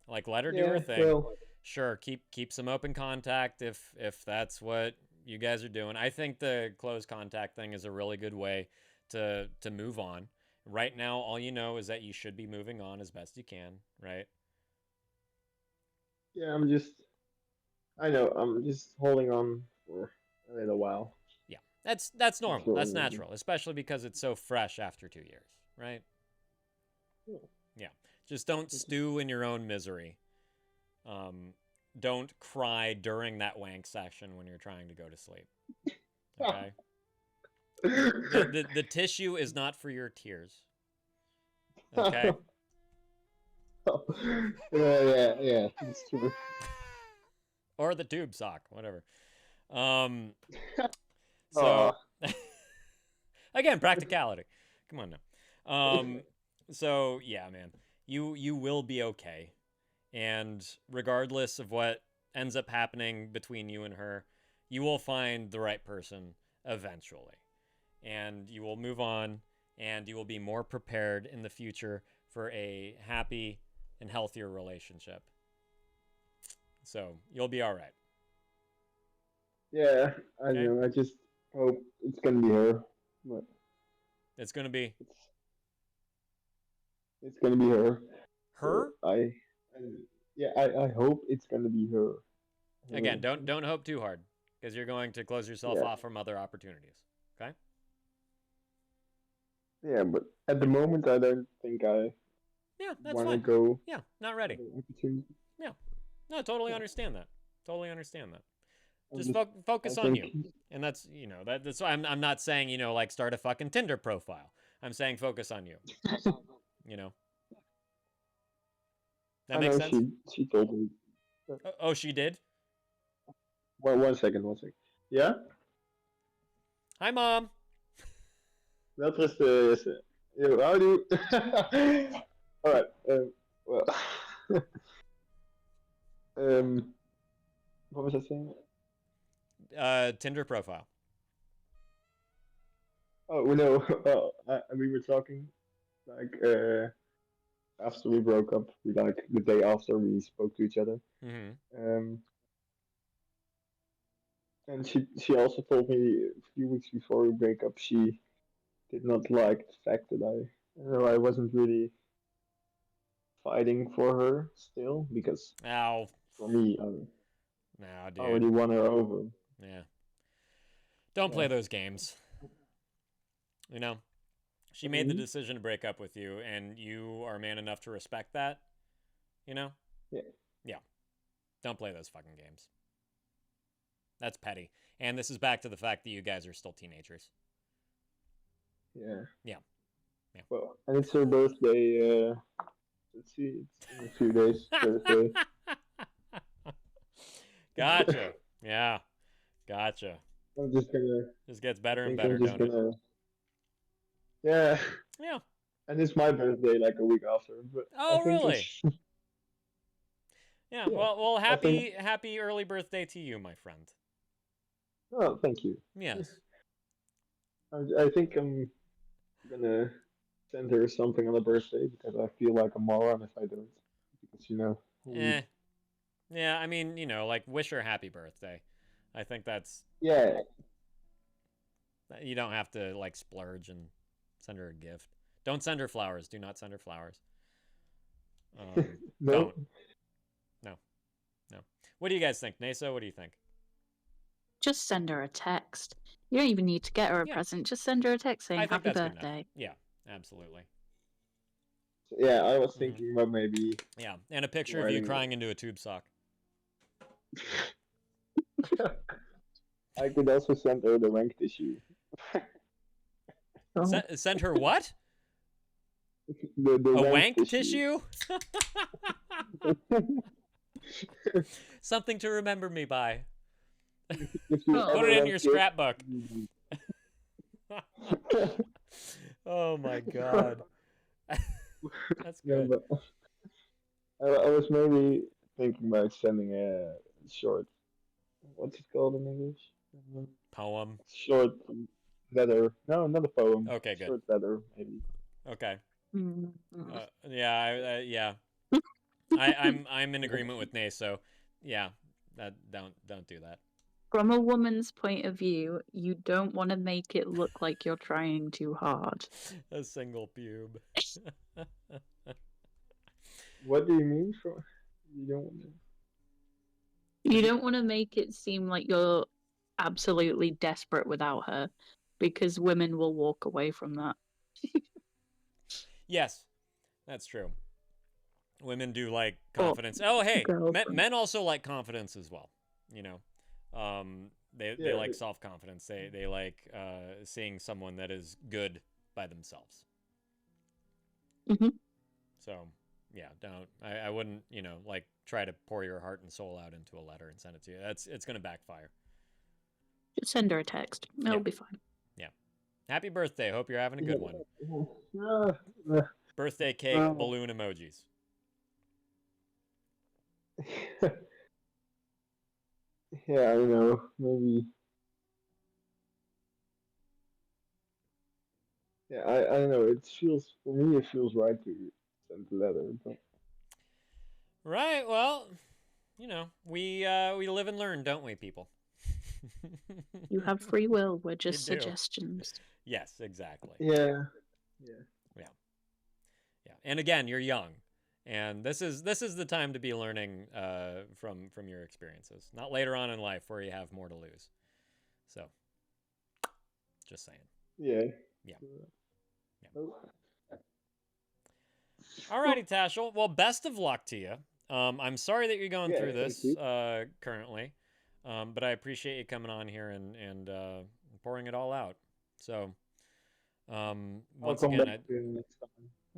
Like, let her do her thing. well- Sure, keep some open contact if that's what you guys are doing. I think the close contact thing is a really good way to move on. Right now, all you know is that you should be moving on as best you can, right? Yeah, I know, I'm just holding on for a little while. Yeah, that's normal. That's natural, especially because it's so fresh after 2 years, right? Yeah, just don't stew in your own misery. Don't cry during that wank session when you're trying to go to sleep. Okay. The tissue is not for your tears. Okay. Yeah, it's true. or the tube sock, whatever. So again, practicality. Come on now. So yeah, man, you will be okay, and regardless of what ends up happening between you and her, you will find the right person eventually, and you will move on, and you will be more prepared in the future for a happy and healthier relationship. So you'll be all right. Yeah, I Okay. know. I just hope it's gonna be her. But It's gonna be it's gonna be her. her. I hope it's gonna be her. Again, don't hope too hard, because you're going to close yourself off from other opportunities. Okay. Yeah, but at the moment, I don't think I That's want to fine. go. Yeah, not ready. Yeah. No, totally understand that. Totally understand that. Just focus on you. And that's, that's why I'm not saying, like start a fucking Tinder profile. I'm saying focus on you. That makes sense? She told me. Oh, she did? Well, one second. Yeah? Hi, Mom. Dat is how do you... Alright, well... what was I saying? Tinder profile. Oh, no, we were talking, like, after we broke up, like, the day after we spoke to each other. Mm-hmm. And she also told me a few weeks before we break up, she did not like the fact that I wasn't really fighting for her still, because for me, dude. I already won her over. Yeah. Don't play those games. She made the decision to break up with you, and you are man enough to respect that. Yeah. Yeah. Don't play those fucking games. That's petty. And this is back to the fact that you guys are still teenagers. Yeah. Yeah. Well, and it's her birthday. Let's see, it's in a few days. Thursday. Gotcha. Yeah. Gotcha. I'm just gonna. Just gets better and better, don't it? Yeah. Yeah. And it's my birthday like a week after. But oh, really? Yeah. Well, happy early birthday to you, my friend. Oh, thank you. Yes. I think I'm gonna send her something on her birthday, because I feel like a moron if I don't. Because Yeah, I mean, like wish her happy birthday. I think that's. Yeah. You don't have to like splurge and send her a gift. Don't send her flowers. Do not send her flowers. No. Don't. No. What do you guys think, Nasa? What do you think? Just send her a text. You don't even need to get her a present. Just send her a text saying happy birthday. Yeah, absolutely. Yeah, I was thinking about maybe. Yeah, and a picture of you crying into a tube sock. I could also send her the wank tissue. Send her what? The a wank tissue? Something to remember me by. Put it in your scrapbook. Oh my god. That's good. Yeah, I was maybe thinking about sending a short. What's it called in English? Poem. Short letter. No, not a poem. Okay, good. Short letter, maybe. Okay. Yeah. I'm in agreement with Nay. So, yeah, don't do that. From a woman's point of view, you don't want to make it look like you're trying too hard. A single pube. What do you mean? You don't want to make it seem like you're absolutely desperate without her, because women will walk away from that. Yes, that's true. Women do like confidence. Oh, hey, men also like confidence as well. They like self-confidence. They like seeing someone that is good by themselves. Mm-hmm. So, yeah, don't. I wouldn't, you know, like try to pour your heart and soul out into a letter and send it to you. It's gonna backfire. Just send her a text. It'll be fine. Yeah. Happy birthday. Hope you're having a good one. Uh, Birthday cake, balloon emojis. yeah, I don't know. Maybe. Yeah, I don't know. It feels for me. It feels right to send the letter. But... Right. Well, you know, we live and learn, don't we, people? You have free will. We're just You do. suggestions. Yes, exactly. Yeah. Yeah. And again, you're young, and this is the time to be learning from your experiences. Not later on in life where you have more to lose. So, just saying. Yeah. Alrighty, Tashel. Well, best of luck to you. I'm sorry that you're going through this currently, but I appreciate you coming on here and pouring it all out. So, once again,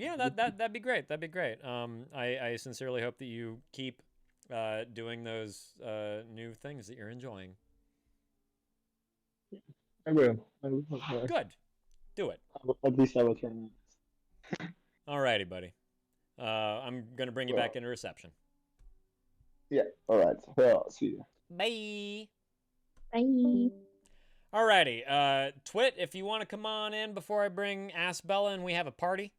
yeah, that'd be great. That'd be great. I sincerely hope that you keep doing those new things that you're enjoying. I will. Good. Do it. At least I will try. Alrighty, buddy. I'm gonna bring you back into reception. Yeah. All right. Well, see you. Bye. Bye. Alrighty. Twit, if you want to come on in before I bring Ask Bella and we have a party,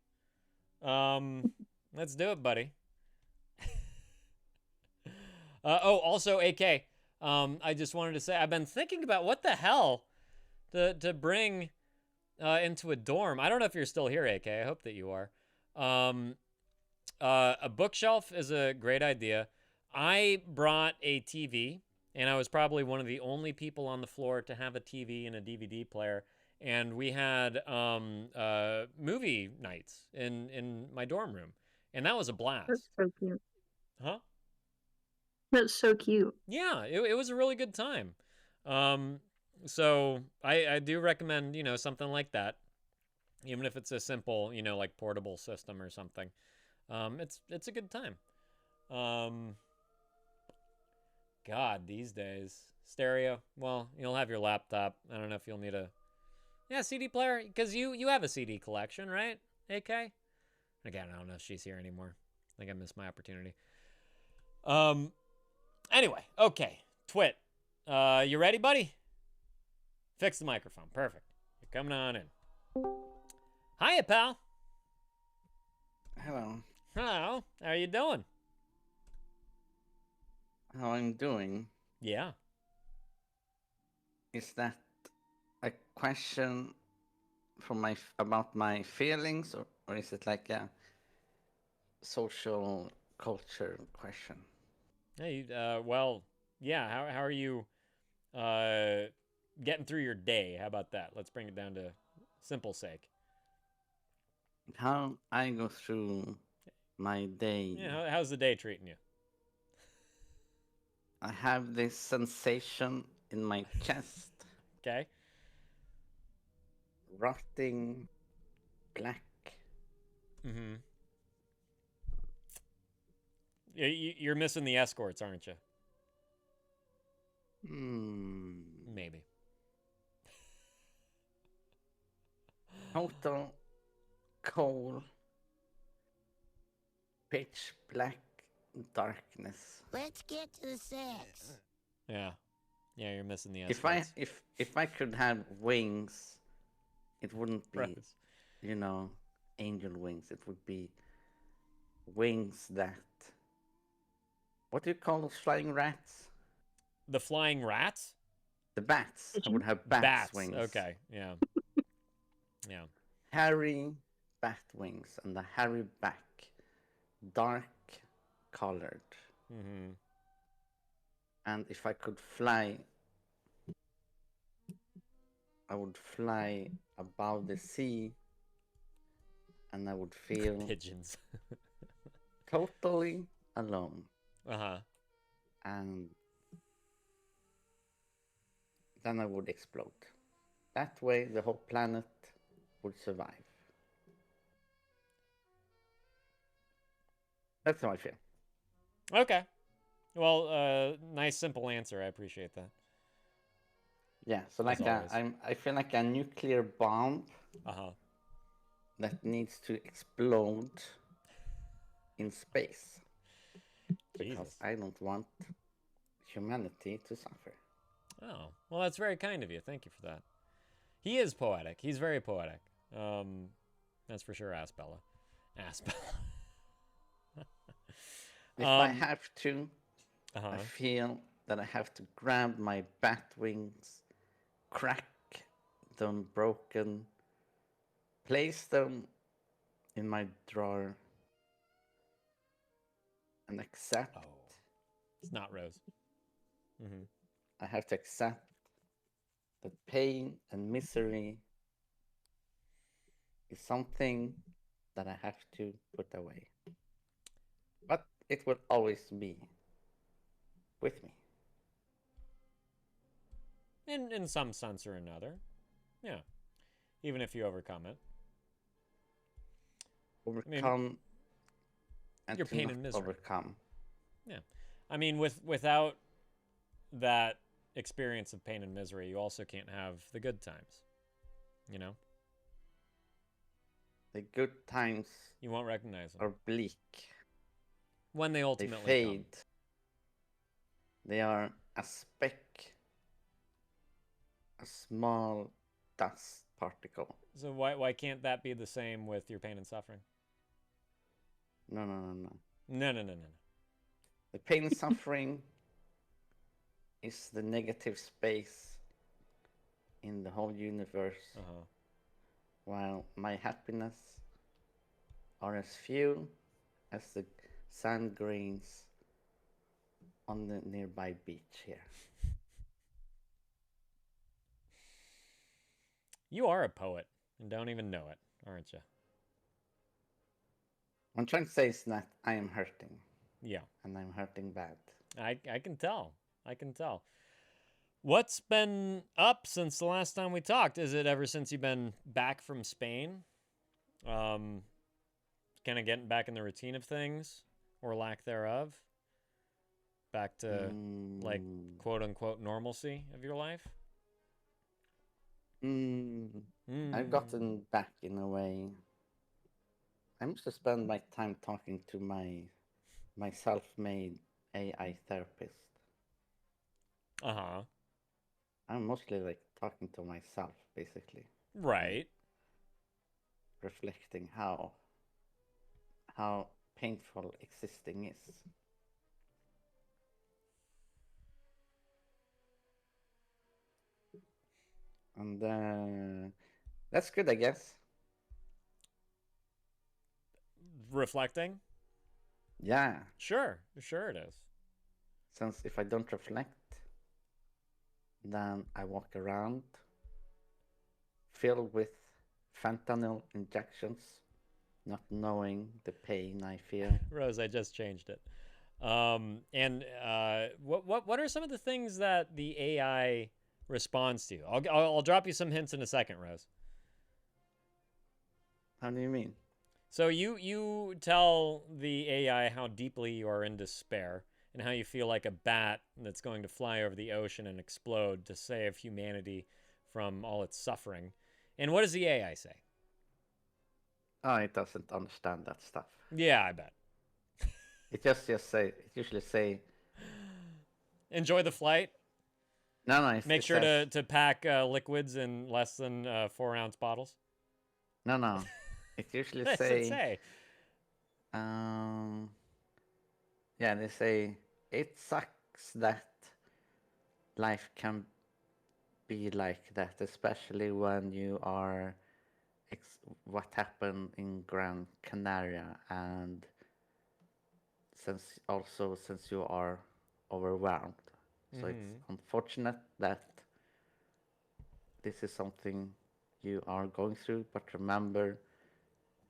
let's do it, buddy. Also, AK, I just wanted to say I've been thinking about what the hell to bring into a dorm. I don't know if you're still here, AK. I hope that you are. A bookshelf is a great idea. I brought a TV, and I was probably one of the only people on the floor to have a TV and a DVD player. And we had movie nights in my dorm room, and that was a blast. That's so cute. Huh? That's so cute. Yeah, it was a really good time. So I do recommend, you know, something like that, even if it's a simple, you know, like portable system or something. It's a good time. God, these days, stereo. Well, you'll have your laptop. I don't know if you'll need a CD player, because you have a CD collection, right, AK? Again, I don't know if she's here anymore. I think I missed my opportunity. Anyway, okay, Twit, you ready, buddy? Fix the microphone. Perfect. You're coming on in. Hiya, pal. Hello. Hello. How are you doing? How I'm doing? Yeah. Is that a question from about my feelings, or is it like a social culture question? Hey, well, yeah. How are you getting through your day? How about that? Let's bring it down to simple sake. How I go through my day. Yeah, how's the day treating you? I have this sensation in my chest. Okay. Rotting black. Mm-hmm. You're missing the escorts, aren't you? Maybe. Total cold, pitch black darkness. Let's get to the sex. Yeah, you're missing the escorts. If I could have wings, it wouldn't be, you know, angel wings. It would be wings that. What do you call those flying rats? The flying rats? The bats. I would have bats wings. Okay, yeah. Yeah. Hairy bat wings and the hairy back. Dark colored. Mm-hmm. And if I could fly, I would fly above the sea, and I would feel pigeons. Totally alone. Uh-huh. And then I would explode. That way the whole planet would survive. That's how I feel. Okay. Well, nice simple answer. I appreciate that. Yeah, so like I feel like a nuclear bomb that needs to explode in space. Because I don't want humanity to suffer. Oh, well, that's very kind of you. Thank you for that. He is poetic. He's very poetic. That's for sure, Asbella. Asbella. If I have to, I feel that I have to grab my bat wings, crack them broken, place them in my drawer, and accept. Oh, it's not Rose. I have to accept that pain and misery is something that I have to put away. But it will always be with me. In some sense or another. Yeah. Even if you overcome it. Overcome and your to pain not and misery. overcome. Yeah. I mean, without that experience of pain and misery, you also can't have the good times. You know? The good times you won't recognize them. Are bleak. When they ultimately fade. Come. They are a speck, a small dust particle. So why can't that be the same with your pain and suffering? No. No. The pain and suffering is the negative space in the whole universe, while my happiness are as few as the sand grains on the nearby beach here. You are a poet and don't even know it, aren't you? What I'm trying to say is that I am hurting. Yeah. And I'm hurting bad. I can tell. I can tell. What's been up since the last time we talked? Is it ever since you've been back from Spain? Kind of getting back in the routine of things or lack thereof? Back to like quote unquote normalcy of your life? I've gotten back in a way. I must have spent my time talking to my self-made AI therapist. I'm mostly like talking to myself, basically. Right. Reflecting how painful existing is. And that's good, I guess. Reflecting? Yeah. Sure it is. Since if I don't reflect, then I walk around filled with fentanyl injections, not knowing the pain I feel. Rose, I just changed it. And what are some of the things that the AI responds to? I'll drop you some hints in a second, Rose. How do you mean? So you tell the AI how deeply you are in despair and how you feel like a bat that's going to fly over the ocean and explode to save humanity from all its suffering. And what does the AI say? Oh, it doesn't understand that stuff. Yeah, I bet. It usually say enjoy the flight. No. Make sure to pack liquids in less than 4-ounce bottles. No. It usually What does it say? Yeah, they say it sucks that life can be like that, especially when you are what happened in Gran Canaria, and since you are overwhelmed. So it's unfortunate that this is something you are going through, but remember,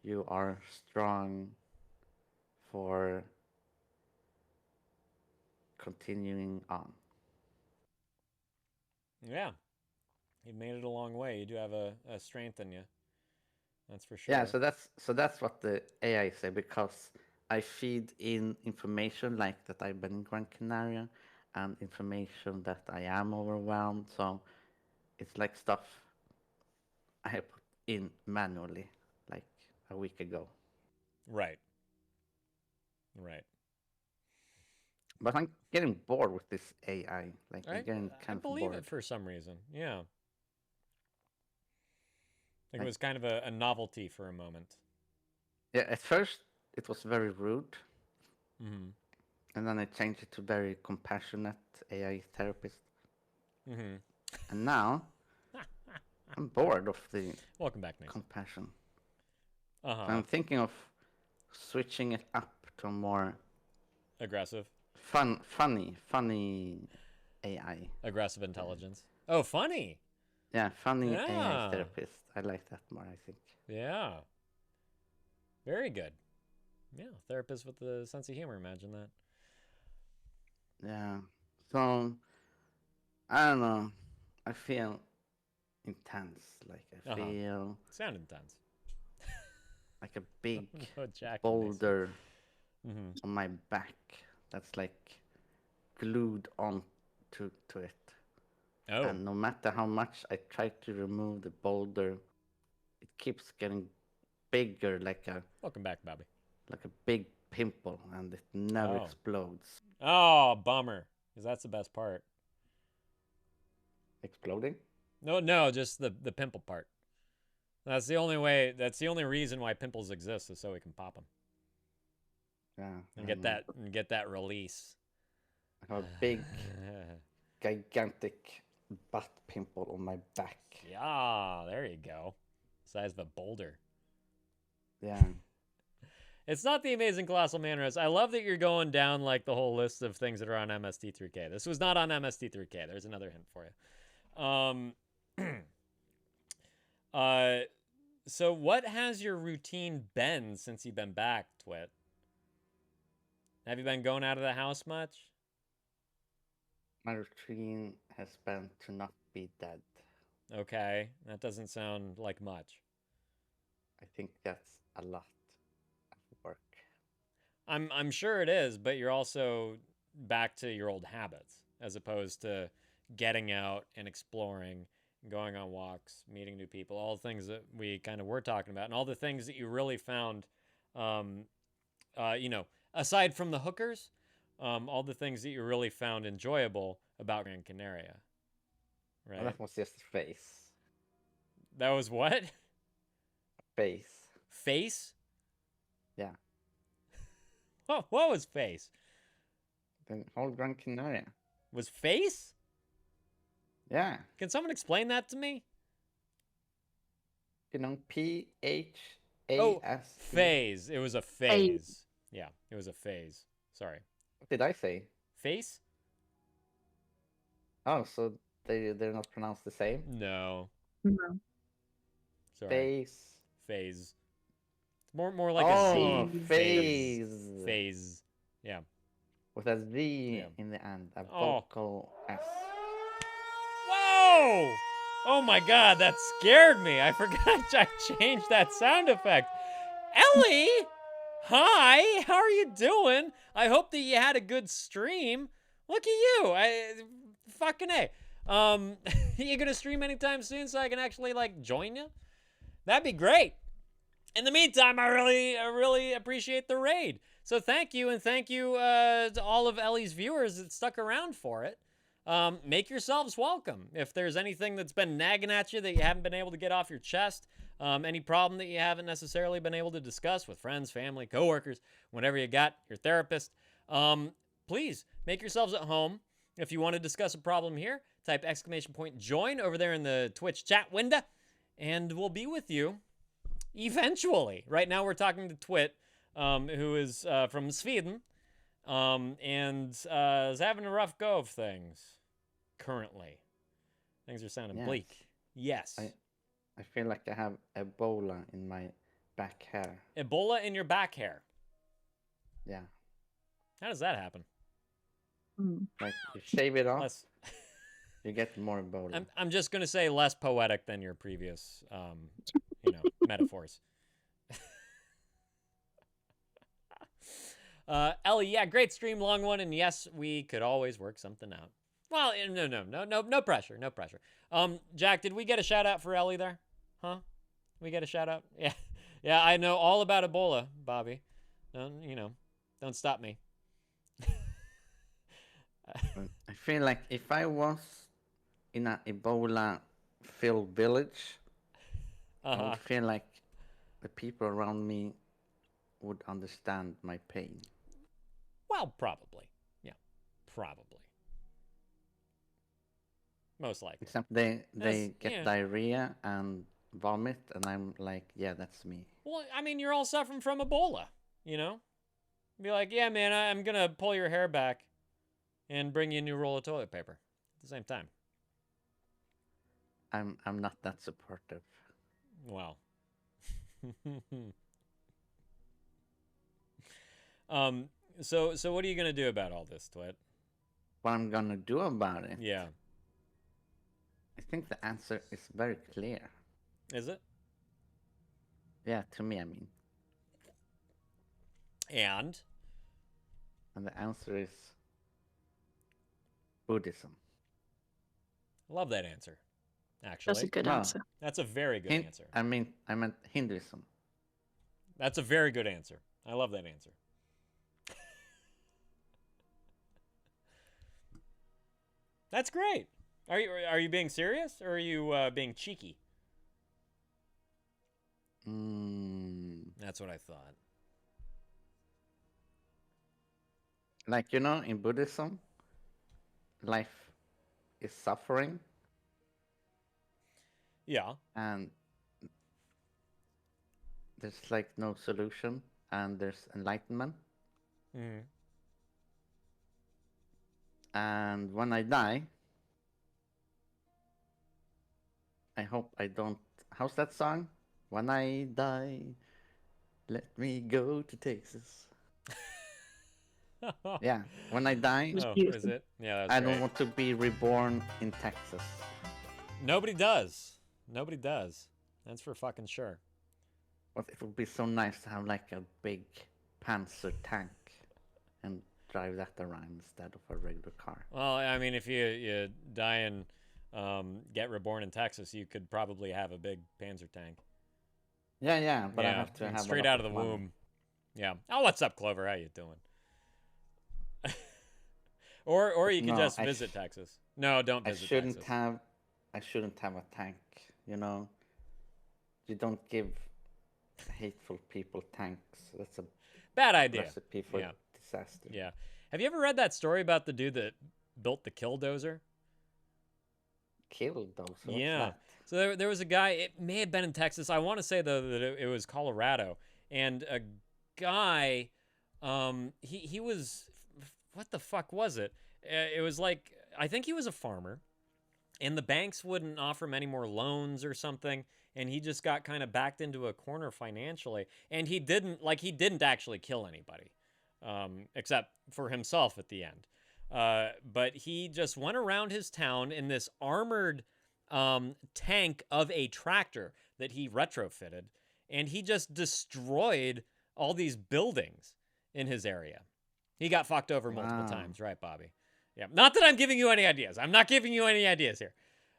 you are strong for continuing on. Yeah. You've made it a long way. You do have a strength in you. That's for sure. Yeah, so that's what the AI say, because I feed in information like that I've been in Gran Canaria and information that I am overwhelmed. So it's like stuff I have put in manually like a week ago. Right. Right. But I'm getting bored with this AI. Like I'm getting I kind of believe bored. it for some reason. Yeah. Like it Like- was kind of a novelty for a moment. Yeah, at first it was very rude. Mm-hmm. And then I changed it to very compassionate AI therapist. Mm-hmm. And now I'm bored of the Welcome back, Nathan. compassion. Uh-huh. So I'm thinking of switching it up to a more Aggressive. funny AI. Aggressive intelligence. Oh, funny. Yeah, funny Yeah. AI therapist. I like that more, I think. Yeah. Very good. Yeah, therapist with a sense of humor. Imagine that. Yeah. So I don't know. I feel intense. Like I Uh-huh. feel Sound intense. like a big No, Jack, boulder Mhm. on my back that's like glued on to it. Oh. And no matter how much I try to remove the boulder, it keeps getting bigger, like a Welcome back, Bobby. like a big pimple, and it never Oh. explodes. Oh, bummer. Because that's the best part. Exploding? No, just the pimple part. That's the only way. That's the only reason why pimples exist is so we can pop them Yeah. and get that release. I have a big, gigantic butt pimple on my back. Yeah, there you go. Size of a boulder. Yeah. It's not the Amazing Colossal Man Roast. I love that you're going down like the whole list of things that are on MST3K. This was not on MST3K. There's another hint for you. So what has your routine been since you've been back, Twit? Have you been going out of the house much? My routine has been to not be dead. Okay, that doesn't sound like much. I think that's a lot of work. I'm sure it is, but you're also back to your old habits as opposed to getting out and exploring, going on walks, meeting new people, all the things that we kind of were talking about, and all the things that you really found, aside from the hookers, all the things that you really found enjoyable about Gran Canaria. Right? Well, that was just a face. That was what? Face. Face? Yeah. What was face? The whole Gran Canaria. Was face? Yeah. Can someone explain that to me? You know, PHAS. Oh, phase. It was a phase. Yeah, it was a phase. Sorry. What did I say? Face? Oh, so they're not pronounced the same? No. No. Sorry. Face. Phase. It's more like Oh, a Z. phase. Phase. Yeah. With a Z Yeah. in the end. A Oh. vocal S. Whoa! Oh my god, that scared me. I forgot I changed that sound effect. Ellie! Hi, how are you doing? I hope that you had a good stream. Look at you. Fucking A. You gonna stream anytime soon so I can actually like join you? That'd be great. In the meantime, I really appreciate the raid. So thank you, and thank you to all of Ellie's viewers that stuck around for it. Make yourselves welcome. If there's anything that's been nagging at you that you haven't been able to get off your chest, any problem that you haven't necessarily been able to discuss with friends, family, coworkers, whatever you got, your therapist, please make yourselves at home. If you want to discuss a problem here, type !join over there in the Twitch chat window, and we'll be with you eventually. Right now we're talking to Twit, who is from Sweden, and is having a rough go of things currently. Things are sounding Yes. bleak. Yes. I feel like I have Ebola in my back hair. Ebola in your back hair. Yeah. How does that happen? Like you shave it off, Less, you get more Ebola. I'm just gonna say less poetic than your previous, metaphors. Ellie, yeah, great stream, long one, and yes, we could always work something out. Well, no pressure, no pressure. Jack, did we get a shout out for Ellie there? Huh? We get a shout out? Yeah, yeah, I know all about Ebola, Bobby. Don't stop me. I feel like if I was in an Ebola-filled village, I would feel like the people around me would understand my pain. Well, probably. Yeah, probably. Most likely. Except they get diarrhea and vomit, and I'm like, yeah, that's me. Well, I mean, you're all suffering from Ebola, you know? Be like, yeah, man, I'm going to pull your hair back and bring you a new roll of toilet paper at the same time. I'm not that supportive. Wow. So what are you gonna do about all this, Twit? What I'm gonna do about it? Yeah. I think the answer is very clear. Is it? Yeah, to me, I mean. And the answer is Buddhism. Love that answer. Actually, that's a good answer. That's a very good answer. I meant Hinduism. That's a very good answer. I love that answer. That's great. Are you being serious or are you being cheeky? That's what I thought. Like, in Buddhism, life is suffering. Yeah. And there's like no solution, and there's enlightenment. Mm-hmm. And when I die, I hope I don't. How's that song? When I die, let me go to Texas. Yeah, when I die, is it? Yeah, that's I don't want to be reborn in Texas. Nobody does. Nobody does. That's for fucking sure. But it would be so nice to have like a big Panzer tank and drive that around instead of a regular car. Well, I mean, if you die and get reborn in Texas, you could probably have a big Panzer tank. Yeah, but I have to have straight out of the womb. Yeah. Oh, what's up, Clover? How you doing? or you can just visit Texas. No, don't visit Texas. I shouldn't have a tank. You don't give hateful people tanks. That's a bad idea. Recipe for disaster. Yeah. Have you ever read that story about the dude that built the Killdozer? Killdozer? Yeah. So there was a guy. It may have been in Texas. I want to say though that it was Colorado, and a guy. He was. What the fuck was it? It was like, I think he was a farmer, and the banks wouldn't offer him any more loans or something, and he just got kind of backed into a corner financially, and he didn't actually kill anybody, except for himself at the end. But he just went around his town in this armored tank of a tractor that he retrofitted, and he just destroyed all these buildings in his area. He got fucked over multiple times, right, Bobby? Yeah. Not that I'm giving you any ideas. I'm not giving you any ideas here.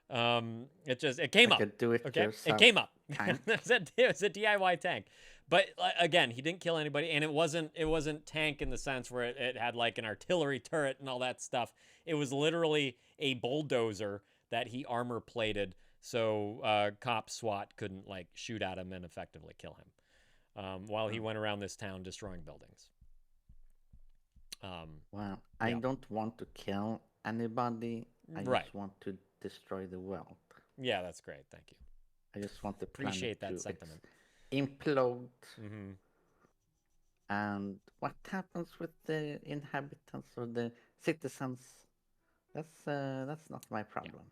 It came up. Okay, it came up. It was a DIY tank, but again, he didn't kill anybody, and it wasn't tank in the sense where it had like an artillery turret and all that stuff. It was literally a bulldozer that he armor plated, so cop SWAT couldn't like shoot at him and effectively kill him, while he went around this town destroying buildings. Wow. I don't want to kill anybody. I just want to destroy the world. Yeah, that's great. Thank you. I just want the planet appreciate that to sentiment. Implode. Mm-hmm. And what happens with the inhabitants or the citizens? That's not my problem.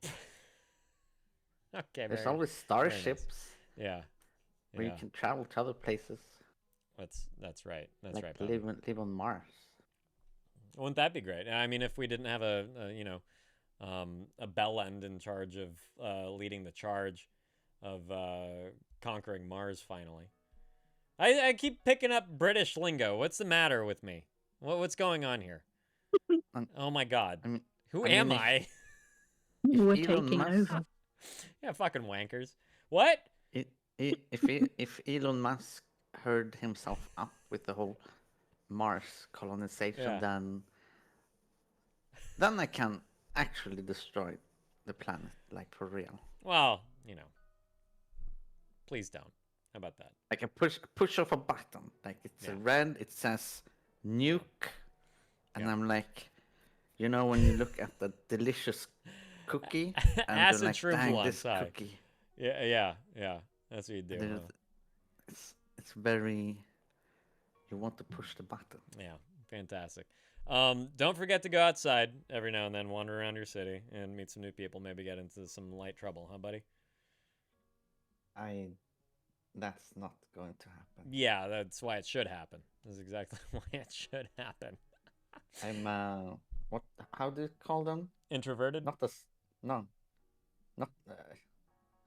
Yeah. Okay. There's always starships. Yeah. Where you can travel to other places. That's right. That's like right. Live on Mars. Wouldn't that be great? I mean, if we didn't have a bell end in charge of leading the charge of conquering Mars finally. I keep picking up British lingo. What's the matter with me? What's going on here? Oh my God. Who am I? We're Elon taking Musk- over. Yeah, fucking wankers. What? If Elon Musk heard himself up with the whole Mars colonization, Yeah. then I can actually destroy the planet, like for real. Well, you know. Please don't. How about that? Like a push of a button. Like it's a red, it says nuke, and I'm like, you know, when you look at the delicious cookie, and Acid you're like, shrooms dang, alongside. this cookie. Yeah. That's what you do. There's- It's very. You want to push the button. Yeah, fantastic. Don't forget to go outside every now and then, wander around your city, and meet some new people. Maybe get into some light trouble, huh, buddy? That's not going to happen. Yeah, that's why it should happen. That's exactly why it should happen. I'm what? How do you call them? Introverted? Not no, not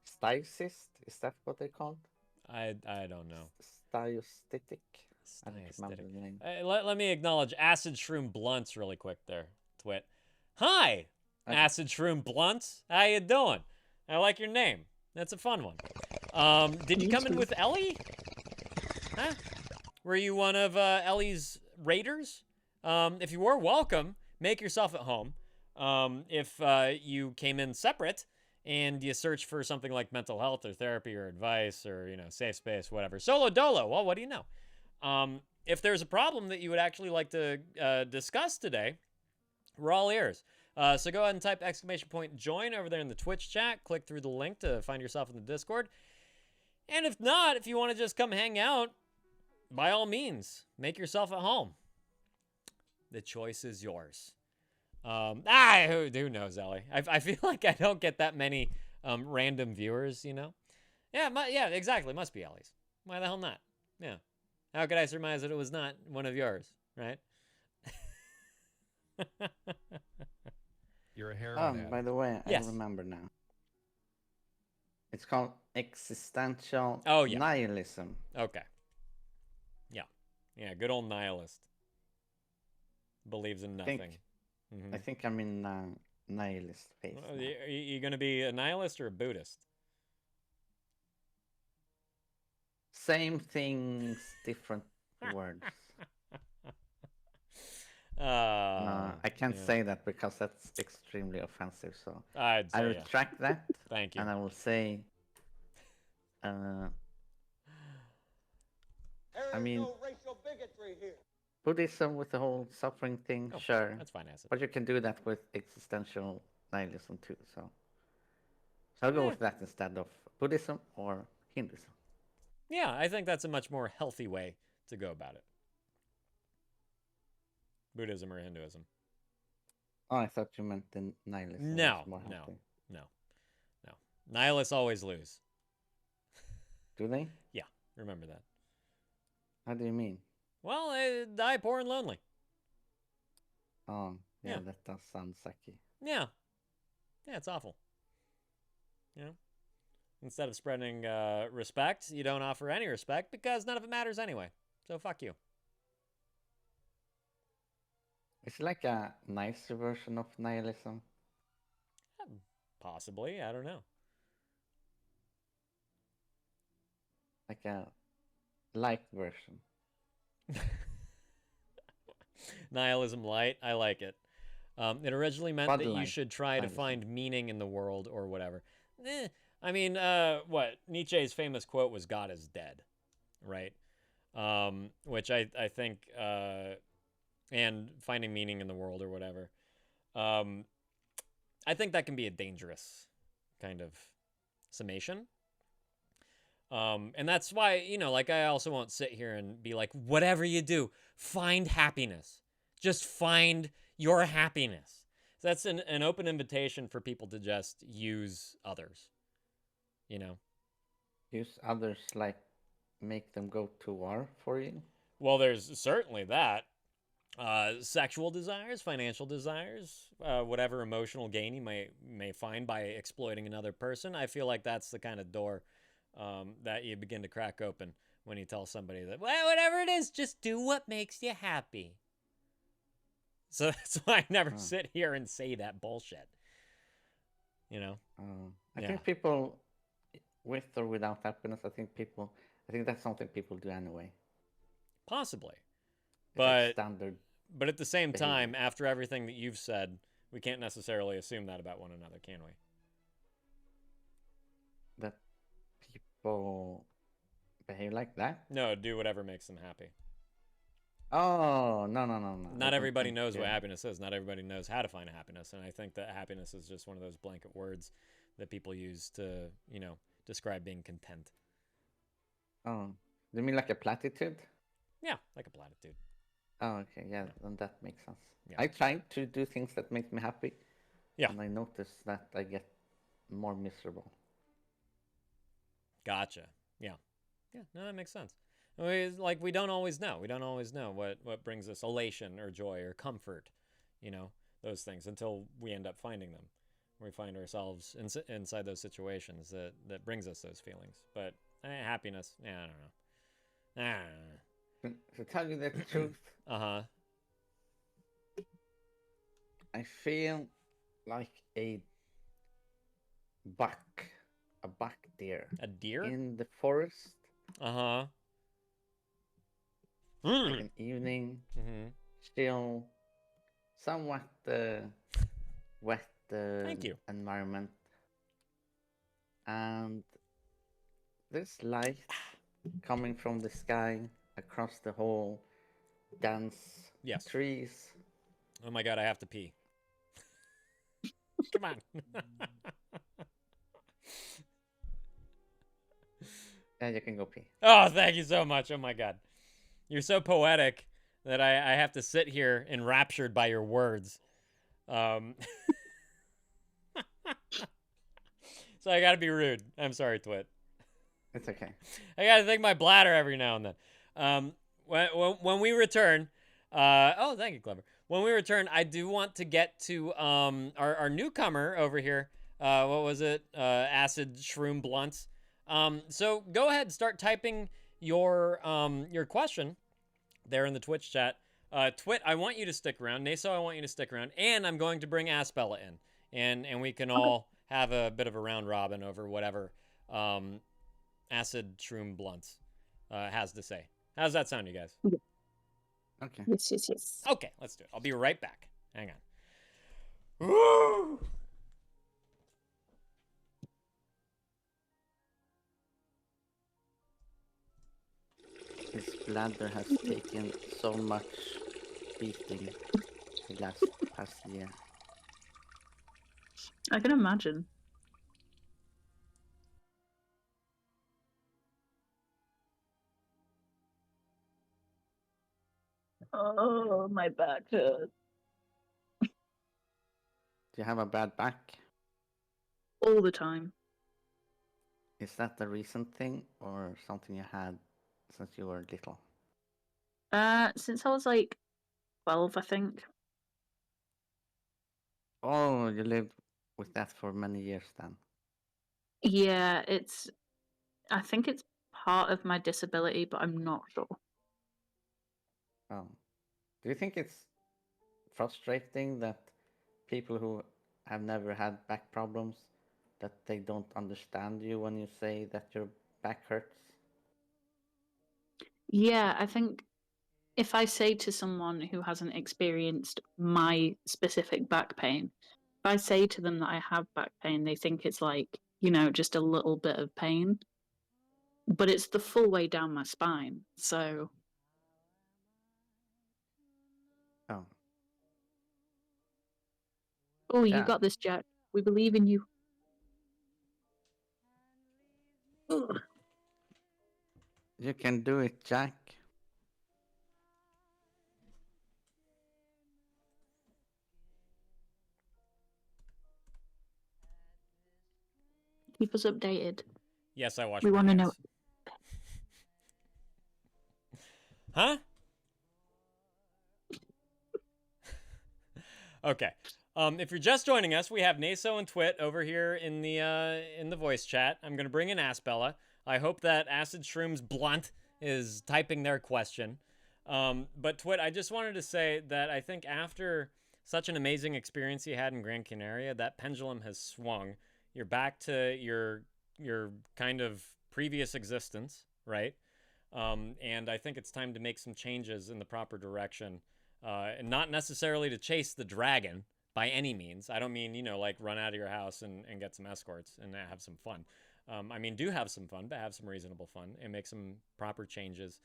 stysist. Is that what they called? I don't know. Styostatic. I don't remember the name. Let me acknowledge Acid Shroom Blunts really quick there, Twit. Hi, Acid Shroom Blunts. How you doing? I like your name. That's a fun one. Did you come in with Ellie? Huh? Were you one of Ellie's raiders? If you were, welcome. Make yourself at home. If you came in separate and you search for something like mental health or therapy or advice or, you know, safe space, whatever. Solo dolo. Well, what do you know? If there's a problem that you would actually like to discuss today, we're all ears. So go ahead and type !join over there in the Twitch chat. Click through the link to find yourself in the Discord. And if not, if you want to just come hang out, by all means, make yourself at home. The choice is yours. Who knows, Ellie? I feel like I don't get that many random viewers, you know? Yeah, exactly. Must be Ellie's. Why the hell not? Yeah. How could I surmise that it was not one of yours, right? You're a heroin By the way, Yes. I remember now. It's called existential yeah. nihilism. Okay. Yeah, good old nihilist. Believes in nothing. I think I'm in nihilist phase. Are you going to be a nihilist or a Buddhist? Same things, different words. No, I can't say that because that's extremely offensive. So I'd say, I retract that. Thank you. And I will say, I mean, Buddhism with the whole suffering thing, sure. That's fine, Acid. But you can do that with existential nihilism too. So I'll go with that instead of Buddhism or Hinduism. Yeah, I think that's a much more healthy way to go about it. Buddhism or Hinduism. Oh, I thought you meant the nihilism. No. was more healthy. Nihilists always lose. Do they? Yeah, remember that. How do you mean? Well, they die poor and lonely. Oh, yeah, Yeah. that does sound sucky. Yeah, it's awful. You know? Instead of spreading respect, you don't offer any respect because none of it matters anyway. So fuck you. It's like a nicer version of nihilism. Possibly, I don't know. Like a light version. Nihilism light, I like it. It originally meant Bud that you Light. should try to Nihilism. find meaning in the world or whatever. I mean, what Nietzsche's famous quote was "God is dead," right? Which I think, and finding meaning in the world or whatever. I think that can be a dangerous kind of summation. And that's why, you know, like I also won't sit here and be like, whatever you do, find happiness. Just find your happiness. So that's an open invitation for people to just use others, you know? Use others, like make them go to war for you. Well, there's certainly that. Sexual desires, financial desires, whatever emotional gain you may find by exploiting another person. I feel like that's the kind of door that you begin to crack open when you tell somebody that, well, whatever it is, just do what makes you happy. So that's why I never sit here and say that bullshit. You know? I think people, with or without happiness, I think that's something people do anyway. Possibly. It's like But standard. But at the same behavior. time, after everything that you've said, we can't necessarily assume that about one another, can we? That people behave like that? No, do whatever makes them happy. Oh, no. Not everybody knows what happiness is. Not everybody knows how to find happiness. And I think that happiness is just one of those blanket words that people use to, you know, describe being content. Oh, you mean like a platitude? Yeah, like a platitude. Oh, okay, yeah, then that makes sense. Yeah. I try to do things that make me happy. Yeah. And I notice that I get more miserable. Gotcha. Yeah. Yeah, no, that makes sense. We don't always know. We don't always know what brings us elation or joy or comfort, you know, those things until we end up finding them. We find ourselves inside those situations that brings us those feelings. But happiness, I don't know. To tell you the truth, I feel like a buck deer. A deer? In the forest. Uh-huh. Like an evening, still somewhat wet Thank you. environment. And there's light coming from the sky across the whole dense trees. Oh my god, I have to pee. Come on. Yeah, you can go pee. Oh, thank you so much. Oh my god. You're so poetic that I have to sit here enraptured by your words. So I gotta be rude. I'm sorry, Twit. It's okay. I gotta thank my bladder every now and then. When we return, oh, thank you, Clever. When we return, I do want to get to our newcomer over here. What was it? Acid Shroom Blunts. So go ahead and start typing your question there in the Twitch chat. Twit, I want you to stick around. Naso, I want you to stick around. And I'm going to bring Aspella in. And we can all have a bit of a round robin over whatever Acid Shroom Blunts has to say. How's that sound, you guys? Okay. Yes. Okay, let's do it. I'll be right back. Hang on. Woo! His bladder has taken so much beating the past year. I can imagine. Oh, my back hurts. Do you have a bad back? All the time. Is that a recent thing or something you had since you were little? Since I was like 12, I think. Oh, you lived with that for many years then. Yeah, I think it's part of my disability, but I'm not sure. Oh. Do you think it's frustrating that people who have never had back problems, that they don't understand you when you say that your back hurts? Yeah, I think if I say to someone who hasn't experienced my specific back pain, if I say to them that I have back pain, they think it's like, just a little bit of pain. But it's the full way down my spine, so... Oh. Oh, Yeah. you got this, Jack. We believe in you. Ugh. You can do it, Jack. Keep us updated. Yes, I watched. We want to know. Huh? Okay. If you're just joining us, we have Naso and Twit over here in the voice chat. I'm gonna bring in Aspella. I hope that Acid Shroom's Blunt is typing their question. But Twit, I just wanted to say that I think after such an amazing experience you had in Gran Canaria, that pendulum has swung. You're back to your kind of previous existence, right? And I think it's time to make some changes in the proper direction, and not necessarily to chase the dragon by any means. I don't mean, like run out of your house and get some escorts and have some fun. I mean, do have some fun, but have some reasonable fun and make some proper changes,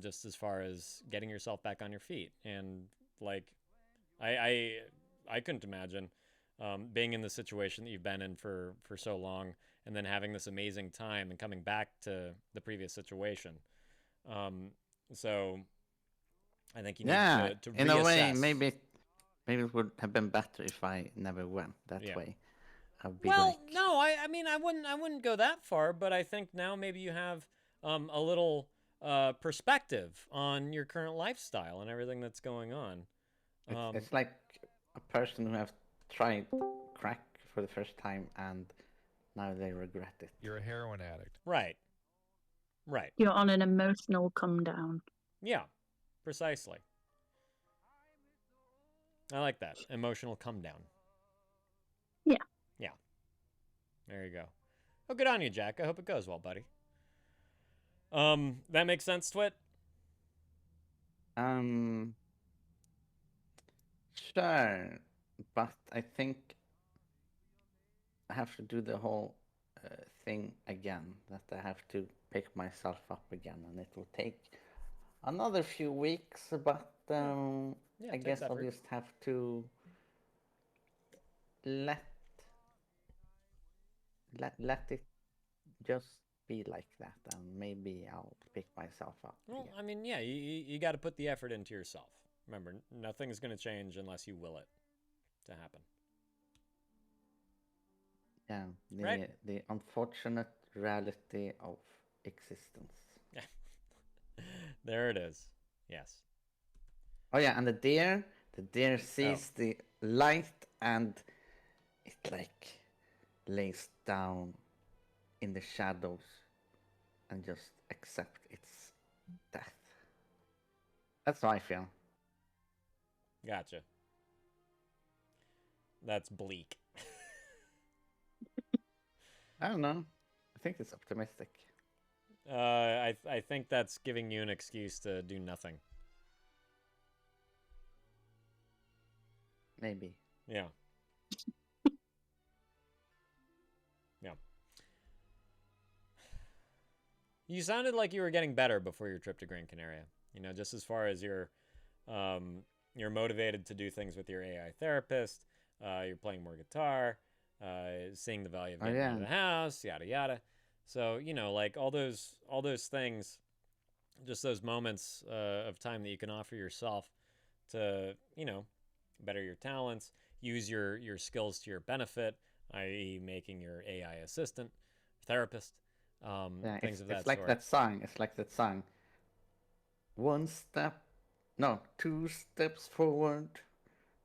just as far as getting yourself back on your feet. And like, I couldn't imagine being in the situation that you've been in for so long, and then having this amazing time and coming back to the previous situation. So I think you need to reassess. In a way, maybe it would have been better if I never went that way. Well, no, I mean, I wouldn't go that far, but I think now maybe you have a little perspective on your current lifestyle and everything that's going on. It's like a person who have tried crack for the first time and now they regret it. You're a heroin addict. Right. Right. You're on an emotional come down. Yeah, precisely. I like that. Emotional come down. Yeah. Yeah. There you go. Oh, good on you, Jack. I hope it goes well, buddy. That makes sense, Twit? Sure, but I think I have to do the whole thing again, that I have to pick myself up again, and it will take another few weeks, but I guess I'll just have to let it just be like that, and maybe I'll pick myself up. Well, again. I mean, yeah, you got to put the effort into yourself. Remember, nothing's going to change unless you will it to happen. Yeah, the unfortunate reality of existence. There it is. Yes. Oh yeah, and the deer sees the light and it like lays down in the shadows and just accept its death. That's how I feel. Gotcha. That's bleak. I don't know. I think it's optimistic. I think that's giving you an excuse to do nothing. Maybe. Yeah. Yeah. You sounded like you were getting better before your trip to Gran Canaria. Just as far as you're motivated to do things with your AI therapist. You're playing more guitar. Seeing the value of getting out of the house, yada yada. So like all those things, just those moments of time that you can offer yourself to better your talents, use your skills to your benefit, i.e., making your AI assistant, therapist, things of that it's like sort. that song. It's like that song. 2 steps forward,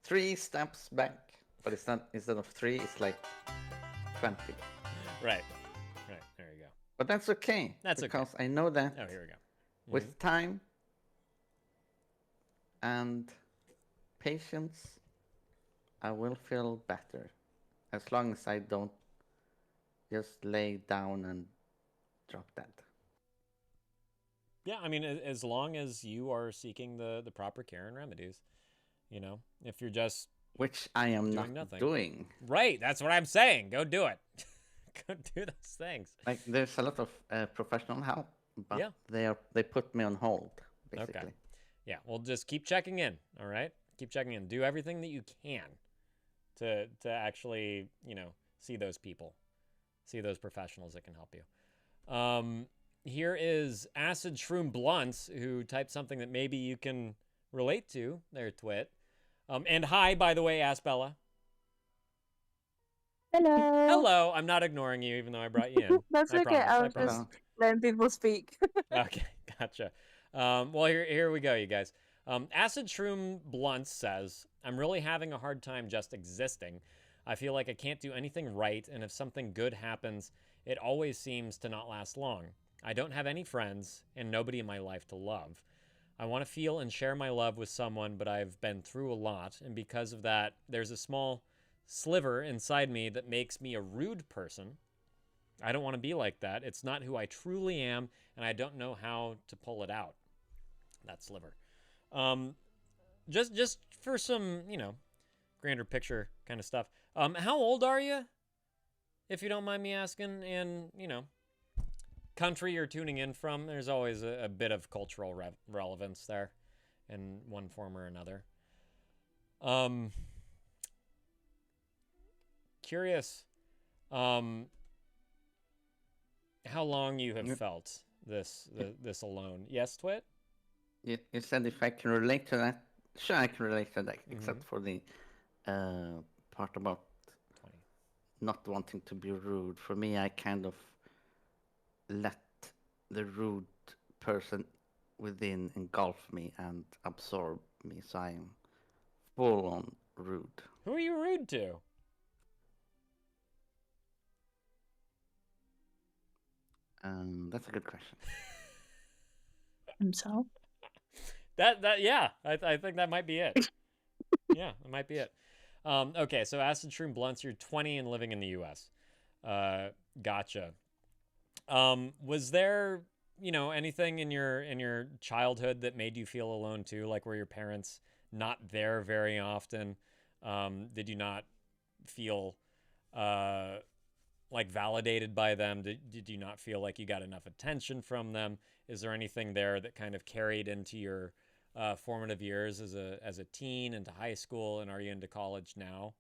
3 steps back. But it's not, instead of 3, it's like 20. Right. There you go. But that's okay. That's because okay. I know that. Oh, here we go. With time and patience, I will feel better. As long as I don't just lay down and drop dead. Yeah, I mean, as long as you are seeking the proper care and remedies, if you're just which I am not doing. Right, that's what I'm saying. Go do it. Go do those things. Like there's a lot of professional help, but they put me on hold, basically. Okay. Yeah, well, just keep checking in. All right, keep checking in. Do everything that you can to actually see those people, see those professionals that can help you. Here is Acid Shroom Blunts, who typed something that maybe you can relate to. There, Twit. And hi, by the way, Asbella. Hello. Hello. I'm not ignoring you, even though I brought you in. That's okay. I was just letting people speak. Okay, gotcha. Well, here we go, you guys. Acid Shroom Blunts says, I'm really having a hard time just existing. I feel like I can't do anything right, and if something good happens, it always seems to not last long. I don't have any friends and nobody in my life to love. I want to feel and share my love with someone, but I've been through a lot, and because of that, there's a small sliver inside me that makes me a rude person. I don't want to be like that. It's not who I truly am, and I don't know how to pull it out. That sliver. Just for some, you know, grander picture kind of stuff. How old are you, if you don't mind me asking? And, you know, country you're tuning in from, there's always a bit of cultural relevance there in one form or another. Curious how long you have felt this alone. Yes, Twit? You said if I can relate to that. Sure, I can relate to that, except for the part about not wanting to be rude. For me, I kind of let the rude person within engulf me and absorb me, so I am full on rude. Who are you rude to? That's a good question. Himself. Yeah, I think that might be it. Yeah, that might be it. Okay, so Acid Shroom Blunts, you're 20 and living in the U.S. Gotcha. Was there, you know, anything in your childhood that made you feel alone too? Like, were your parents not there very often? Did you not feel like validated by them? Did you not feel like you got enough attention from them? Is there anything there that kind of carried into your formative years as a teen into high school, and are you into college now?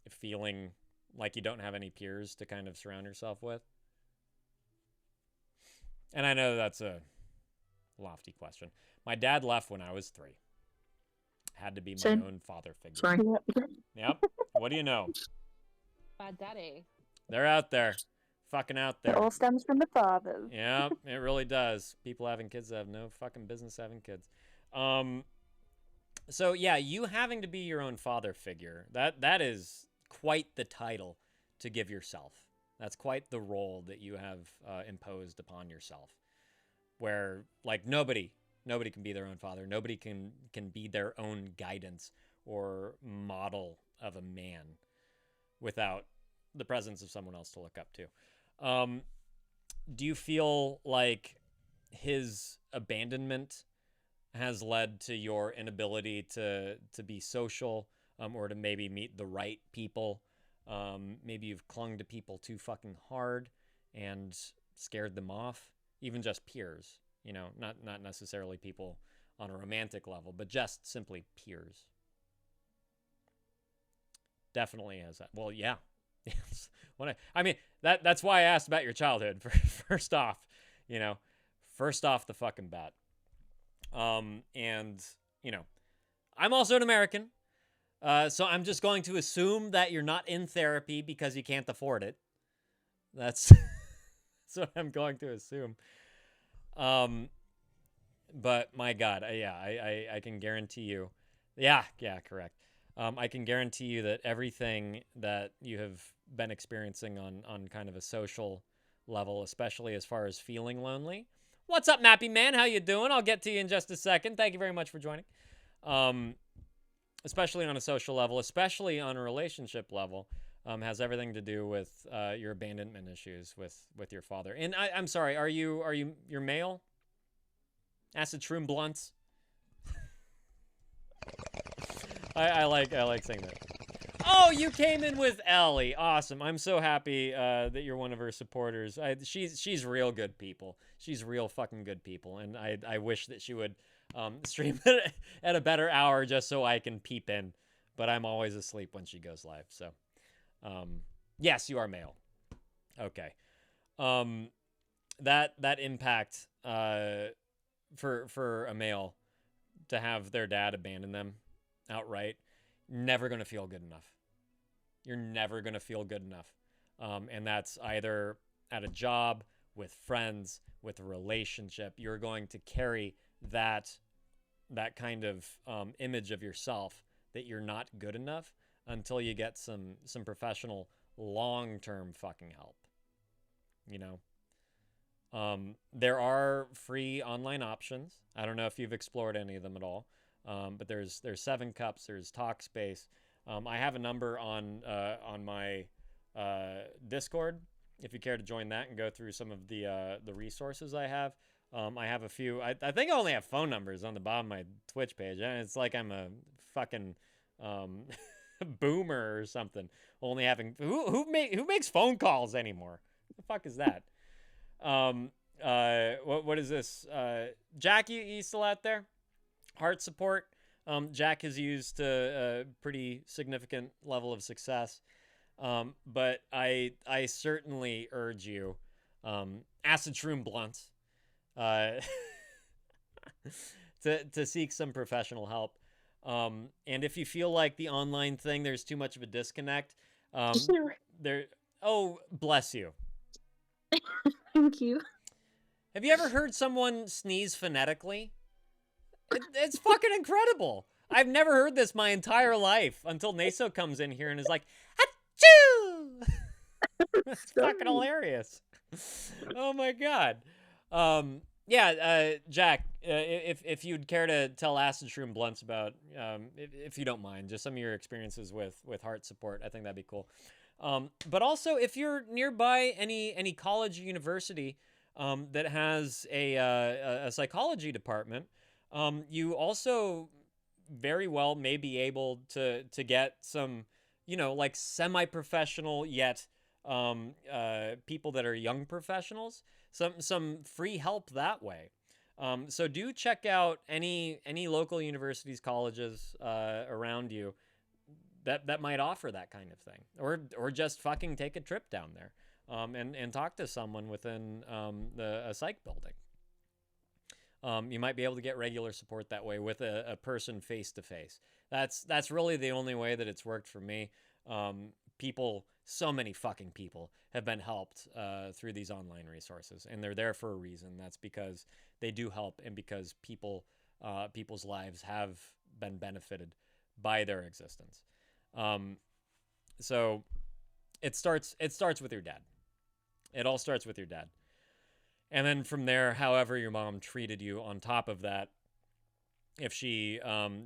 Feeling like you don't have any peers to kind of surround yourself with? And I know that's a lofty question. My dad left when I was 3. Had to be my own father figure. Sorry. Yep. What do you know? Bad daddy. They're out there. Fucking out there. It all stems from the fathers. Yeah, it really does. People having kids that have no fucking business having kids. So yeah, you having to be your own father figure, that is quite the title to give yourself. That's quite the role that you have imposed upon yourself, where like nobody can be their own father. Nobody can be their own guidance or model of a man without the presence of someone else to look up to. Do you feel like his abandonment has led to your inability to be social, or to maybe meet the right people? Maybe you've clung to people too fucking hard and scared them off, even just peers, you know, not necessarily people on a romantic level, but just simply peers. Definitely has that. Well, yeah. Yes. I mean, that's why I asked about your childhood. First off the fucking bat. And, you know, I'm also an American. So I'm just going to assume that you're not in therapy because you can't afford it. That's what I'm going to assume. But my God, I can guarantee you. Yeah, correct. I can guarantee you that everything that you have been experiencing on kind of a social level, especially as far as feeling lonely. What's up, Mappy Man? How you doing? I'll get to you in just a second. Thank you very much for joining. Especially on a social level, especially on a relationship level, has everything to do with your abandonment issues with your father. And I'm sorry, are you your male? Acid Shroom Blunts? I like saying that. Oh, you came in with Ellie. Awesome. I'm so happy that you're one of her supporters. She's real good people. She's real fucking good people. And I wish that she would stream at a better hour just so I can peep in. But I'm always asleep when she goes live. So, yes, you are male. Okay. That impact for a male to have their dad abandon them outright, never going to feel good enough. You're never going to feel good enough. And that's either at a job, with friends, with a relationship. You're going to carry that kind of image of yourself that you're not good enough until you get some professional long-term fucking help. You know? There are free online options. I don't know if you've explored any of them at all, but there's 7 Cups, there's Talkspace. I have a number on my Discord if you care to join that and go through some of the resources I have. I have a few. I think I only have phone numbers on the bottom of my Twitch page, and it's like I'm a fucking boomer or something. Only having who makes phone calls anymore? What the fuck is that? What is this? Jack, you still out there? Heart support. Jack has used a pretty significant level of success. But I certainly urge you, acid shroom blunts, to seek some professional help. And if you feel like the online thing, there's too much of a disconnect, oh, bless you. Thank you. Have you ever heard someone sneeze phonetically? It's fucking incredible. I've never heard this my entire life until Naso comes in here and is like, achoo! It's fucking hilarious. Oh my god. Jack, if you'd care to tell Acid Shroom Blunts about, if you don't mind, just some of your experiences with heart support, I think that'd be cool. But also, if you're nearby any college or university that has a psychology department, you also very well may be able to get some, like semi-professional yet people that are young professionals, some free help that way. So do check out any local universities, colleges around you that might offer that kind of thing, or just fucking take a trip down there and talk to someone within a psych building. You might be able to get regular support that way with a person face to face. That's really the only way that it's worked for me. So many fucking people have been helped through these online resources, and they're there for a reason. That's because they do help, and because people's lives have been benefited by their existence. So it starts with your dad. It all starts with your dad. And then from there, however your mom treated you on top of that, if she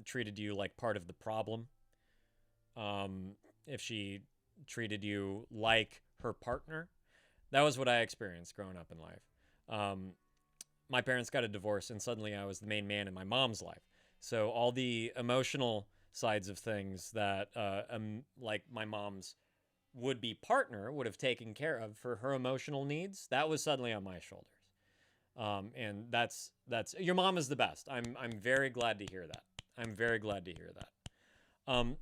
treated you like part of the problem, if she treated you like her partner, that was what I experienced growing up in life. My parents got a divorce, and suddenly I was the main man in my mom's life. So all the emotional sides of things that like my mom's would-be partner would have taken care of for her emotional needs, that was suddenly on my shoulders. And that's your mom is the best. I'm very glad to hear that. I'm very glad to hear that.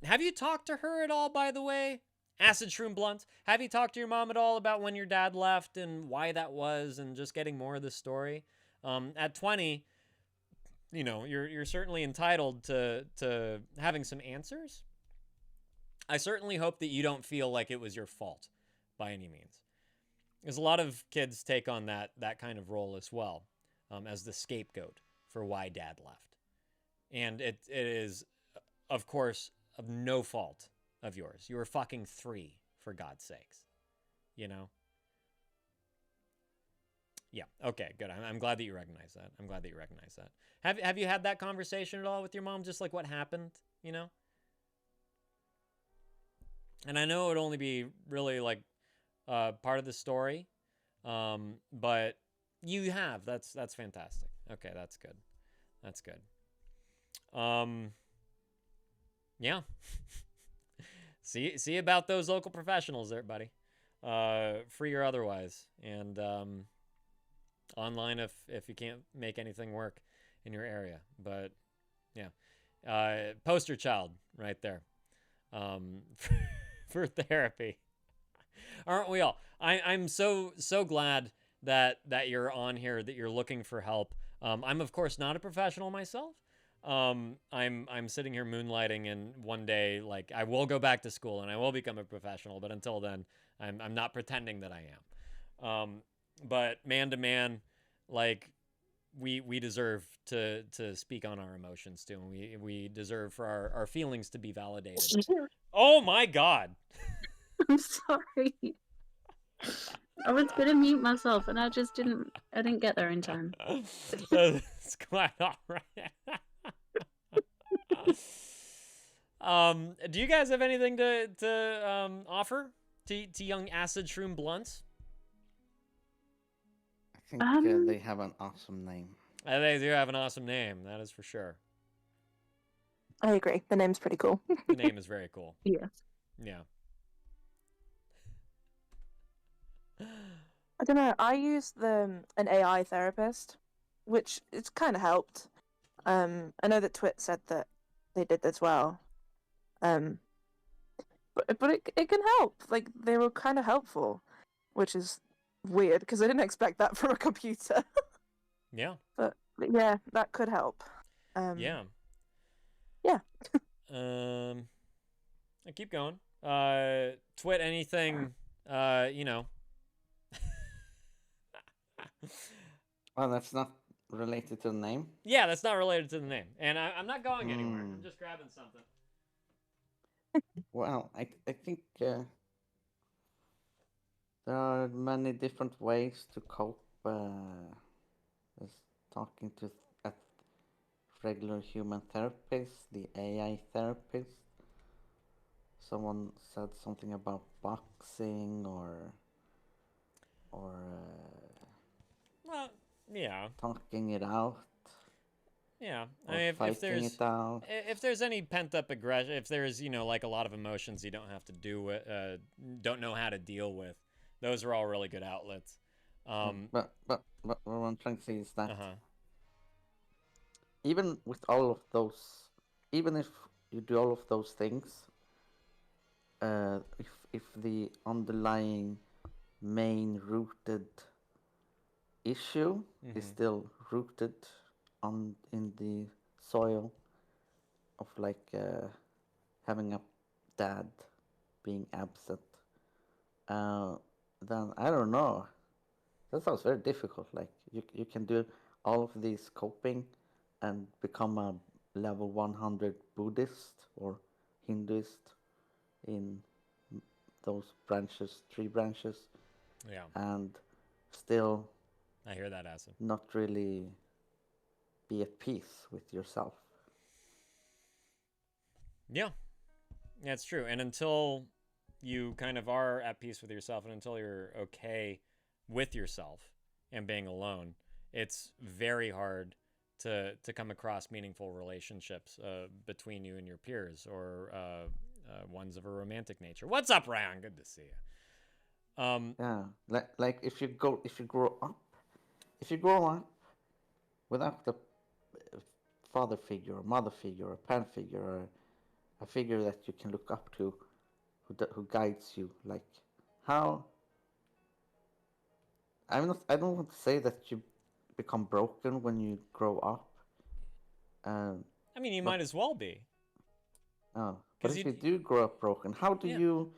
Have you talked to her at all, by the way? Acid Shroom Blunt, have you talked to your mom at all about when your dad left and why that was, and just getting more of the story? At 20, you're certainly entitled to having some answers. I certainly hope that you don't feel like it was your fault by any means. Because a lot of kids take on that kind of role as well, as the scapegoat for why dad left. And it is, of course, of no fault of yours. You were fucking 3, for God's sakes. Yeah, okay, good. I'm glad that you recognize that. I'm glad that you recognize that. Have you had that conversation at all with your mom, just like what happened, And I know it would only be really like part of the story, but you have. That's fantastic. Okay, that's good. That's good. Yeah. See about those local professionals there, buddy. Free or otherwise, and online if you can't make anything work in your area. But yeah, poster child right there. For therapy. Aren't we all? I'm so glad that you're on here, that you're looking for help. I'm of course not a professional myself. I'm sitting here moonlighting, and one day, like, I will go back to school and I will become a professional, but until then, I'm not pretending that I am. But man to man, like, we deserve to speak on our emotions too, and we deserve for our feelings to be validated. Oh my God. I'm sorry. I was gonna mute myself, and I just didn't. I didn't get there in time. That's quite all right. Do you guys have anything to offer to young Acid Shroom Blunts? I think they have an awesome name. They do have an awesome name, that is for sure. I agree. The name's pretty cool. The name is very cool. Yeah. Yeah. I don't know. I used an AI therapist, which it's kind of helped. I know that Twit said that they did as well. But it can help. Like, they were kind of helpful, which is weird because I didn't expect that from a computer. Yeah. But yeah, that could help. Yeah. Yeah. I keep going. Twit, anything, you know. Well, that's not related to the name. Yeah, that's not related to the name. And I'm not going anywhere. I'm just grabbing something. Well, I think there are many different ways to cope with talking to a regular human therapist, the AI therapist. Someone said something about boxing or well, yeah, talking it out. Yeah, I Or mean, if fighting there's it out. if there's any pent up aggression, if there's like a lot of emotions you don't have to don't know how to deal with, those are all really good outlets. But what I'm trying to say is that even with all of those, even if you do all of those things, if the underlying main rooted issue is still rooted in the soil of having a dad being absent, then I don't know. That sounds very difficult. Like you can do all of these coping and become a level 100 Buddhist or Hinduist in those branches, 3 branches. Yeah. And still I hear that, Acid. Not really be at peace with yourself. Yeah, that's true. And until you kind of are at peace with yourself, and until you're okay with yourself and being alone, it's very hard to come across meaningful relationships between you and your peers, or ones of a romantic nature. What's up, Ryan? Good to see you. Yeah, like if you grow up without the father figure, or mother figure, or parent figure, or a figure that you can look up to, who guides you, like how. I don't want to say that you become broken when you grow up. I mean, you might as well be. Oh, but if you do grow up broken, how do you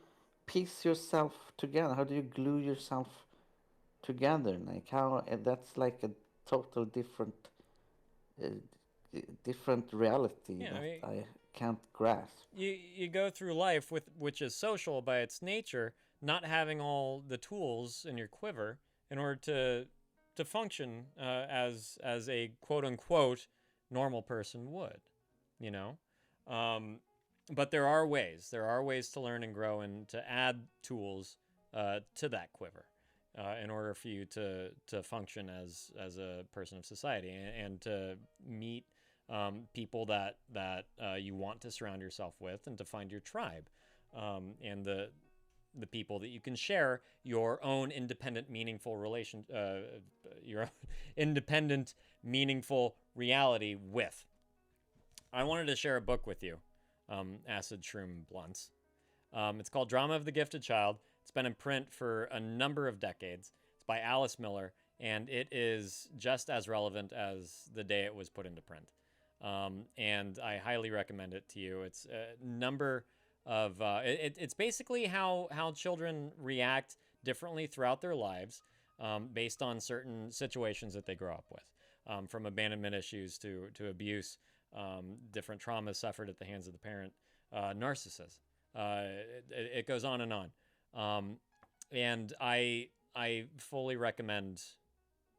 piece yourself together? How do you glue yourself together? Like how that's like a total different reality that I can't grasp. You go through life which is social by its nature, not having all the tools in your quiver in order to function as a quote unquote normal person would, you know. But there are ways to learn and grow and to add tools to that quiver in order for you to function as a person of society and to meet people that you want to surround yourself with, and to find your tribe, and the people that you can share your own independent, meaningful your own independent, meaningful reality with. I wanted to share a book with you, Acid Shroom Blunts. It's called Drama of the Gifted Child. It's been in print for a number of decades. It's by Alice Miller, and it is just as relevant as the day it was put into print. And I highly recommend it to you. It's a number of it's basically how children react differently throughout their lives, based on certain situations that they grow up with, from abandonment issues to abuse, different traumas suffered at the hands of the parent, narcissists. It goes on and on. And I I fully recommend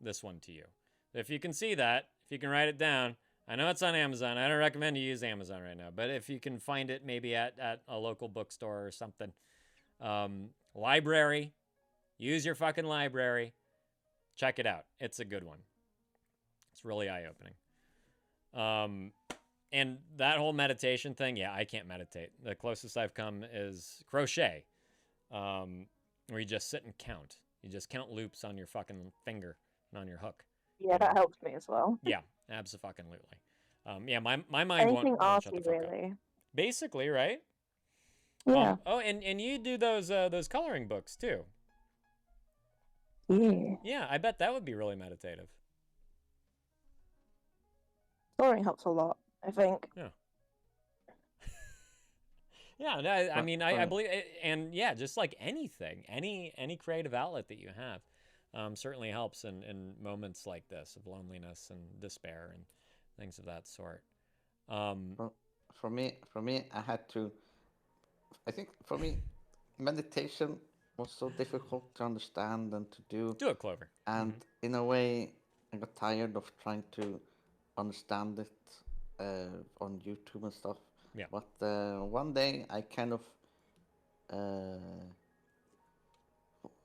this one to you. If you can see that, if you can write it down, I know it's on Amazon. I don't recommend you use Amazon right now, but if you can find it maybe at a local bookstore or something. Library. Use your fucking library. Check it out. It's a good one. It's really eye-opening. And that whole meditation thing, yeah, I can't meditate. The closest I've come is crochet, where you just sit and count. You just count loops on your fucking finger and on your hook. Yeah, that helps me as well. Yeah, abso-fucking-lutely. Yeah, my mind Anything won't shut the arty, fuck up. really. Basically, right? Yeah. Oh, and you do those coloring books too. Yeah. Yeah, I bet that would be really meditative. Drawing helps a lot, I think. Yeah. Yeah, no, I mean, I believe, and yeah, just like anything, any creative outlet that you have, certainly helps in moments like this of loneliness and despair and things of that sort. For me, I had to. I think for me, meditation was so difficult to understand and to do. Do it, Clover. And in a way, I got tired of trying to understand it on YouTube and stuff. Yeah. But one day I kind of,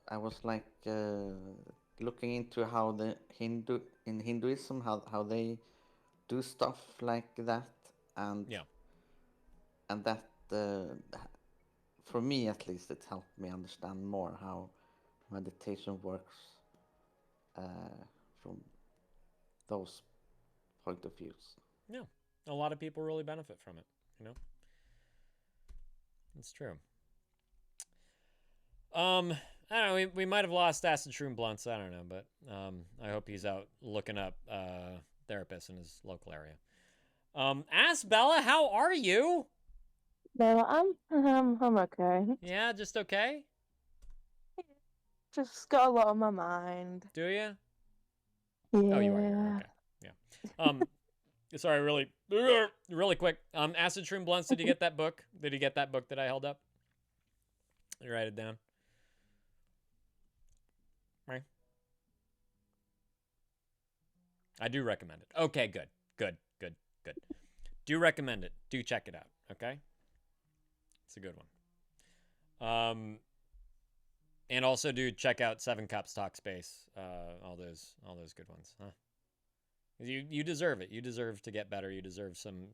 I was like looking into how the Hinduism, how they do stuff like that, and yeah, and that for me at least it helped me understand more how meditation works from those point of views. Yeah, a lot of people really benefit from it. You know, it's true. I don't know. We might have lost Acid Shroom Blunts. I don't know, but I hope he's out looking up therapists in his local area. Ask Bella, how are you? No, I'm okay. Yeah, just okay. Just got a lot on my mind. Do you? Yeah. Oh, you are here. Okay. Yeah. Sorry, really quick. Acid Shroom Blunts. Did you get that book? Did you get that book that I held up? Did you write it down? Right. I do recommend it. Okay, good. Do recommend it. Do check it out. Okay. It's a good one. And also do check out Seven Cups Talkspace. All those good ones. Huh? You deserve it. You deserve to get better. You deserve some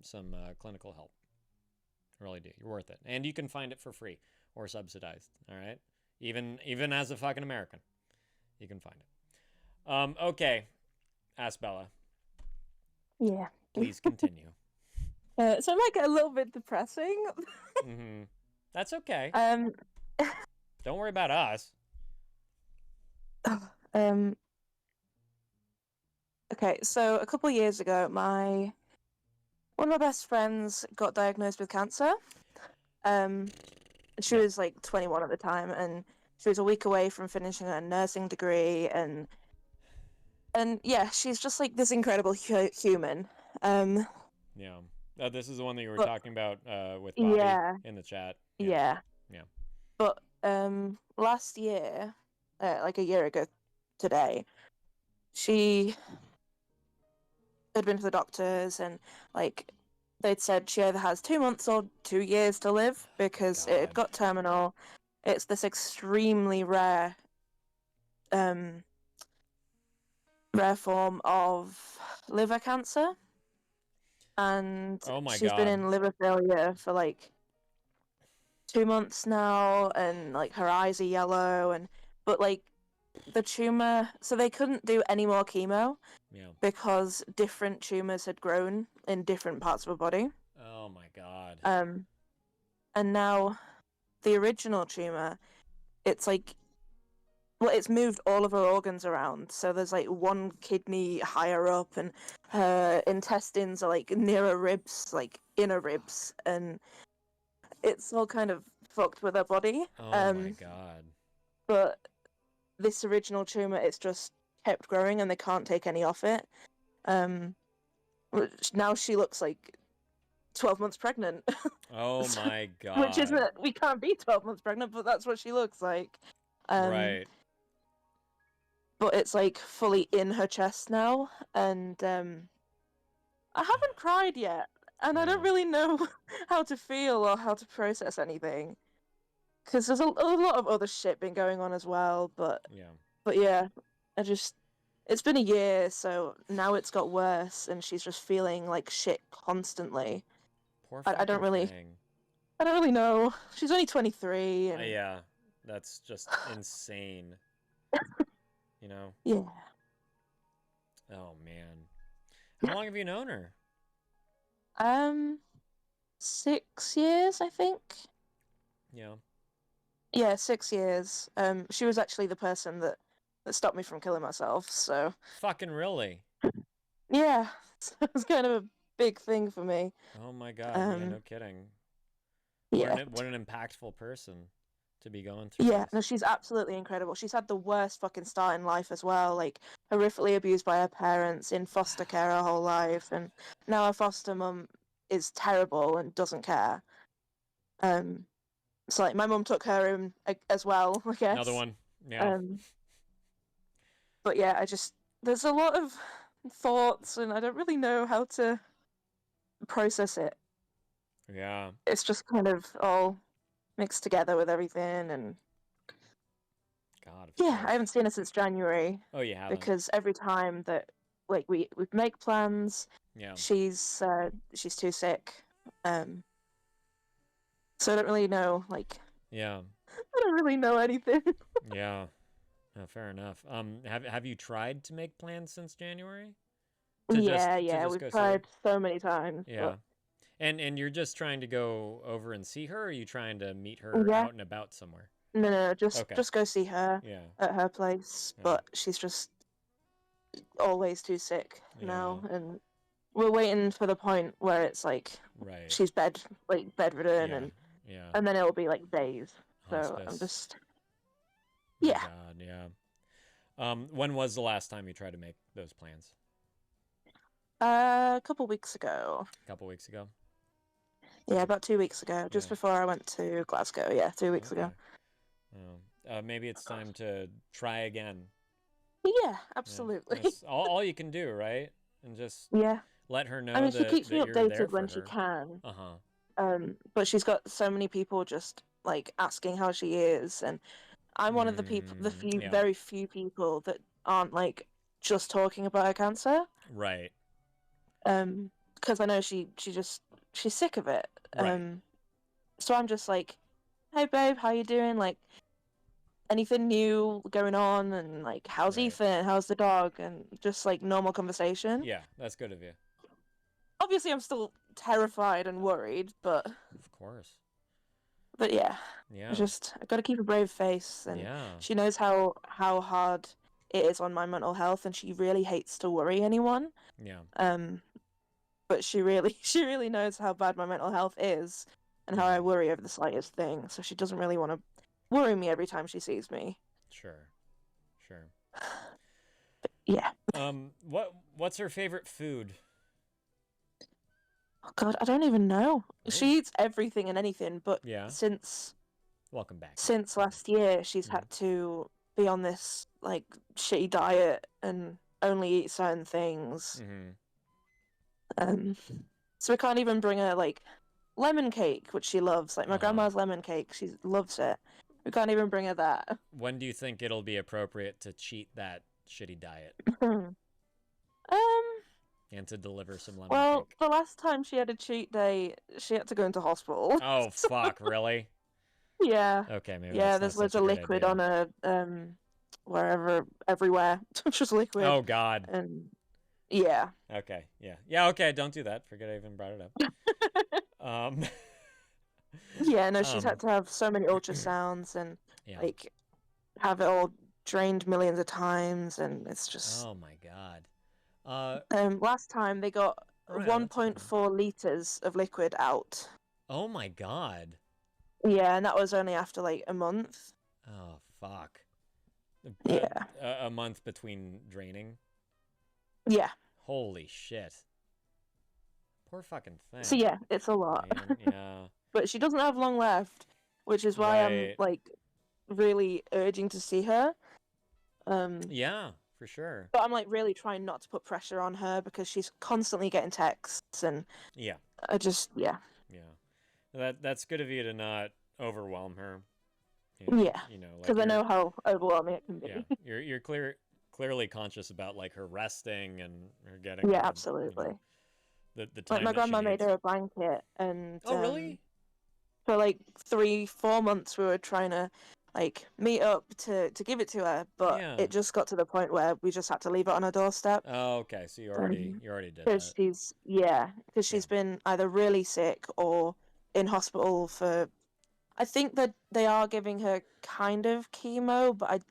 clinical help. You really do. You're worth it. And you can find it for free or subsidized. All right. Even as a fucking American, you can find it. Okay. Ask Bella. Yeah. Please continue. So it might get a little bit depressing. Mm-hmm. That's okay. Don't worry about us. Okay, so a couple of years ago, one of my best friends got diagnosed with cancer. She was like 21 at the time, and she was a week away from finishing her nursing degree, and yeah, she's just like this incredible human. Yeah. This is the one that you were talking about with Bobby in the chat. Yeah. Yeah. But last year, like a year ago today, she had been to the doctors, and like they'd said she either has 2 months or 2 years to live because it had got terminal. It's this extremely rare form of liver cancer. And she's been in liver failure for like 2 months now, and like her eyes are yellow, but like the tumor, so they couldn't do any more chemo because different tumors had grown in different parts of her body. Oh my god. And now the original tumor, it's like, well, it's moved all of her organs around. So there's like one kidney higher up, and her intestines are like near her ribs, like inner ribs, and it's all kind of fucked with her body. Oh my god. But this original tumor, it's just kept growing, and they can't take any off it. Now she looks like 12 months pregnant. Oh my god. Which isn't, we can't be 12 months pregnant, but that's what she looks like. Right. but it's like fully in her chest now, and I haven't cried yet, and I don't really know how to feel or how to process anything, because there's a lot of other shit been going on as well. But yeah, it's been a year, so now it's got worse, and she's just feeling like shit constantly. Poor I don't really, thing. I don't really know. She's only 23. And... yeah, that's just insane. You know? Yeah. Oh man. How long have you known her? 6 years, I think. Yeah. Yeah, 6 years. She was actually the person that stopped me from killing myself, so... Fucking really? Yeah, it was kind of a big thing for me. Oh my god, yeah, no kidding. Yeah. What an impactful person to be going through Yeah, this. no, she's absolutely incredible. She's had the worst fucking start in life as well, like, horrifically abused by her parents, in foster care her whole life, and now her foster mum is terrible and doesn't care. So, like, my mum took her in as well, I guess. Another one, yeah. But yeah, there's a lot of thoughts, and I don't really know how to process it. Yeah. It's just kind of all mixed together with everything, and God. Yeah, I haven't seen her since January. Oh, you haven't? Because every time that we make plans, yeah, she's too sick. So I don't really know, like. Yeah. I don't really know anything. Yeah. No, fair enough. Have you tried to make plans since January? Yeah, we've tried so many times. Yeah. But... And you're just trying to go over and see her, or are you trying to meet her out and about somewhere? No, just go see her at her place. Yeah. But she's just always too sick now, and we're waiting for the point where it's like she's bedridden, and then it'll be like days. So I'm just God, yeah. When was the last time you tried to make those plans? A couple weeks ago. A couple weeks ago? Yeah, about 2 weeks ago, just before I went to Glasgow. Yeah, 2 weeks ago. Maybe it's time to try again. Yeah, absolutely. Yeah, all you can do, right? And just let her know. I mean, she keeps me updated there when for she her. can. Uh-huh. But she's got so many people just like asking how she is, and I'm one of the people, very few people that aren't like just talking about her cancer. Right. Because I know she's sick of it. Right. So I'm just like, hey babe, how you doing? Like, anything new going on? And like, how's Ethan? How's the dog? And just like normal conversation. Yeah, that's good of you. Obviously, I'm still terrified and worried, but of course. But yeah, yeah. I got to keep a brave face, and she knows how hard it is on my mental health, and she really hates to worry anyone. Yeah. But she really knows how bad my mental health is, and how I worry over the slightest thing. So she doesn't really want to worry me every time she sees me. Sure. But yeah. What's her favorite food? Oh God, I don't even know. She eats everything and anything, but since welcome back. Since last year, she's had to be on this like shitty diet and only eat certain things. So we can't even bring her like lemon cake, which she loves. Like my grandma's lemon cake, she loves it. We can't even bring her that. When do you think it'll be appropriate to cheat that shitty diet? And to deliver some lemon cake. The last time she had a cheat day, she had to go into hospital. Oh fuck! Really? Yeah. Okay, maybe. Yeah, that's there's loads of liquid on her, everywhere. Just liquid. Oh God. And yeah. Okay. Yeah. Okay. Don't do that. Forget I even brought it up. Yeah. No, she's had to have so many ultrasounds and like have it all drained millions of times, and it's just. Oh my God. Last time they got 1.4 liters of liquid out. Oh my God. Yeah, and that was only after like a month. Oh fuck. Yeah. A month between draining. Yeah. Holy shit. Poor fucking thing. So yeah, it's a lot. Man, yeah. But she doesn't have long left, which is why I'm like really urging to see her. Yeah, for sure. But I'm like really trying not to put pressure on her because she's constantly getting texts, and Yeah. I just Yeah. That's good of you to not overwhelm her. Yeah, You know, like because I know how overwhelming it can be. Yeah, you're clearly conscious about like her resting and her getting. Yeah, absolutely. The time Like my that she grandma made needs. her a blanket, and Oh, really? for like 3-4 months we were trying to like meet up to give it to her, but Yeah. it just got to the point where we just had to leave it on her doorstep. Oh, okay. So you already did Because that. she's been either really sick or in hospital for. I think that they are giving her kind of chemo, but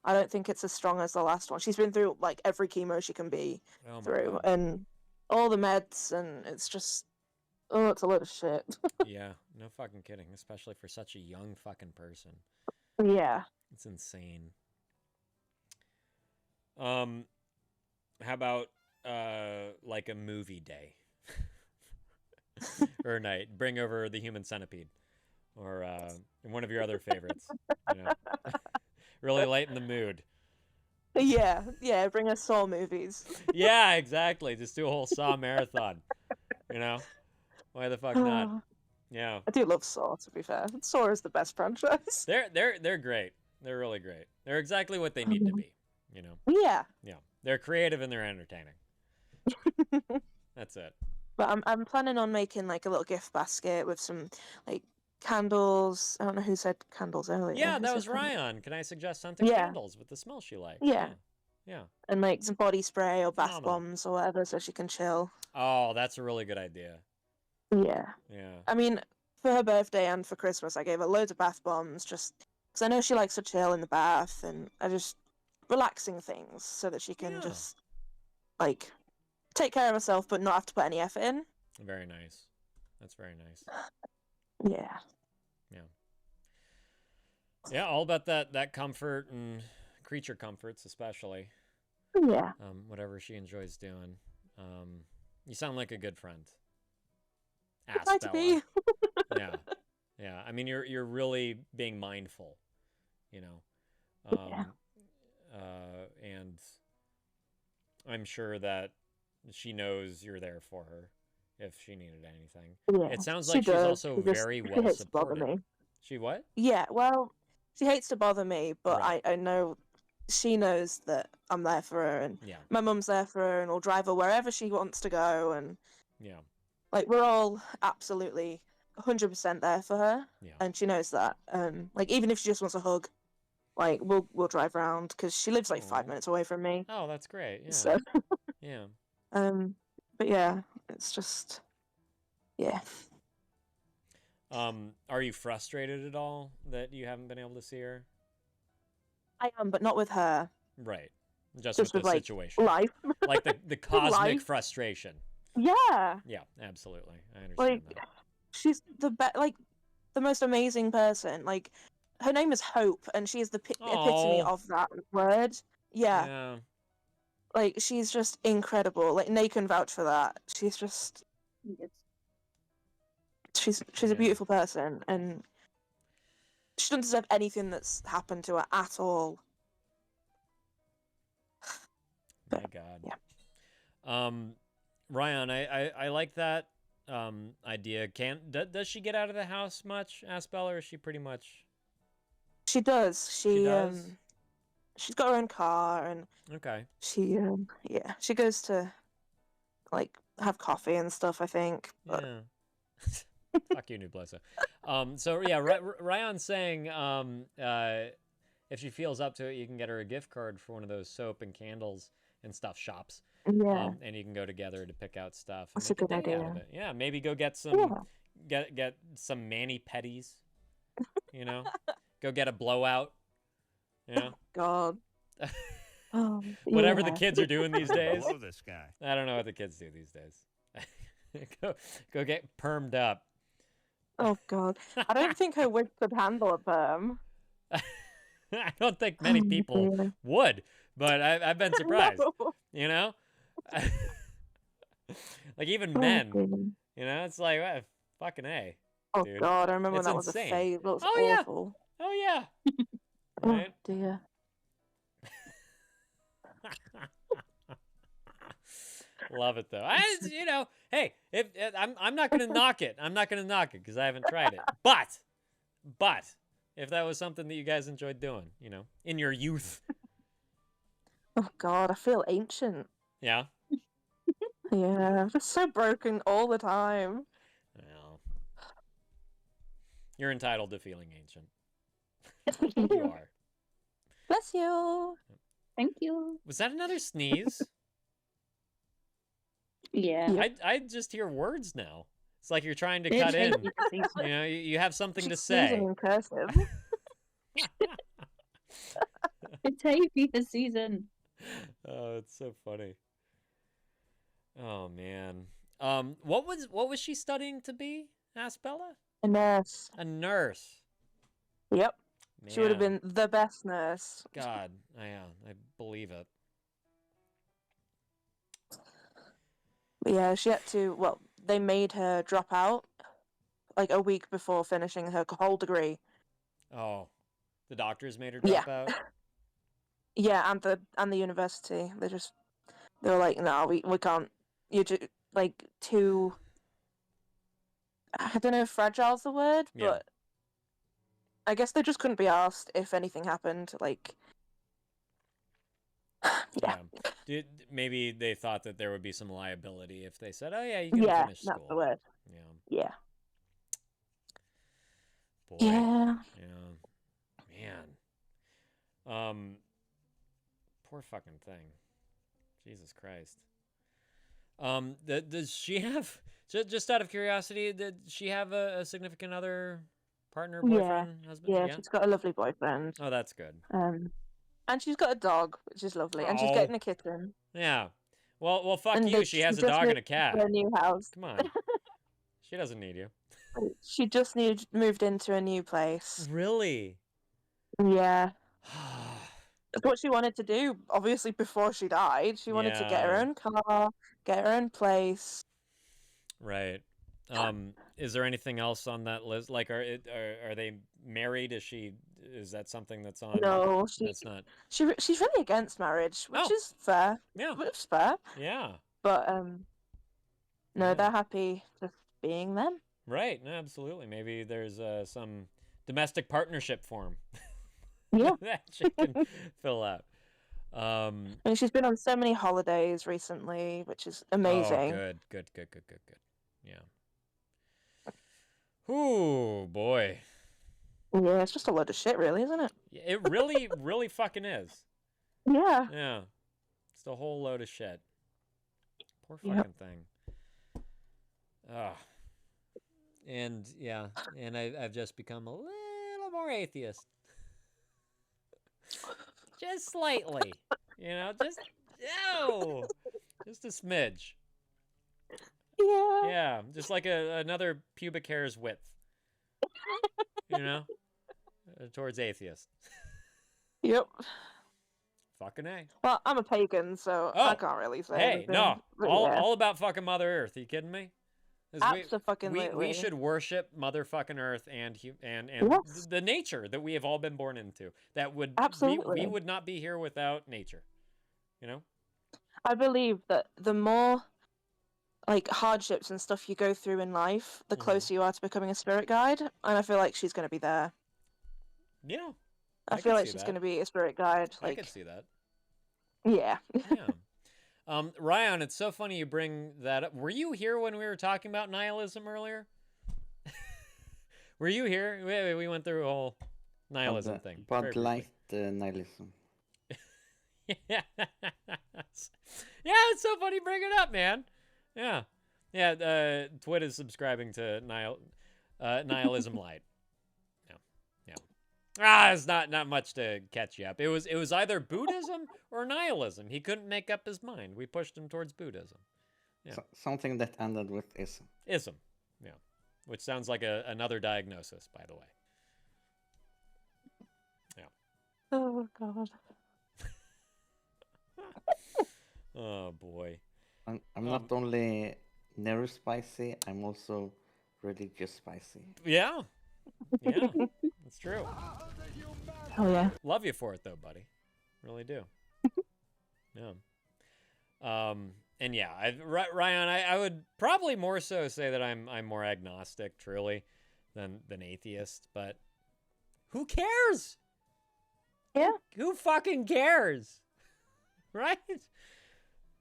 I don't think it's as strong as the last one. She's been through like every chemo she can be Oh my through, God. and all the meds, and it's just it's a load of shit. Yeah, no fucking kidding, especially for such a young fucking person. Yeah. It's insane. How about like a movie day or a night? Bring over The Human Centipede, or one of your other favorites. You know? Really lighten the mood. Yeah, bring us Saw movies. Yeah, exactly. Just do a whole Saw marathon. You know, why the fuck not? Yeah. I do love Saw, to be fair. Saw is the best franchise. They're great. They're really great. They're exactly what they need to be. You know. Yeah. Yeah. They're creative and they're entertaining. That's it. But I'm planning on making like a little gift basket with some like candles. I don't know who said candles earlier. Yeah, Who that said was candles? Ryan. Can I suggest scented Yeah. candles with the smell she likes? Yeah. Yeah. And like some body spray or bath Phenomenal. bombs or whatever, so she can chill. Oh, that's a really good idea. Yeah. Yeah. I mean, for her birthday and for Christmas, I gave her loads of bath bombs just because I know she likes to chill in the bath, and I just relaxing things so that she can just like take care of herself but not have to put any effort in. Very nice. That's very nice. Yeah. Yeah. Yeah, all about that comfort and creature comforts, especially. Yeah. Whatever she enjoys doing. You sound like a good friend. I try to be. Yeah. Yeah. I mean, you're really being mindful, you know. Yeah. And I'm sure that she knows you're there for her if she needed anything. Yeah, It sounds she like she's does. also She just- very she well hates to bother supported. me. She what? Yeah, well, she hates to bother me, but Right. I know she knows that I'm there for her, and Yeah. my mum's there for her, and will drive her wherever she wants to go, and Yeah. like we're all absolutely 100% there for her, Yeah. and she knows that. Like even if she just wants a hug, like we'll drive around because she lives like 5 minutes away from me. Oh, that's great. Yeah. So, Yeah. but yeah, it's just, yeah. Are you frustrated at all that you haven't been able to see her? I am, but not with her. Right. Just Just with with, the like, situation. life. Like the cosmic Life. frustration. Yeah. Yeah, absolutely. I understand Like, that. she's like the most amazing person. Like, her name is Hope, and she is the epitome Aw. of that word. Yeah. Yeah. Like, she's just incredible. Like, Nate can vouch for that. She's just, she's a beautiful person, and she doesn't deserve anything that's happened to her at all. My God. Ryan, I like that idea. Does she get out of the house much, Aspel, or is she pretty much? She does. She does? She's got her own car, and Okay. she she goes to like have coffee and stuff, I think. But Yeah. Fuck you, Nublosa. So yeah, Ryan's saying if she feels up to it, you can get her a gift card for one of those soap and candles and stuff shops. Yeah. And you can go together to pick out stuff. And That's a make good day out of idea. it. Yeah, maybe go get some get some mani-pedis. You know, go get a blowout. You know. God. Oh, Whatever the yeah. kids are doing these days. Blow this guy. I don't know what the kids do these days. go get permed up. Oh God, I don't think her wig could handle a perm. I don't think many people dear. would, but I've been surprised. No. You know, like even Oh, men. goodness. You know, it's like fucking A. Oh dude. God, I remember when It's that was a insane. phase. That was Oh, yeah. awful. Oh yeah. Oh Right? dear. Love it though. Hey, if I'm not gonna knock it. I'm not gonna knock it because I haven't tried it. But if that was something that you guys enjoyed doing, in your youth. Oh God, I feel ancient. Yeah. Yeah, I'm so broken all the time. Well, you're entitled to feeling ancient. You are. Bless you. Thank you. Was that another sneeze? Yeah. I just hear words now. It's like you're trying to cut in. You have something to say. Sneezing in cursive. It's hay fever season. Oh, it's so funny. Oh man. What was she studying to be? Asked Bella. A nurse. A nurse. Yep. Man. She would have been the best nurse. God, I believe it. But yeah, she had to. Well, they made her drop out like a week before finishing her whole degree. Oh, the doctors made her drop out. Yeah, and the university. They were like, no, we can't. You're just like too. I don't know if fragile's the word, but I guess they just couldn't be asked if anything happened. Like, yeah. Maybe they thought that there would be some liability if they said, "Oh yeah, you can finish school." Yeah, that's the word. Yeah. Boy. Yeah. Man. Poor fucking thing. Jesus Christ. Does she have, just out of curiosity, did she have a significant other, partner, boyfriend, husband? Yeah, she's got a lovely boyfriend. Oh, that's good. And she's got a dog, which is lovely, and she's getting a kitten. Yeah. Well, fuck And you. She has a just dog and a moved cat. into a new house. Come on. She doesn't need you. She just moved into a new place. Really? Yeah. That's what she wanted to do, obviously, before she died. She wanted to get her own car, get her own place. Right. Is there anything else on that list? Like, are they married? Is that something that's on? No, that's not. She's really against marriage, which is fair. Yeah. It's fair. Yeah. But no, they're happy just being them. Right. No, absolutely. Maybe there's some domestic partnership form. Yeah. that she can fill out. And she's been on so many holidays recently, which is amazing. Oh, good. Yeah. Ooh, boy. Yeah, it's just a load of shit, really, isn't it? It really, really fucking is. Yeah. Yeah. It's a whole load of shit. Poor fucking thing. Ugh. And I've just become a little more atheist. Just slightly. Just a smidge. Yeah. Yeah, just like another pubic hair's width. Towards atheist. Yep. Fucking A. Well, I'm a pagan, so I can't really say Hey, anything. no. But All about fucking Mother Earth. Are you kidding me? Absolutely. We should worship motherfucking Earth and the nature that we have all been born into. That would we would not be here without nature. I believe that the more hardships and stuff you go through in life, the closer you are to becoming a spirit guide, and I feel like she's going to be there. Yeah. I feel like she's going to be a spirit guide. I can see that. Yeah. Yeah. Ryan, it's so funny you bring that up. Were you here when we were talking about nihilism earlier? Were you here? We went through a whole nihilism thing. Bud Light nihilism. Yeah. Yeah, it's so funny you bring it up, man. Yeah. Yeah, Twit is subscribing to nihilism light. Yeah. It's not much to catch you up. It was either Buddhism or nihilism. He couldn't make up his mind. We pushed him towards Buddhism. Yeah. Something that ended with ism. Ism, yeah. Which sounds like another diagnosis, by the way. Yeah. Oh God. Oh boy. I'm not only never spicy, I'm also religious spicy. Yeah. Yeah. It's true. Oh yeah. Love you for it though, buddy. Really do. Yeah. And yeah, Ryan, I would probably more so say that I'm more agnostic, truly, than atheist. But who cares? Yeah. Who fucking cares? Right?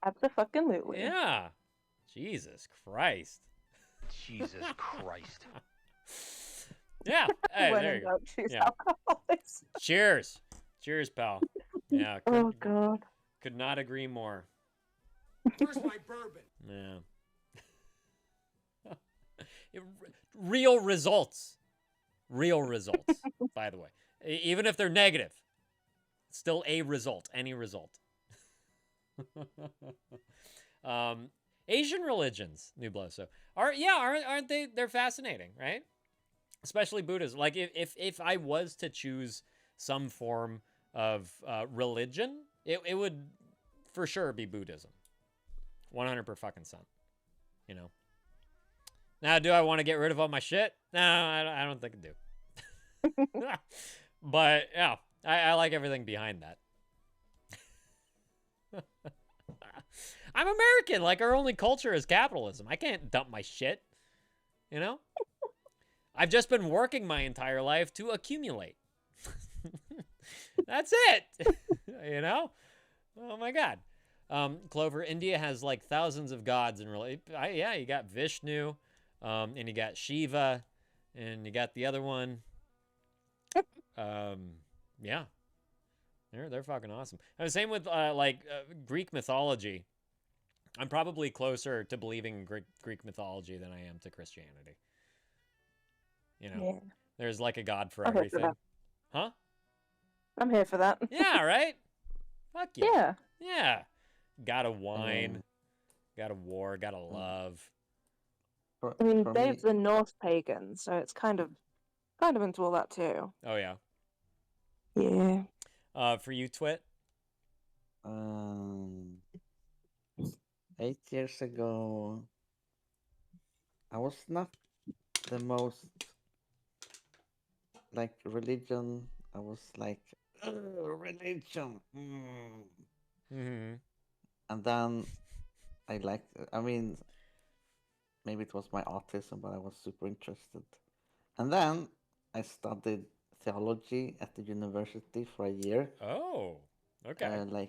Absolutely. Yeah. Jesus Christ. Jesus Christ. Yeah. Hey, When there in you go. doubt, choose Yeah. alcoholics. Cheers. Cheers, pal. Yeah. Oh God. Could not agree more. Where's my bourbon? Yeah. Real results. Real results, by the way. Even if they're negative, still a result, any result. Asian religions, Nubloso, aren't they? They're fascinating, right? Especially Buddhism. Like if I was to choose some form of religion, it would for sure be Buddhism. 100%. You know. Now, do I want to get rid of all my shit? No, I don't think I do. But yeah, I like everything behind that. I'm American. Like, our only culture is capitalism. I can't dump my shit. You know? I've just been working my entire life to accumulate. That's it. You know? Oh my God. Clover, India has like thousands of gods in yeah, you got Vishnu, and you got Shiva, and you got the other one. Yeah. They're fucking awesome. And the same with Greek mythology. I'm probably closer to believing in Greek mythology than I am to Christianity. You know, Yeah. there's like a god for I'm here for everything. that. Huh? I'm here for that. Yeah, right? Fuck yeah. Yeah. Yeah. God of wine, God of war, God of love. I mean, Dave's a Norse pagan, so it's kind of into all that too. Oh yeah. Yeah. For you, Twit? 8 years ago, I was not the most like religion. I was like, religion. Mm-hmm. And then I mean, maybe it was my autism, but I was super interested. And then I studied theology at the university for a year. Oh, okay.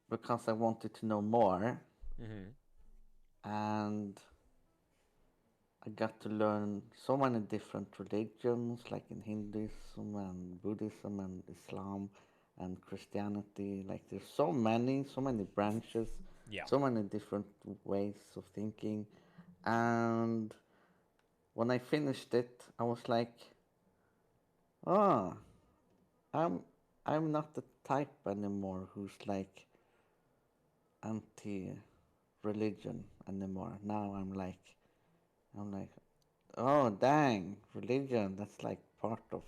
Because I wanted to know more. Mm-hmm. And I got to learn so many different religions, like in Hinduism and Buddhism and Islam and Christianity. Like there's so many branches, so many different ways of thinking. And when I finished it, I was like, oh, I'm not the type anymore who's like anti-religion anymore. Now I'm like, oh dang, religion, that's like part of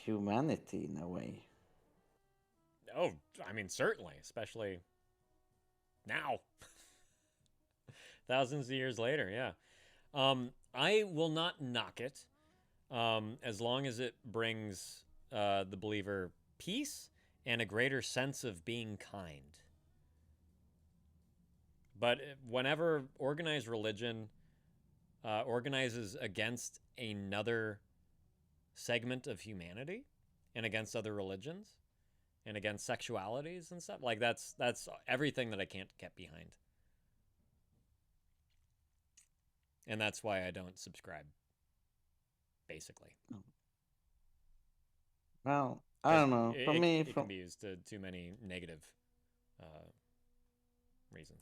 humanity in a way. Oh, I mean, certainly, especially now. Thousands of years later, yeah. I will not knock it as long as it brings the believer peace and a greater sense of being kind. But whenever organized religion organizes against another segment of humanity and against other religions and against sexualities and stuff, like that's everything that I can't get behind. And that's why I don't subscribe, basically. Well, I don't know. For me, it can be used to too many negative reasons.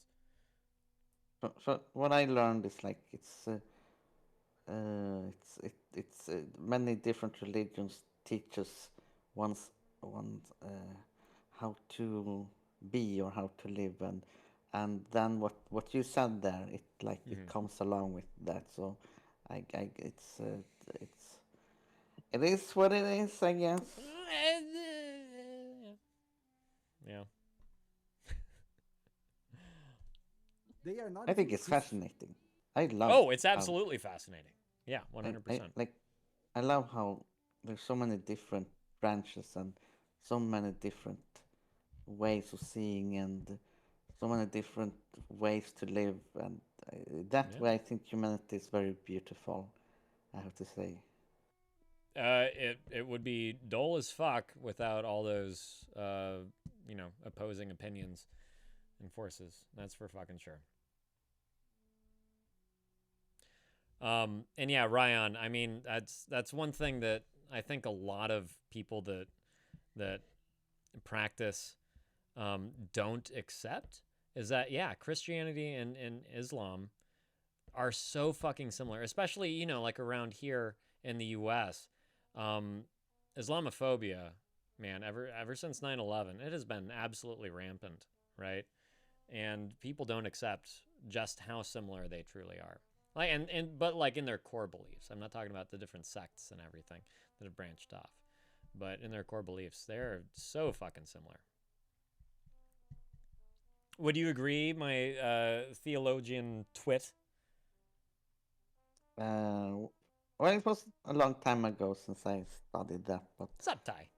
So what I learned is like it's many different religions teach us how to be or how to live, and then what you said there, it it comes along with that. So it is what it is, I guess. Yeah. I think it's fascinating. I love. Oh, it's absolutely fascinating. Yeah, 100%. I love how there's so many different branches and so many different ways of seeing and so many different ways to live, and that way I think humanity is very beautiful, I have to say. It would be dull as fuck without all those opposing opinions and forces. That's for fucking sure. And yeah, Ryan, I mean, that's one thing that I think a lot of people that practice don't accept, is that, yeah, Christianity and Islam are so fucking similar, especially, like around here in the US. Islamophobia, man, ever since 9/11, it has been absolutely rampant, right? And people don't accept just how similar they truly are. But like in their core beliefs. I'm not talking about the different sects and everything that have branched off. But in their core beliefs, they're so fucking similar. Would you agree, my theologian twit? Well, it was a long time ago since I studied that, but what's up, Ty?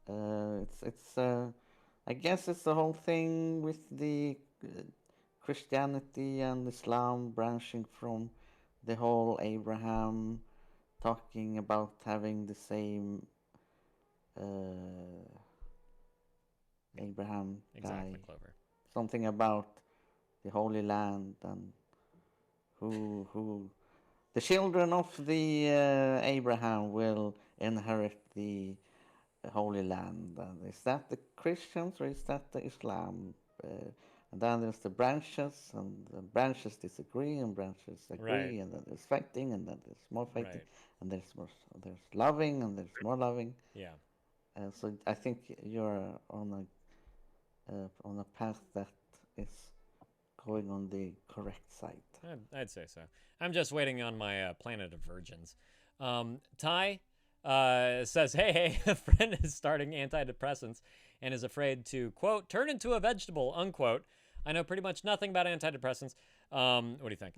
It's I guess it's the whole thing with the Christianity and Islam branching from the whole Abraham, talking about having the same Abraham exactly, guy. Clover. Something about the Holy Land and who the children of the Abraham will inherit the Holy Land. And is that the Christians or is that the Islam? And then there's the branches, and the branches disagree, and branches agree, Right. and then there's fighting, and then there's more fighting, Right. and there's loving, and there's more loving. Yeah. So I think you're on a path that is going on the correct side. I'd say so. I'm just waiting on my Planet of Virgins. Ty says, hey, a friend is starting antidepressants and is afraid to, quote, turn into a vegetable, unquote. I know pretty much nothing about antidepressants. What do you think?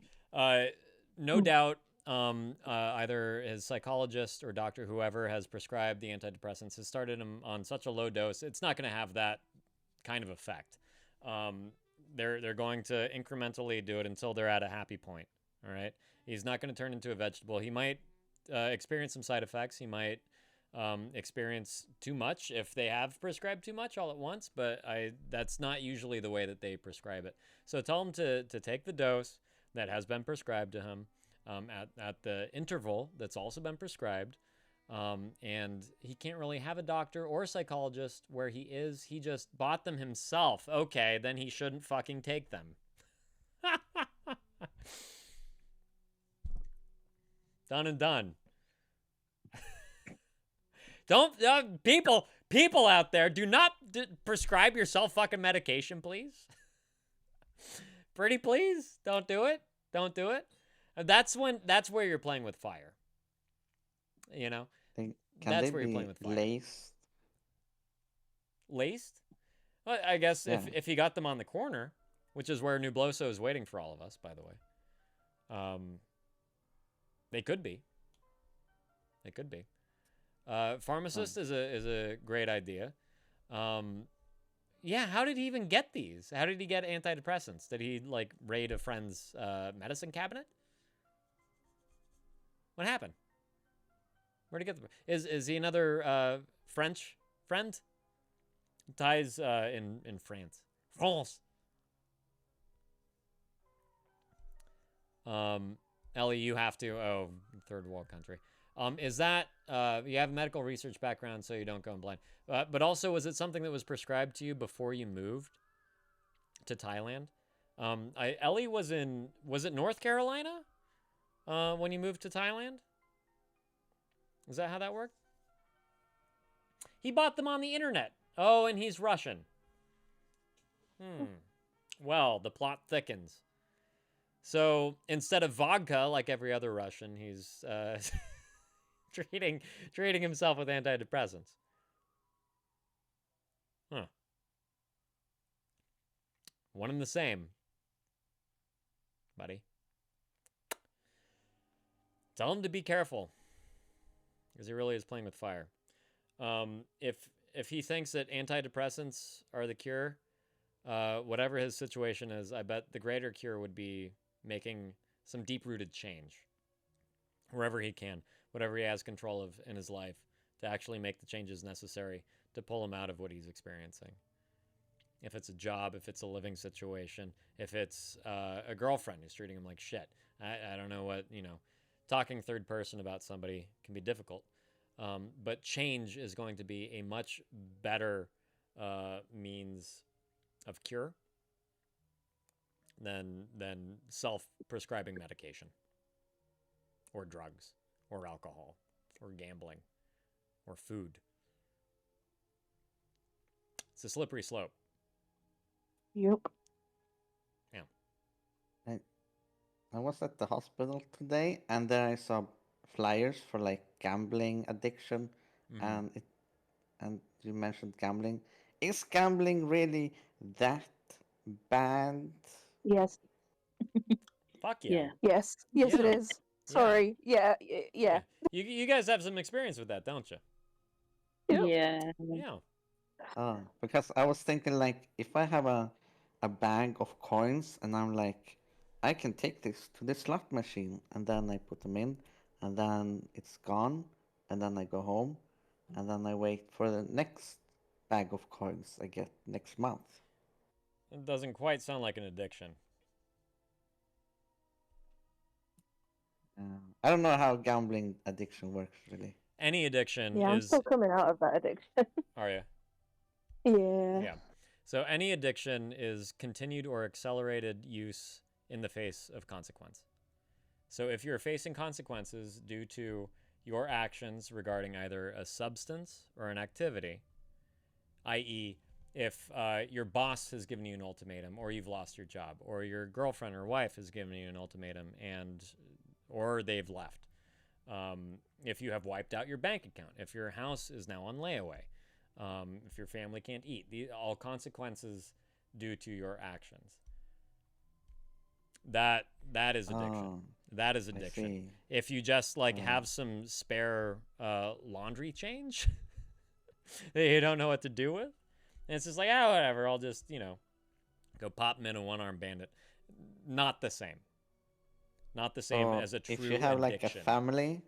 No doubt either his psychologist or doctor, whoever has prescribed the antidepressants, has started him on such a low dose, it's not going to have that kind of effect. They're going to incrementally do it until they're at a happy point. All right. He's not going to turn into a vegetable. He might experience some side effects. He might experience too much if they have prescribed too much all at once, but that's not usually the way that they prescribe it. So tell him to take the dose that has been prescribed to him at the interval that's also been prescribed. And he can't really have a doctor or a psychologist where he is. He just bought them himself. Okay, then he shouldn't fucking take them. Done and done. Don't people out there, do not prescribe yourself fucking medication, please. Pretty please, don't do it. Don't do it. That's where you're playing with fire. You know, That's where you're playing with fire. Laced? Laced? Well, I guess if he got them on the corner, which is where Nubloso is waiting for all of us, by the way. They could be. They could be. Pharmacist is a great idea. Yeah, how did he even get these? How did he get antidepressants? Did he like raid a friend's medicine cabinet? What happened? Where'd he get them? Is he another French friend? Ty's in France. France. Ellie, you have to. Oh, third world country. Is that you have a medical research background, so you don't go in blind. But also, was it something that was prescribed to you before you moved to Thailand? Ellie was it North Carolina when you moved to Thailand? Is that how that worked? He bought them on the internet. Oh, and he's Russian. Well, the plot thickens. So instead of vodka, like every other Russian, he's treating himself with antidepressants. Huh. One and the same, buddy. Tell him to be careful, because he really is playing with fire. If he thinks that antidepressants are the cure, whatever his situation is, I bet the greater cure would be making some deep-rooted change wherever he can, whatever he has control of in his life, to actually make the changes necessary to pull him out of what he's experiencing. If it's a job, if it's a living situation, if it's a girlfriend who's treating him like shit. I don't know what, talking third person about somebody can be difficult. But change is going to be a much better means of cure than self-prescribing medication or drugs or alcohol or gambling or food. It's a slippery slope. Yep. Yeah. I was at the hospital today, and there I saw flyers for like gambling addiction, and you mentioned gambling. Is gambling really that bad? Yes. Fuck yeah. Yes. Yes, it Yeah. is. Sorry. Yeah. Yeah. You guys have some experience with that, don't you? Yeah. Yeah. Because I was thinking, like, if I have a bag of coins and I'm like, I can take this to the slot machine, and then I put them in, and then it's gone, and then I go home, and then I wait for the next bag of coins I get next month. It doesn't quite sound like an addiction. I don't know how gambling addiction works, really. Any addiction Yeah, I'm is... still coming out of that addiction. Are you? Yeah. Yeah. So any addiction is continued or accelerated use in the face of consequence. So if you're facing consequences due to your actions regarding either a substance or an activity, i.e., if your boss has given you an ultimatum, or you've lost your job, or your girlfriend or wife has given you an ultimatum, or they've left. If you have wiped out your bank account, if your house is now on layaway, if your family can't eat, all consequences due to your actions. That is addiction. That is addiction. If you just have some spare laundry change that you don't know what to do with, and it's just like, whatever, I'll just go pop them in a one-armed bandit. Not the same. Not the same as a true if you have addiction. like a family,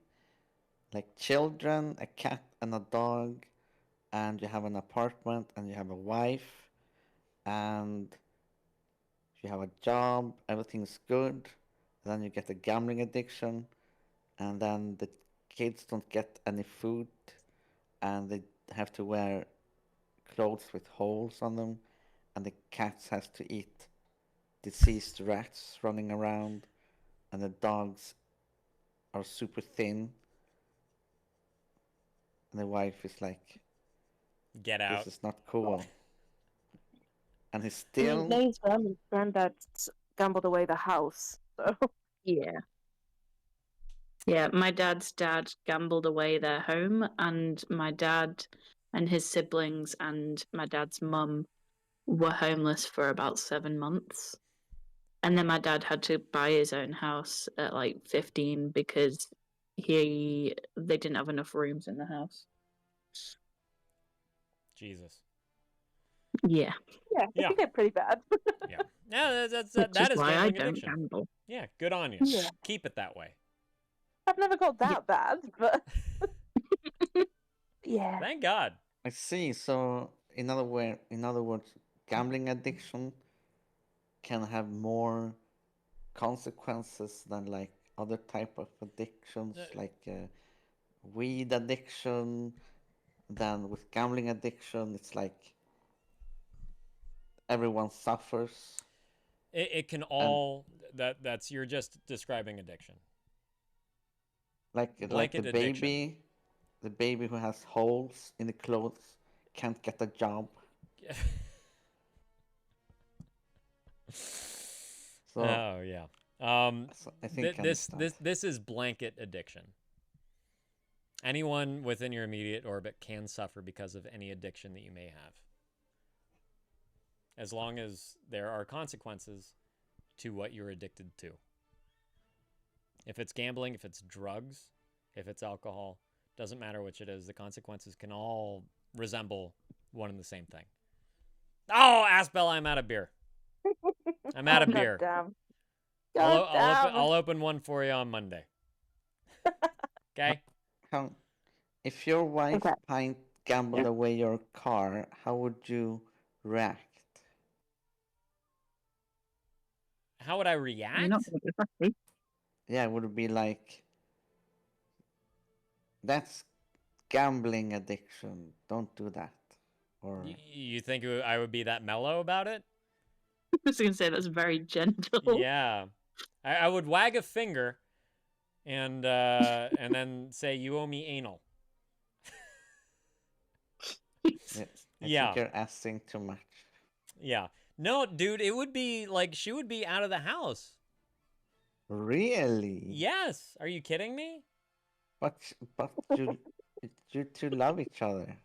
like children, a cat and a dog, and you have an apartment, and you have a wife, and you have a job, everything's good, then you get a gambling addiction, and then the kids don't get any food, and they have to wear clothes with holes on them, and the cats has to eat deceased rats running around, and the dogs are super thin, and the wife is like, get out. This is not cool. And he's still... Nate's granddad gambled away the house, so... Yeah. Yeah, my dad's dad gambled away their home, and my dad and his siblings and my dad's mum were homeless for about 7 months. And then my dad had to buy his own house at like 15 because they didn't have enough rooms in the house. Jesus. Yeah, Yeah. it can get pretty bad. Yeah. Yeah, that Which is why I gambling don't addiction. gamble. Yeah, good on you. Yeah. Keep it that way. I've never got that bad, but... yeah. Thank God. I see. So, in other words, gambling addiction can have more consequences than like other type of addictions, like weed addiction. Then with gambling addiction, it's like everyone suffers. It can all that's you're just describing addiction. Like the addiction. the baby who has holes in the clothes can't get a job. So, oh yeah. so I think this is blanket addiction. Anyone within your immediate orbit can suffer because of any addiction that you may have. As long as there are consequences to what you're addicted to. If it's gambling, if it's drugs, if it's alcohol, doesn't matter which it is, the consequences can all resemble one and the same thing. Oh, Aspel, I'm out of beer. I'm out of beer. Damn. I'll open one for you on Monday. Okay? If your wife Pint gambled away your car, how would you react? How would I react? You're not gonna be happy. Yeah, would it be like, that's gambling addiction, don't do that? Or You think I would be that mellow about it? I was gonna say that's very gentle. Yeah. I would wag a finger and then say, you owe me anal. I think you're asking too much. Yeah. No, dude, it would be like she would be out of the house. Really? Yes. Are you kidding me? But you two love each other.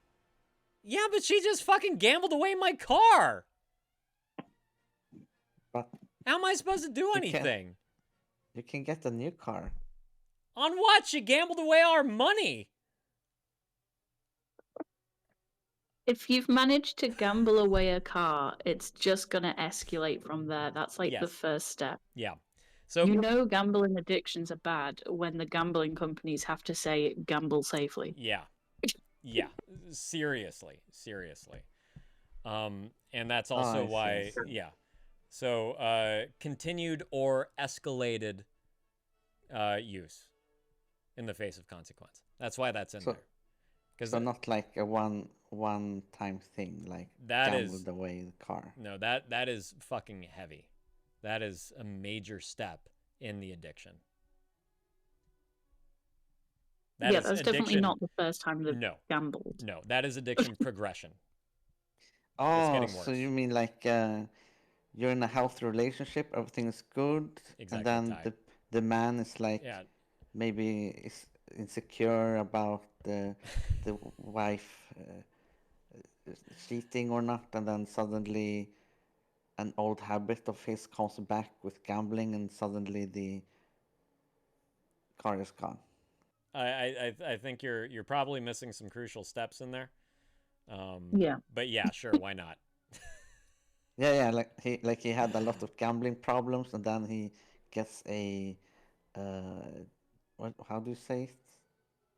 Yeah, but she just fucking gambled away my car. But how am I supposed to do anything? You can get a new car. On what? She gambled away our money. If you've managed to gamble away a car, it's just gonna escalate from there. That's like the first step. Yeah. So you know gambling addictions are bad when the gambling companies have to say gamble safely. Yeah. Yeah. Seriously. And that's also why yeah. So continued or escalated use in the face of consequence. That's why that's in there. So not like a one-time thing, like that gambled away the car. No, that is fucking heavy. That is a major step in the addiction. That's definitely not the first time they've gambled. No, that is addiction progression. Oh, so you mean like you're in a healthy relationship, everything is good, and then the man is like maybe is insecure about the wife cheating or not, and then suddenly an old habit of his comes back with gambling, and suddenly the car is gone. I think you're probably missing some crucial steps in there. Yeah. But yeah, sure, why not? Yeah, like he had a lot of gambling problems, and then he gets a how do you say it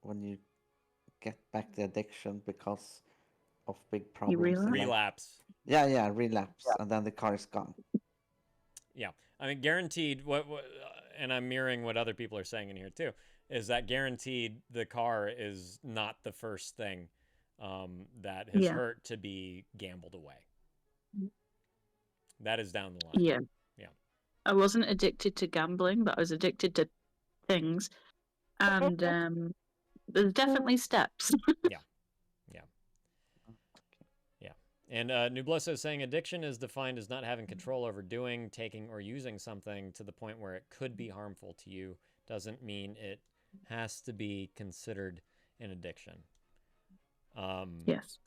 when you get back the addiction because of big problems? Relapse. Yeah, relapse, and then the car is gone. Yeah, I mean, guaranteed. What and I'm mirroring what other people are saying in here too, is that guaranteed the car is not the first thing that has hurt to be gambled away. That is down the line. Yeah. I wasn't addicted to gambling, but I was addicted to things, and there's definitely steps. Yeah. And Nubloso is saying addiction is defined as not having control over doing, taking, or using something to the point where it could be harmful to you. Doesn't mean it has to be considered an addiction. Yes.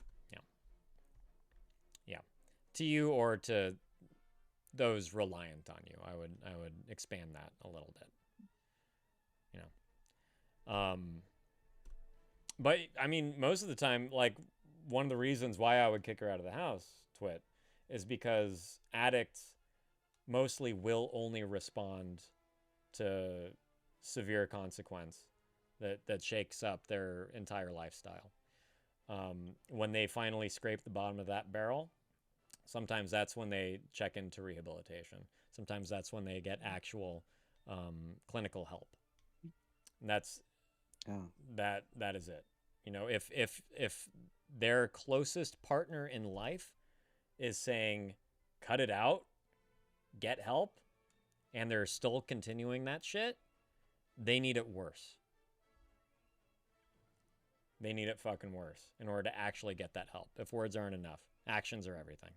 Yeah. To you or to those reliant on you. I would expand that a little bit. You know. But I mean, most of the time, like, one of the reasons why I would kick her out of the house, Twit, is because addicts mostly will only respond to severe consequence that shakes up their entire lifestyle. When they finally scrape the bottom of that barrel, sometimes that's when they check into rehabilitation. Sometimes that's when they get actual clinical help. And that's that is it. You know, if their closest partner in life is saying, cut it out, get help, and they're still continuing that shit, they need it worse. They need it fucking worse in order to actually get that help. If words aren't enough, actions are everything.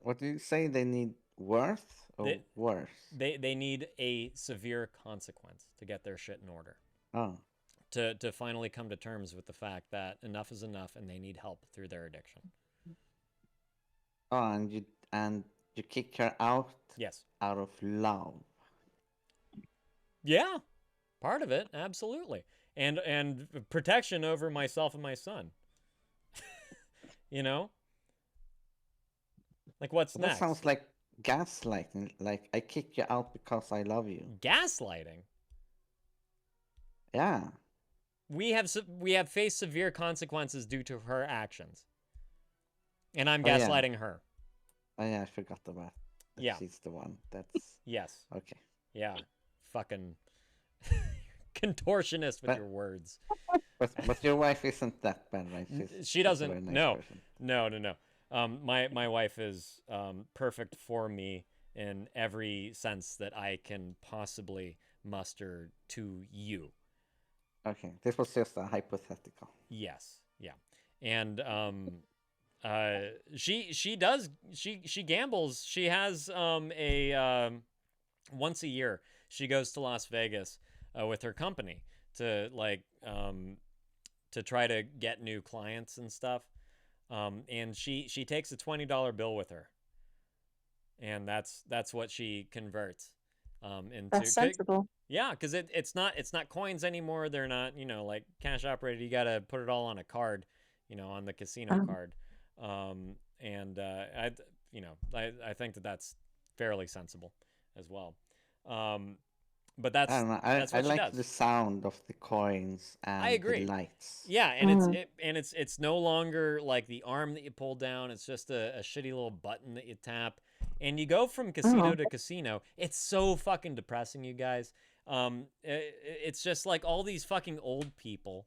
What do you say? They need worth or worse? They need a severe consequence to get their shit in order. Oh. To finally come to terms with the fact that enough is enough and they need help through their addiction. Oh, and you kick her out? Yes. Out of love. Yeah. Part of it, absolutely. And protection over myself and my son. You know? Like, what's That next? sounds like gaslighting. Like, I kicked you out because I love you. Gaslighting? Yeah. We have faced severe consequences due to her actions. And I'm Oh, yeah. gaslighting her. Oh, yeah, I forgot about that. Yeah. She's the one. That's... Yes. Okay. Yeah. Fucking contortionist with your words. But your wife isn't that bad, right? She she's a doesn't. very nice No. person. No. My wife is perfect for me in every sense that I can possibly muster to you. Okay, this was just a hypothetical. Yes, yeah, and she gambles. She has once a year she goes to Las Vegas with her company to to try to get new clients and stuff. And she takes a $20 bill with her, and that's what she converts into. That's sensible. Yeah, because it's not coins anymore. They're not, like cash operated. You got to put it all on a card, on the casino card. And I think that's fairly sensible as well. But that's I don't know. that's what I she like does. the sound of the coins and I agree. the lights. Yeah, and it's no longer like the arm that you pull down. It's just a shitty little button that you tap, and you go from casino to casino. It's so fucking depressing, you guys. It's just like all these fucking old people,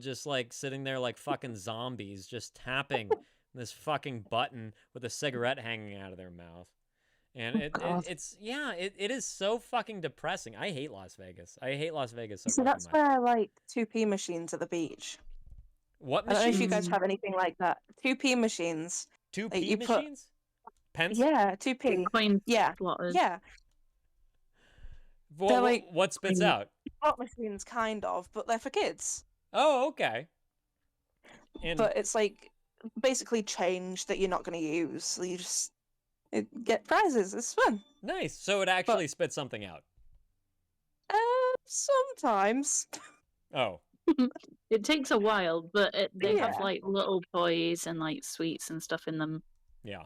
just like sitting there like fucking zombies, just tapping this fucking button with a cigarette hanging out of their mouth. And it is so fucking depressing. I hate Las Vegas. I hate Las Vegas so So fucking that's much. where I like 2p machines at the beach. What I don't know if you machines? guys have anything like that. 2p machines. 2p you put- machines? Pence? Yeah, 2p. Coin Yeah, slotters. yeah. Well, They're like what spits out? slot machines, kind of, but they're for kids. Oh, okay. And But it's like basically change that you're not going to use. So you just get prizes. It's fun. nice. So it actually spits something out. Sometimes. Oh. It takes a while, but they have Yeah. like little toys and like sweets and stuff in them. Yeah.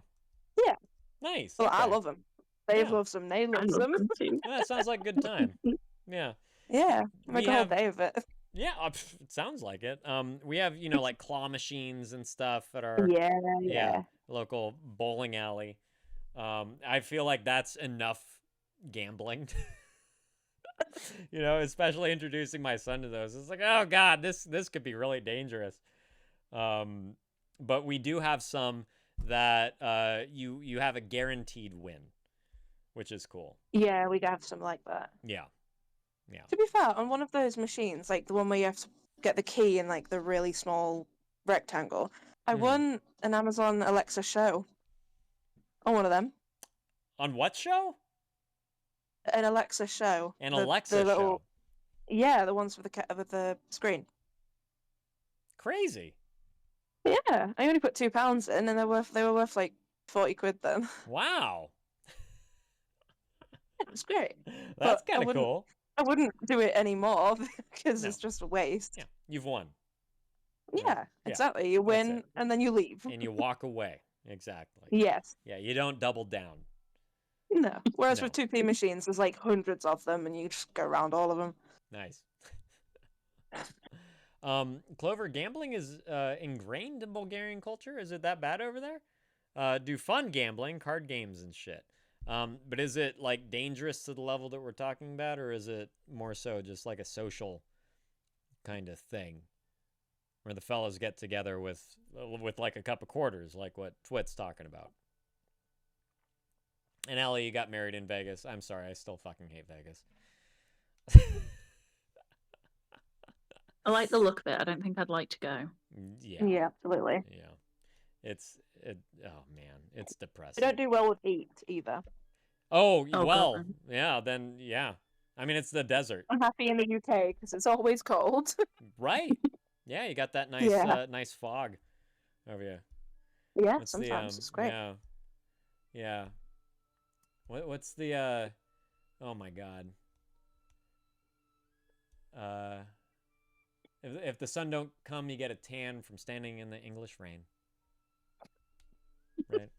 Yeah. Nice. Well, I okay. love them. Dave Yeah. loves them. Nate I loves love them. them too. Well, that sounds like a good time. Yeah. Yeah. Make We a whole have- day of it. Yeah, it sounds like it. We have, like claw machines and stuff at our Yeah. local bowling alley. I feel like that's enough gambling. Especially introducing my son to those. It's like, oh god, this could be really dangerous. But we do have some that you have a guaranteed win, which is cool. Yeah, we have some like that. Yeah. Yeah. To be fair, on one of those machines, like the one where you have to get the key in like the really small rectangle, I Mhm. won an Amazon Alexa show on one of them. On what show? An Alexa show. An The- Alexa the little, show. Yeah, the ones with the screen. Crazy. Yeah, I only put £2 in, and they were worth like 40 quid then. Wow. It was great. That's But I kind of wouldn't- cool. I wouldn't do it anymore because No. it's just a waste. Yeah, you've won. Yeah, exactly. You win it. and then you leave. And you walk away. Exactly. Yes. Yeah, you don't double down. No. Whereas No. with 2p machines, there's like hundreds of them, and you just go around all of them. Nice. Clover, gambling is ingrained in Bulgarian culture. Is it that bad over there? Do fun gambling, card games and shit. But is it like dangerous to the level that we're talking about, or is it more so just like a social kind of thing where the fellas get together with like a cup of quarters, like what Twit's talking about? And Ellie, you got married in Vegas. I'm sorry, I still fucking hate Vegas. I like the look of it. I don't think I'd like to go. Yeah. Yeah, absolutely. Yeah. Oh man, it's They depressing. don't do well with heat either. Oh, Oh, well, God. yeah, then yeah. I mean, it's the desert, I'm happy in the UK because it's always cold. right? Yeah, you got that nice Yeah. nice fog over you. Yeah, What's sometimes it's great. Yeah. Yeah. What's the oh my god. If the sun don't come, you get a tan from standing in the English rain. Right?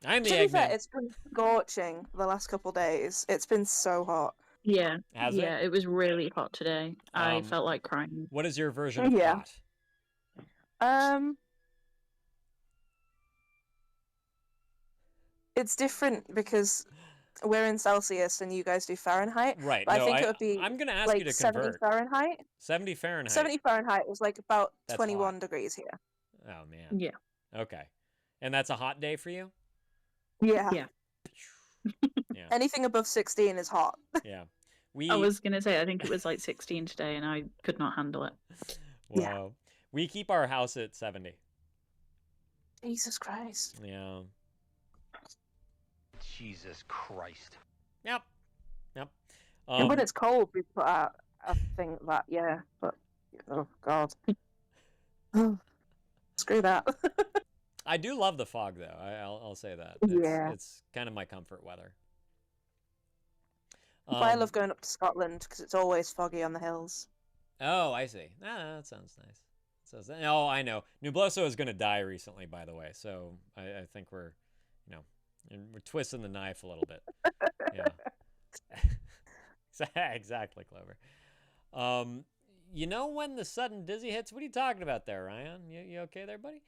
I'm the To be fair, Eggman. it's been scorching the last couple days. It's been so hot. Yeah. Has yeah, it was really hot today. I Um, felt like crying. What is your version of Yeah. hot? It's different because we're in Celsius and you guys do Fahrenheit. Right. But No, I think it would be I'm gonna ask like you to 70 convert. Fahrenheit. 70 Fahrenheit. 70 Fahrenheit was like about That's 21 hot. degrees here. Oh man. Yeah. Okay. And that's a hot day for you? Yeah. Yeah. Yeah. Anything above 16 is hot. Yeah. I was gonna say I think it was like 16 today, and I could not handle it. Wow. We keep our house at 70. Jesus Christ. Yeah. Jesus Christ. Yep. Yep. And when it's cold, we put out a thing that, yeah, but oh god. Screw that. I do love the fog, though. I'll say that. It's kind of my comfort weather. But I love going up to Scotland because it's always foggy on the hills. Oh, I see. Ah, that sounds nice. Oh, I know. Nubloso is going to die recently, by the way. So I think we're twisting the knife a little bit. Yeah. Exactly, Clover. You know when the sudden dizzy hits? What are you talking about there, Ryan? You okay there, buddy?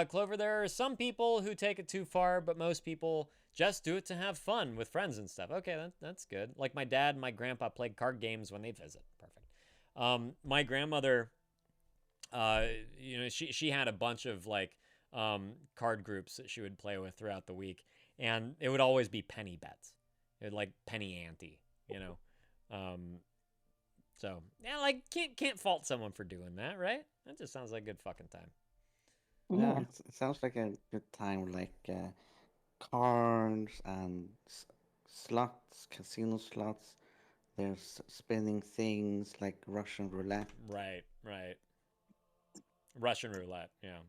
Clover, there are some people who take it too far, but most people just do it to have fun with friends and stuff. Okay, that's good. Like my dad and my grandpa played card games when they visit. Perfect. My grandmother, she had a bunch of like card groups that she would play with throughout the week, and it would always be penny bets. It would like penny ante, So yeah, like can't fault someone for doing that, right? That just sounds like a good fucking time. Yeah, it sounds like a good time, like cards and slots, casino slots. There's spinning things like Russian roulette. Right. Russian roulette, yeah.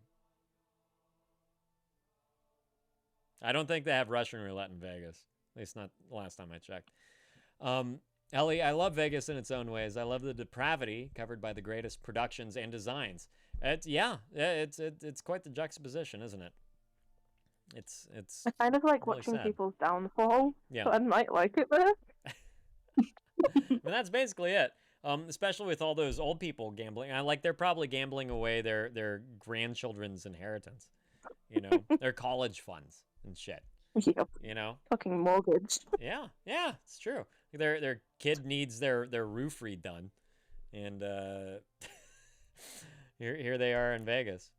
I don't think they have Russian roulette in Vegas. At least not the last time I checked. Ellie, I love Vegas in its own ways. I love the depravity covered by the greatest productions and designs. It's quite the juxtaposition, isn't it? It's I kind of like really watching sad. people's downfall. Yeah. So I might like it there. And that's basically it. Especially with all those old people gambling. They're probably gambling away their grandchildren's inheritance. Their college funds and shit. Yep. Fucking mortgage. Yeah, it's true. Their kid needs their roof redone, and here they are in Vegas.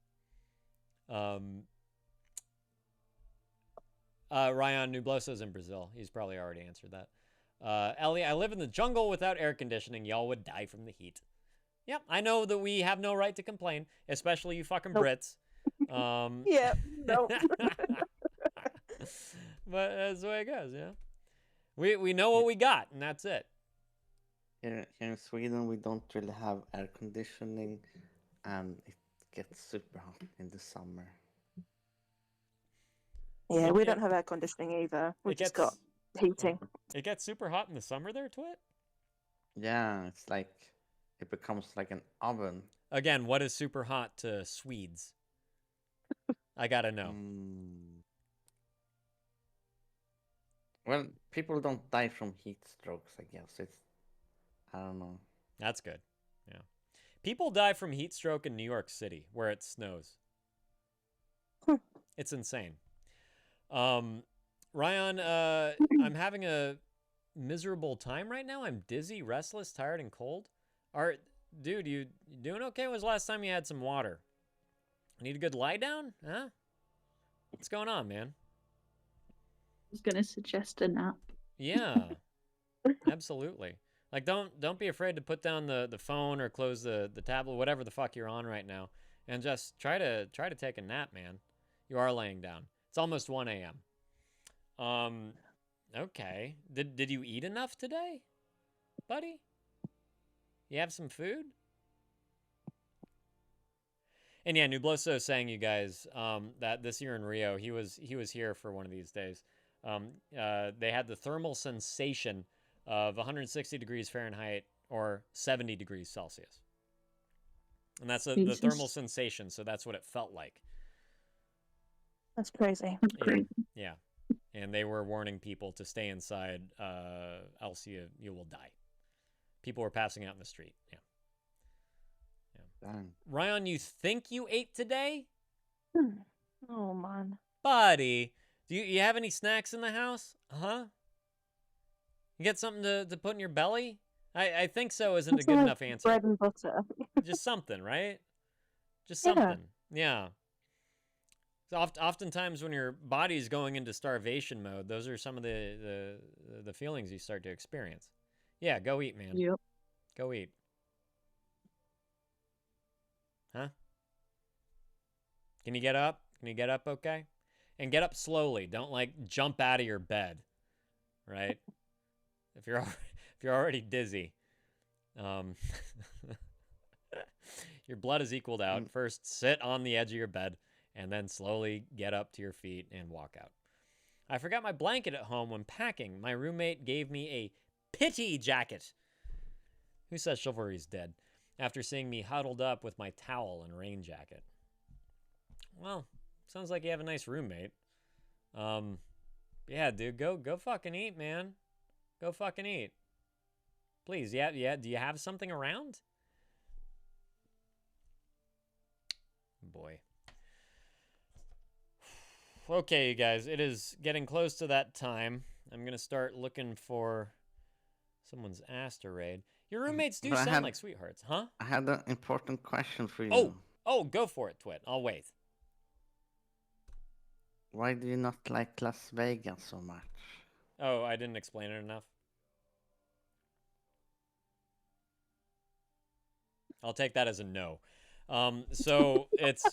Ryan Nubloso's in Brazil. He's probably already answered that. Ellie, I live in the jungle without air conditioning. Y'all would die from the heat. Yep, I know that we have no right to complain, especially you fucking Brits. Yeah, no. But that's the way it goes, yeah. We know what we got, and that's it. Here in Sweden, we don't really have air conditioning, and it gets super hot in the summer. Yeah, we don't have air conditioning either. We just got heating. It gets super hot in the summer there, Twit? Yeah, it's like it becomes like an oven. Again, what is super hot to Swedes? I gotta know. Well, people don't die from heat strokes, I guess. I don't know. That's good. Yeah. People die from heat stroke in New York City, where it snows. It's insane. Ryan, I'm having a miserable time right now. I'm dizzy, restless, tired, and cold. Dude, you doing okay? When was the last time you had some water? Need a good lie down? Huh? What's going on, man? I was gonna suggest a nap. Yeah, absolutely. Like, don't be afraid to put down the phone or close the tablet, whatever the fuck you're on right now, and just try to take a nap, man. You are laying down. It's almost 1 a.m. Okay. Did you eat enough today, buddy? You have some food? And yeah, Nubloso is saying, you guys, that this year in Rio, he was here for one of these days. They had the thermal sensation of 160 degrees Fahrenheit or 70 degrees Celsius. And that's the thermal sensation, so that's what it felt like. That's crazy. Yeah. and they were warning people to stay inside, else you will die. People were passing out in the street. Yeah. Dang. Ryan, you think you ate today? Oh man, buddy, do you have any snacks in the house? Huh? You get something to put in your belly? I think so isn't a good enough answer. bread and butter. Just something, right? Just Yeah. something. Yeah. So oftentimes when your body's going into starvation mode, those are some of the feelings you start to experience. Yeah, go eat, man. Yep. Go eat. Huh? Can you get up? Can you get up okay? And get up slowly. Don't like jump out of your bed. Right? If you're already dizzy. Your blood is equaled out. First, sit on the edge of your bed and then slowly get up to your feet and walk out. I forgot my blanket at home when packing. My roommate gave me a pity jacket. Who says chivalry's dead? After seeing me huddled up with my towel and rain jacket. Well, sounds like you have a nice roommate. Yeah, dude, go fucking eat, man. Go fucking eat. Please, yeah, do you have something around? Boy. Okay, you guys, it is getting close to that time. I'm gonna start looking for someone's ass to raid. Your roommates do sound like sweethearts, huh? I had an important question for you. Oh, go for it, Twit. I'll wait. Why do you not like Las Vegas so much? Oh, I didn't explain it enough. I'll take that as a no. So it's,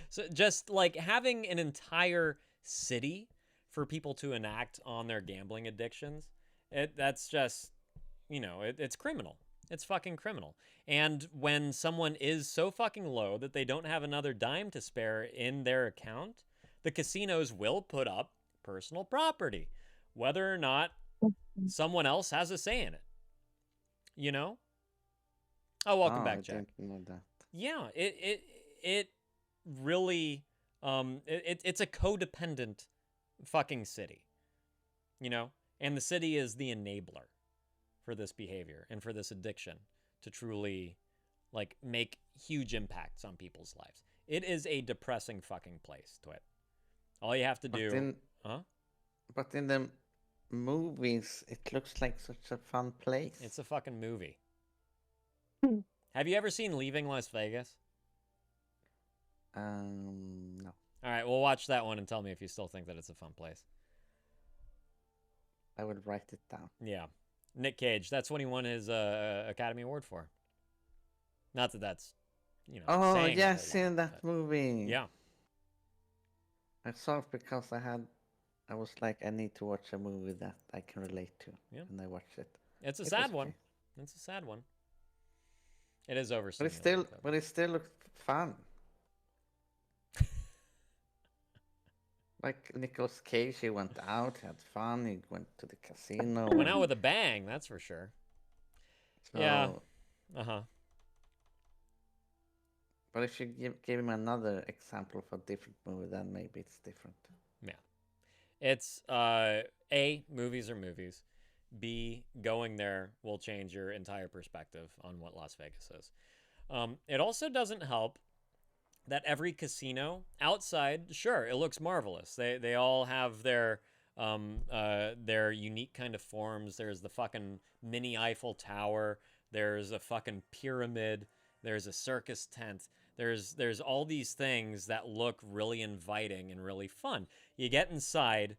so just like having an entire city for people to enact on their gambling addictions, that's just, it's criminal. It's fucking criminal. And when someone is so fucking low that they don't have another dime to spare in their account, the casinos will put up personal property, whether or not someone else has a say in it. Oh, welcome back, Jack. I didn't know that. Yeah, it really, it's a codependent fucking city, and the city is the enabler for this behavior and for this addiction to truly, like, make huge impacts on people's lives. It is a depressing fucking place, Twit. All you have to do, But in the movies, it looks like such a fun place. It's a fucking movie. Have you ever seen Leaving Las Vegas? No. All right, we'll watch that one and tell me if you still think that it's a fun place. I will write it down. Yeah. Nick Cage, that's what he won his Academy Award for. Not that that's, Oh, saying yeah, a I've whole seen lot, that but- movie. Yeah. I saw it because I was like, I need to watch a movie that I can relate to. Yeah. And I watched it. It's a It sad was one. okay. It's a sad one. It is But overstimulating. it still looked fun. Like Nicolas Cage, he went out, had fun, he went to the casino. Went out with a bang, that's for sure. Yeah. Uh-huh. But if you give him another example of a different movie, then maybe it's different. Yeah. It's A, movies are movies. B, going there will change your entire perspective on what Las Vegas is. It also doesn't help that every casino outside, sure, it looks marvelous. They all have their unique kind of forms. There's the fucking mini Eiffel Tower. There's a fucking pyramid. There's a circus tent. There's all these things that look really inviting and really fun. You get inside,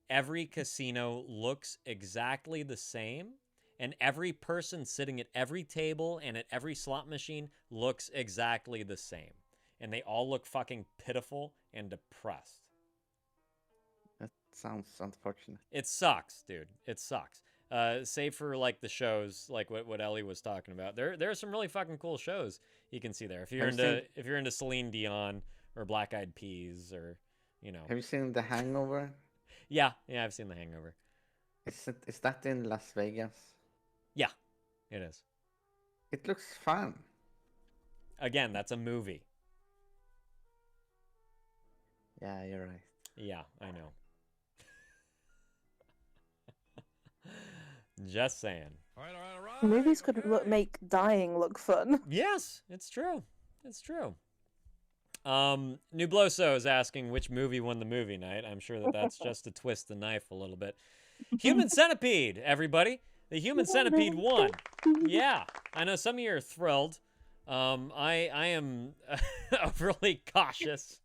every casino looks exactly the same, and every person sitting at every table and at every slot machine looks exactly the same. And they all look fucking pitiful and depressed. That sounds unfortunate. It sucks, dude. It sucks. Save for like the shows, like what Ellie was talking about. There are some really fucking cool shows you can see there. If you're into Celine Dion or Black Eyed Peas or Have you seen The Hangover? Yeah, I've seen The Hangover. Is that in Las Vegas? Yeah, it is. It looks fun. Again, that's a movie. Yeah, you're right. Yeah, I know. Just saying. Movies could make dying look fun. Yes, it's true. It's true. Nubloso is asking which movie won the movie night. I'm sure that that's just to twist the knife a little bit. Human Centipede, everybody. The Human Centipede won. Yeah, I know some of you are thrilled. I am overly cautious.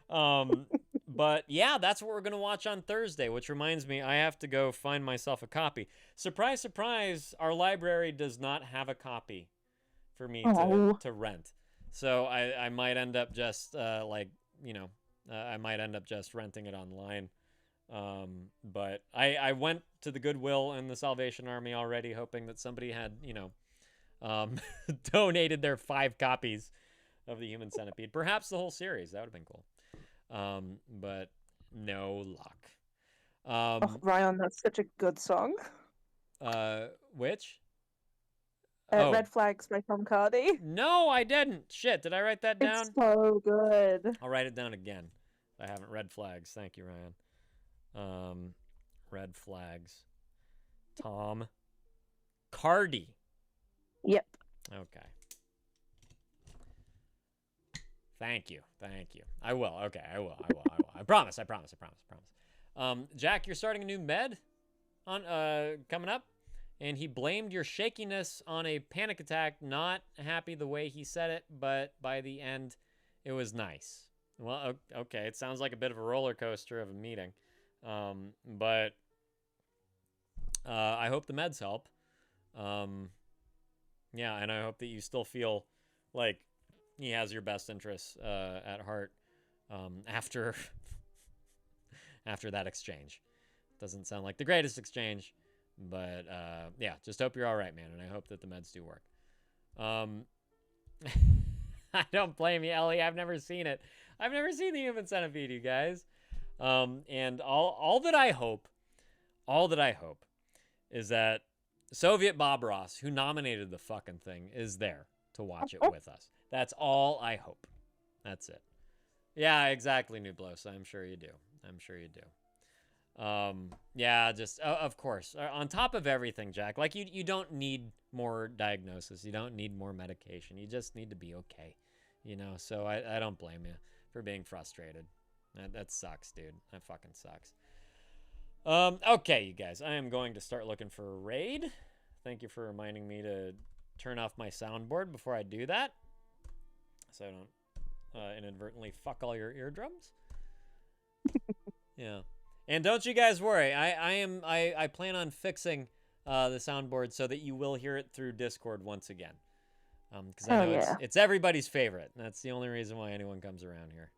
But yeah, that's what we're going to watch on Thursday, which reminds me, I have to go find myself a copy. Surprise, surprise, our library does not have a copy for me to rent. So I might end up just, I might end up just renting it online. But I went to the Goodwill and the Salvation Army already, hoping that somebody had, donated their 5 copies of the Human Centipede. Perhaps the whole series. That would have been cool. But no luck. Ryan, that's such a good song. Which? Red Flags by Tom Cardy. No, I didn't. Shit, did I write that down? It's so good. I'll write it down again. I haven't. Red Flags. Thank you, Ryan. Red Flags. Tom Cardy. Yep. Okay. Thank you. I will. Okay, I will. I promise. Jack, you're starting a new med on coming up, and he blamed your shakiness on a panic attack. Not happy the way he said it, but by the end, it was nice. Well, okay, it sounds like a bit of a roller coaster of a meeting, but I hope the meds help. Yeah, and I hope that you still feel like he has your best interests at heart after that exchange. Doesn't sound like the greatest exchange, but yeah, just hope you're all right, man, and I hope that the meds do work. I don't blame you, Ellie. I've never seen it. I've never seen the Human Centipede, you guys. And all that I hope is that Soviet Bob Ross, who nominated the fucking thing, is there to watch it with us. That's all I hope. That's it. Yeah, exactly, Nublos. I'm sure you do. Yeah, just, of course. On top of everything, Jack, like, you don't need more diagnosis. You don't need more medication. You just need to be okay. So I don't blame you for being frustrated. That sucks, dude. That fucking sucks. Okay, you guys. I am going to start looking for a raid. Thank you for reminding me to turn off my soundboard before I do that, so I don't inadvertently fuck all your eardrums. Yeah. And don't you guys worry. I plan on fixing the soundboard so that you will hear it through Discord once again. Because I know it's everybody's favorite. That's the only reason why anyone comes around here.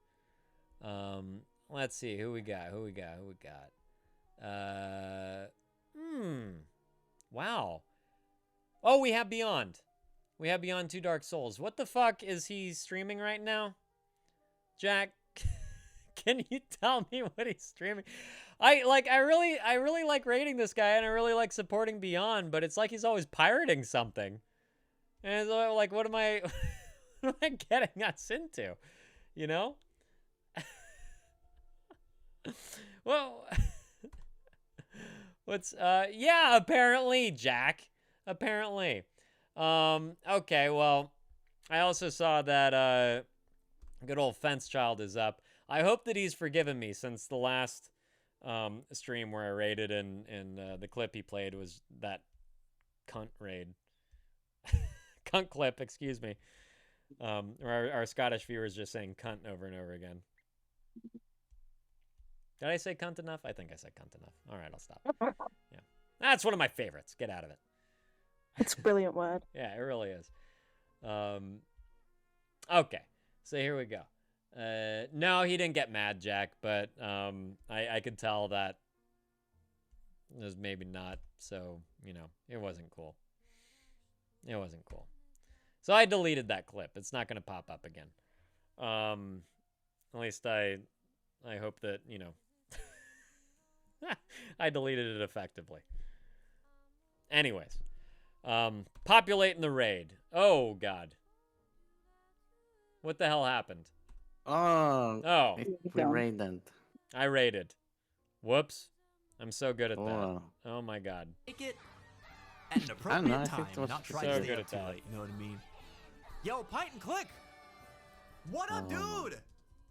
Let's see who we got. Wow. Oh, we have Beyond. We have Beyond Two Dark Souls. What the fuck is he streaming right now? Jack, can you tell me what he's streaming? I really like rating this guy, and I really like supporting Beyond, but it's like he's always pirating something. And it's like, what am I getting us into? Well, yeah, apparently, Jack. Apparently. Okay, well, I also saw that good old Fence Child is up. I hope that he's forgiven me, since the last stream where I raided and the clip he played was that cunt raid. Cunt clip, excuse me. Our Scottish viewers just saying cunt over and over again. Did I say cunt enough? I think I said cunt enough. All right, I'll stop. Yeah, that's one of my favorites. Get out of it. It's a brilliant word. Yeah, it really is. Okay, so here we go. No, he didn't get mad, Jack, but I could tell that it was maybe not. So, it wasn't cool. It wasn't cool. So I deleted that clip. It's not going to pop up again. At least I hope that, I deleted it effectively. Anyways, populating the raid. Oh, God. What the hell happened? Oh. Oh. We raided. I raided. Whoops. I'm so good at that. Oh. Oh my god. Make it at an I appropriate think it time, was not so try to stay good up at too that. late. You know what I mean? Yo, Pint and Click. What up, dude?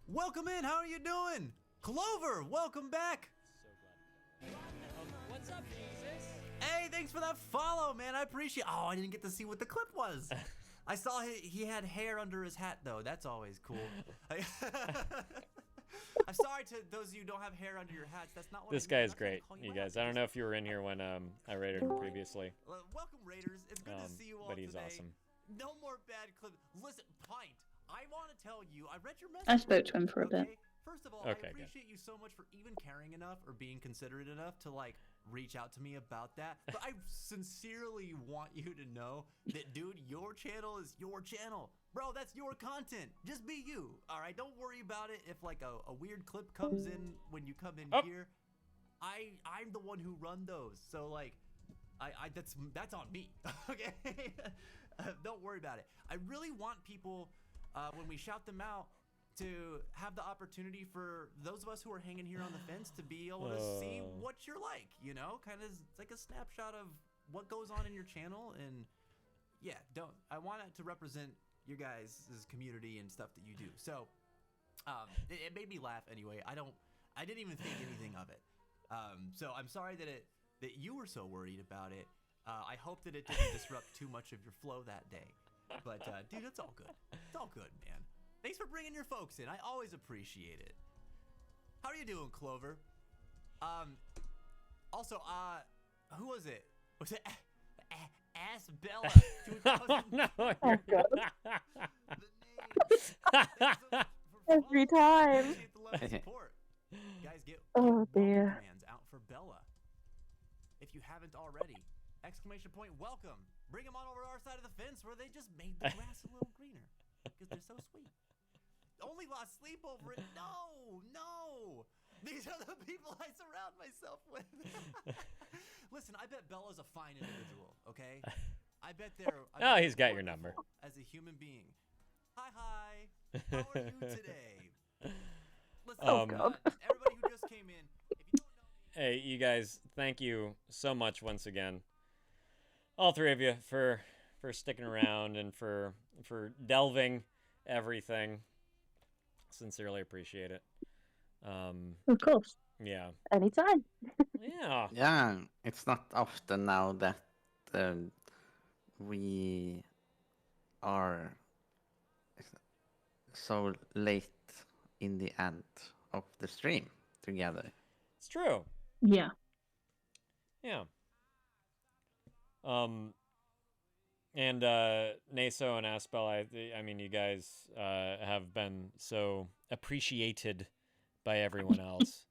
Welcome in. How are you doing? Clover, welcome back. What's up, Jesus? Hey, thanks for that follow, man. I appreciate. Oh, I didn't get to see what the clip was. I saw he had hair under his hat though. That's always cool. I'm sorry to those of you who don't have hair under your hats. That's not what This I mean. guy I'm is not trying to great, call you out. guys. I don't know if you were in here when I raided him previously. Welcome, Raiders. It's good to see you all But he's today. awesome. No more bad clips. Listen, Pint, I want to tell you, I read your message. I spoke to him for a bit. Okay? First of all, Okay, I good. appreciate you so much for even caring enough or being considerate enough to like reach out to me about that. But I sincerely want you to know that, dude, your channel is your channel. Bro, that's your content. Just be you. All right, don't worry about it if like a weird clip comes in when you come in here. I'm the one who run those. So like that's on me. Okay? Don't worry about it. I really want people when we shout them out to have the opportunity for those of us who are hanging here on the fence to be able to see what you're like, you know, kind of it's like a snapshot of what goes on in your channel. And yeah, I want it to represent your guys' community and stuff that you do. So it made me laugh anyway. I didn't even think anything of it. So I'm sorry that you were so worried about it. I hope that it didn't disrupt too much of your flow that day. But dude, it's all good. It's all good, man. Thanks for bringing your folks in. I always appreciate it. How are you doing, Clover? Also, who was it? Was it Ass Bella? 2000? No, Oh, God. Every time. Guys, get Oh dear. commands out for Bella. If you haven't already, exclamation point welcome. Bring them on over to our side of the fence where they just made the grass a little greener because they're so sweet. Only lost sleep over it. No. These are the people I surround myself with. Listen, I bet Bella's a fine individual, okay? I bet they're he's got your number. As a human being. Hi. How are you today? Listen, everybody who just came in, if you don't know me, Hey, you guys, thank you so much once again, all three of you, for sticking around and for delving everything. Sincerely appreciate it. Of course. Yeah. Anytime. Yeah. Yeah, it's not often now that we are so late in the end of the stream together. It's true. Yeah. Yeah. And Naso and Aspel, I mean, you guys have been so appreciated by everyone else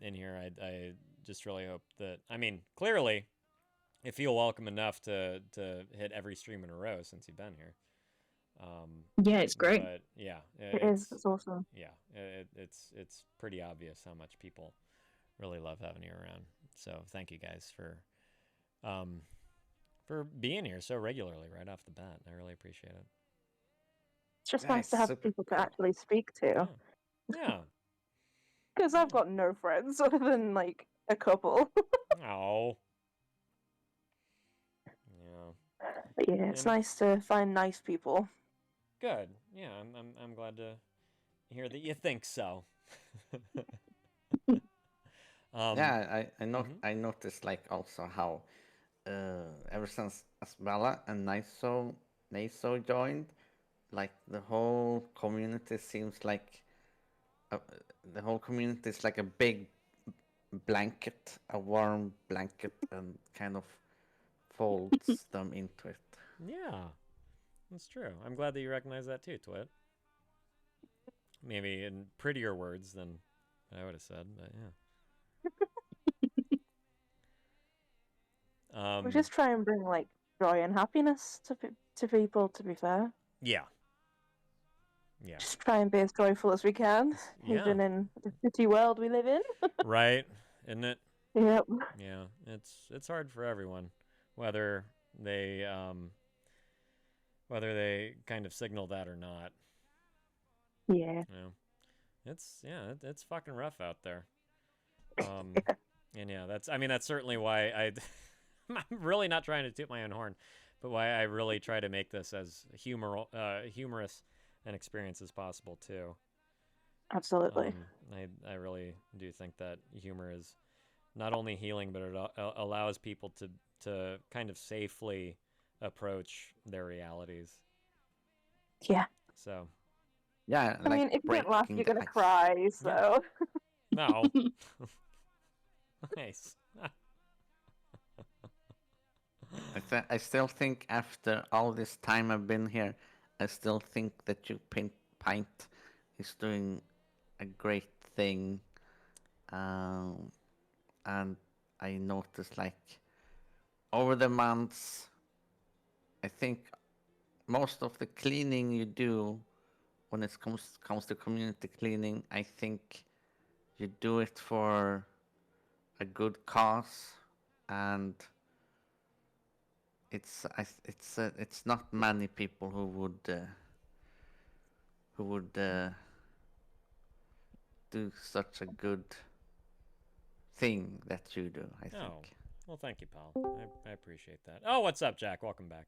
in here. I just really hope that, I mean, clearly you feel welcome enough to hit every stream in a row since you've been here. Yeah, it's great. But yeah, It is. It's awesome. Yeah, it's pretty obvious how much people really love having you around. So thank you guys for being here so regularly right off the bat. I really appreciate it. It's just nice to have people to actually speak to. Yeah. Because I've got no friends other than like a couple. Oh. Yeah. But yeah, it's nice to find nice people. Good. Yeah, I'm glad to hear that you think so. Yeah, I noticed like also how ever since Asbella and Naso joined, like the whole community seems like the whole community is like a big blanket, a warm blanket, and kind of folds them into it. Yeah, that's true. I'm glad that you recognize that too, Twit. Maybe in prettier words than I would have said, but yeah. We just try and bring like joy and happiness to people. To be fair. Yeah. Yeah. Just try and be as joyful as we can, even in the city world we live in. Right, isn't it? Yep. Yeah, it's hard for everyone, whether they kind of signal that or not. Yeah. You know, it's fucking rough out there. And yeah, that's certainly why I'm really not trying to toot my own horn, but why I really try to make this as humorous an experience as possible too. Absolutely. I really do think that humor is not only healing, but it allows people to kind of safely approach their realities. Yeah. So. Yeah. I mean, if you don't laugh, you're gonna cry. So. No. Nice. I still think after all this time I've been here, I still think that Pint is doing a great thing. And I noticed, like, over the months, I think most of the cleaning you do, when it comes to community cleaning, I think you do it for a good cause, and it's not many people who would do such a good thing that you do, I think. Oh, well, thank you, pal. I appreciate that. Oh, what's up, Jack? Welcome back.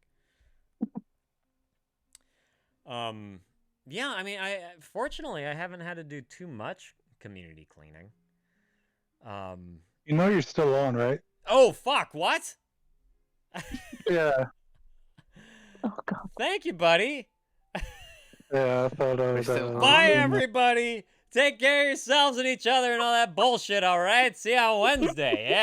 Yeah, I mean, fortunately I haven't had to do too much community cleaning. You know you're still on, right? Oh, fuck, what? Yeah. Oh, God. Thank you, buddy. Yeah, I thought I was. Bye, everybody. Take care of yourselves and each other and all that bullshit, all right? See you on Wednesday. Yeah.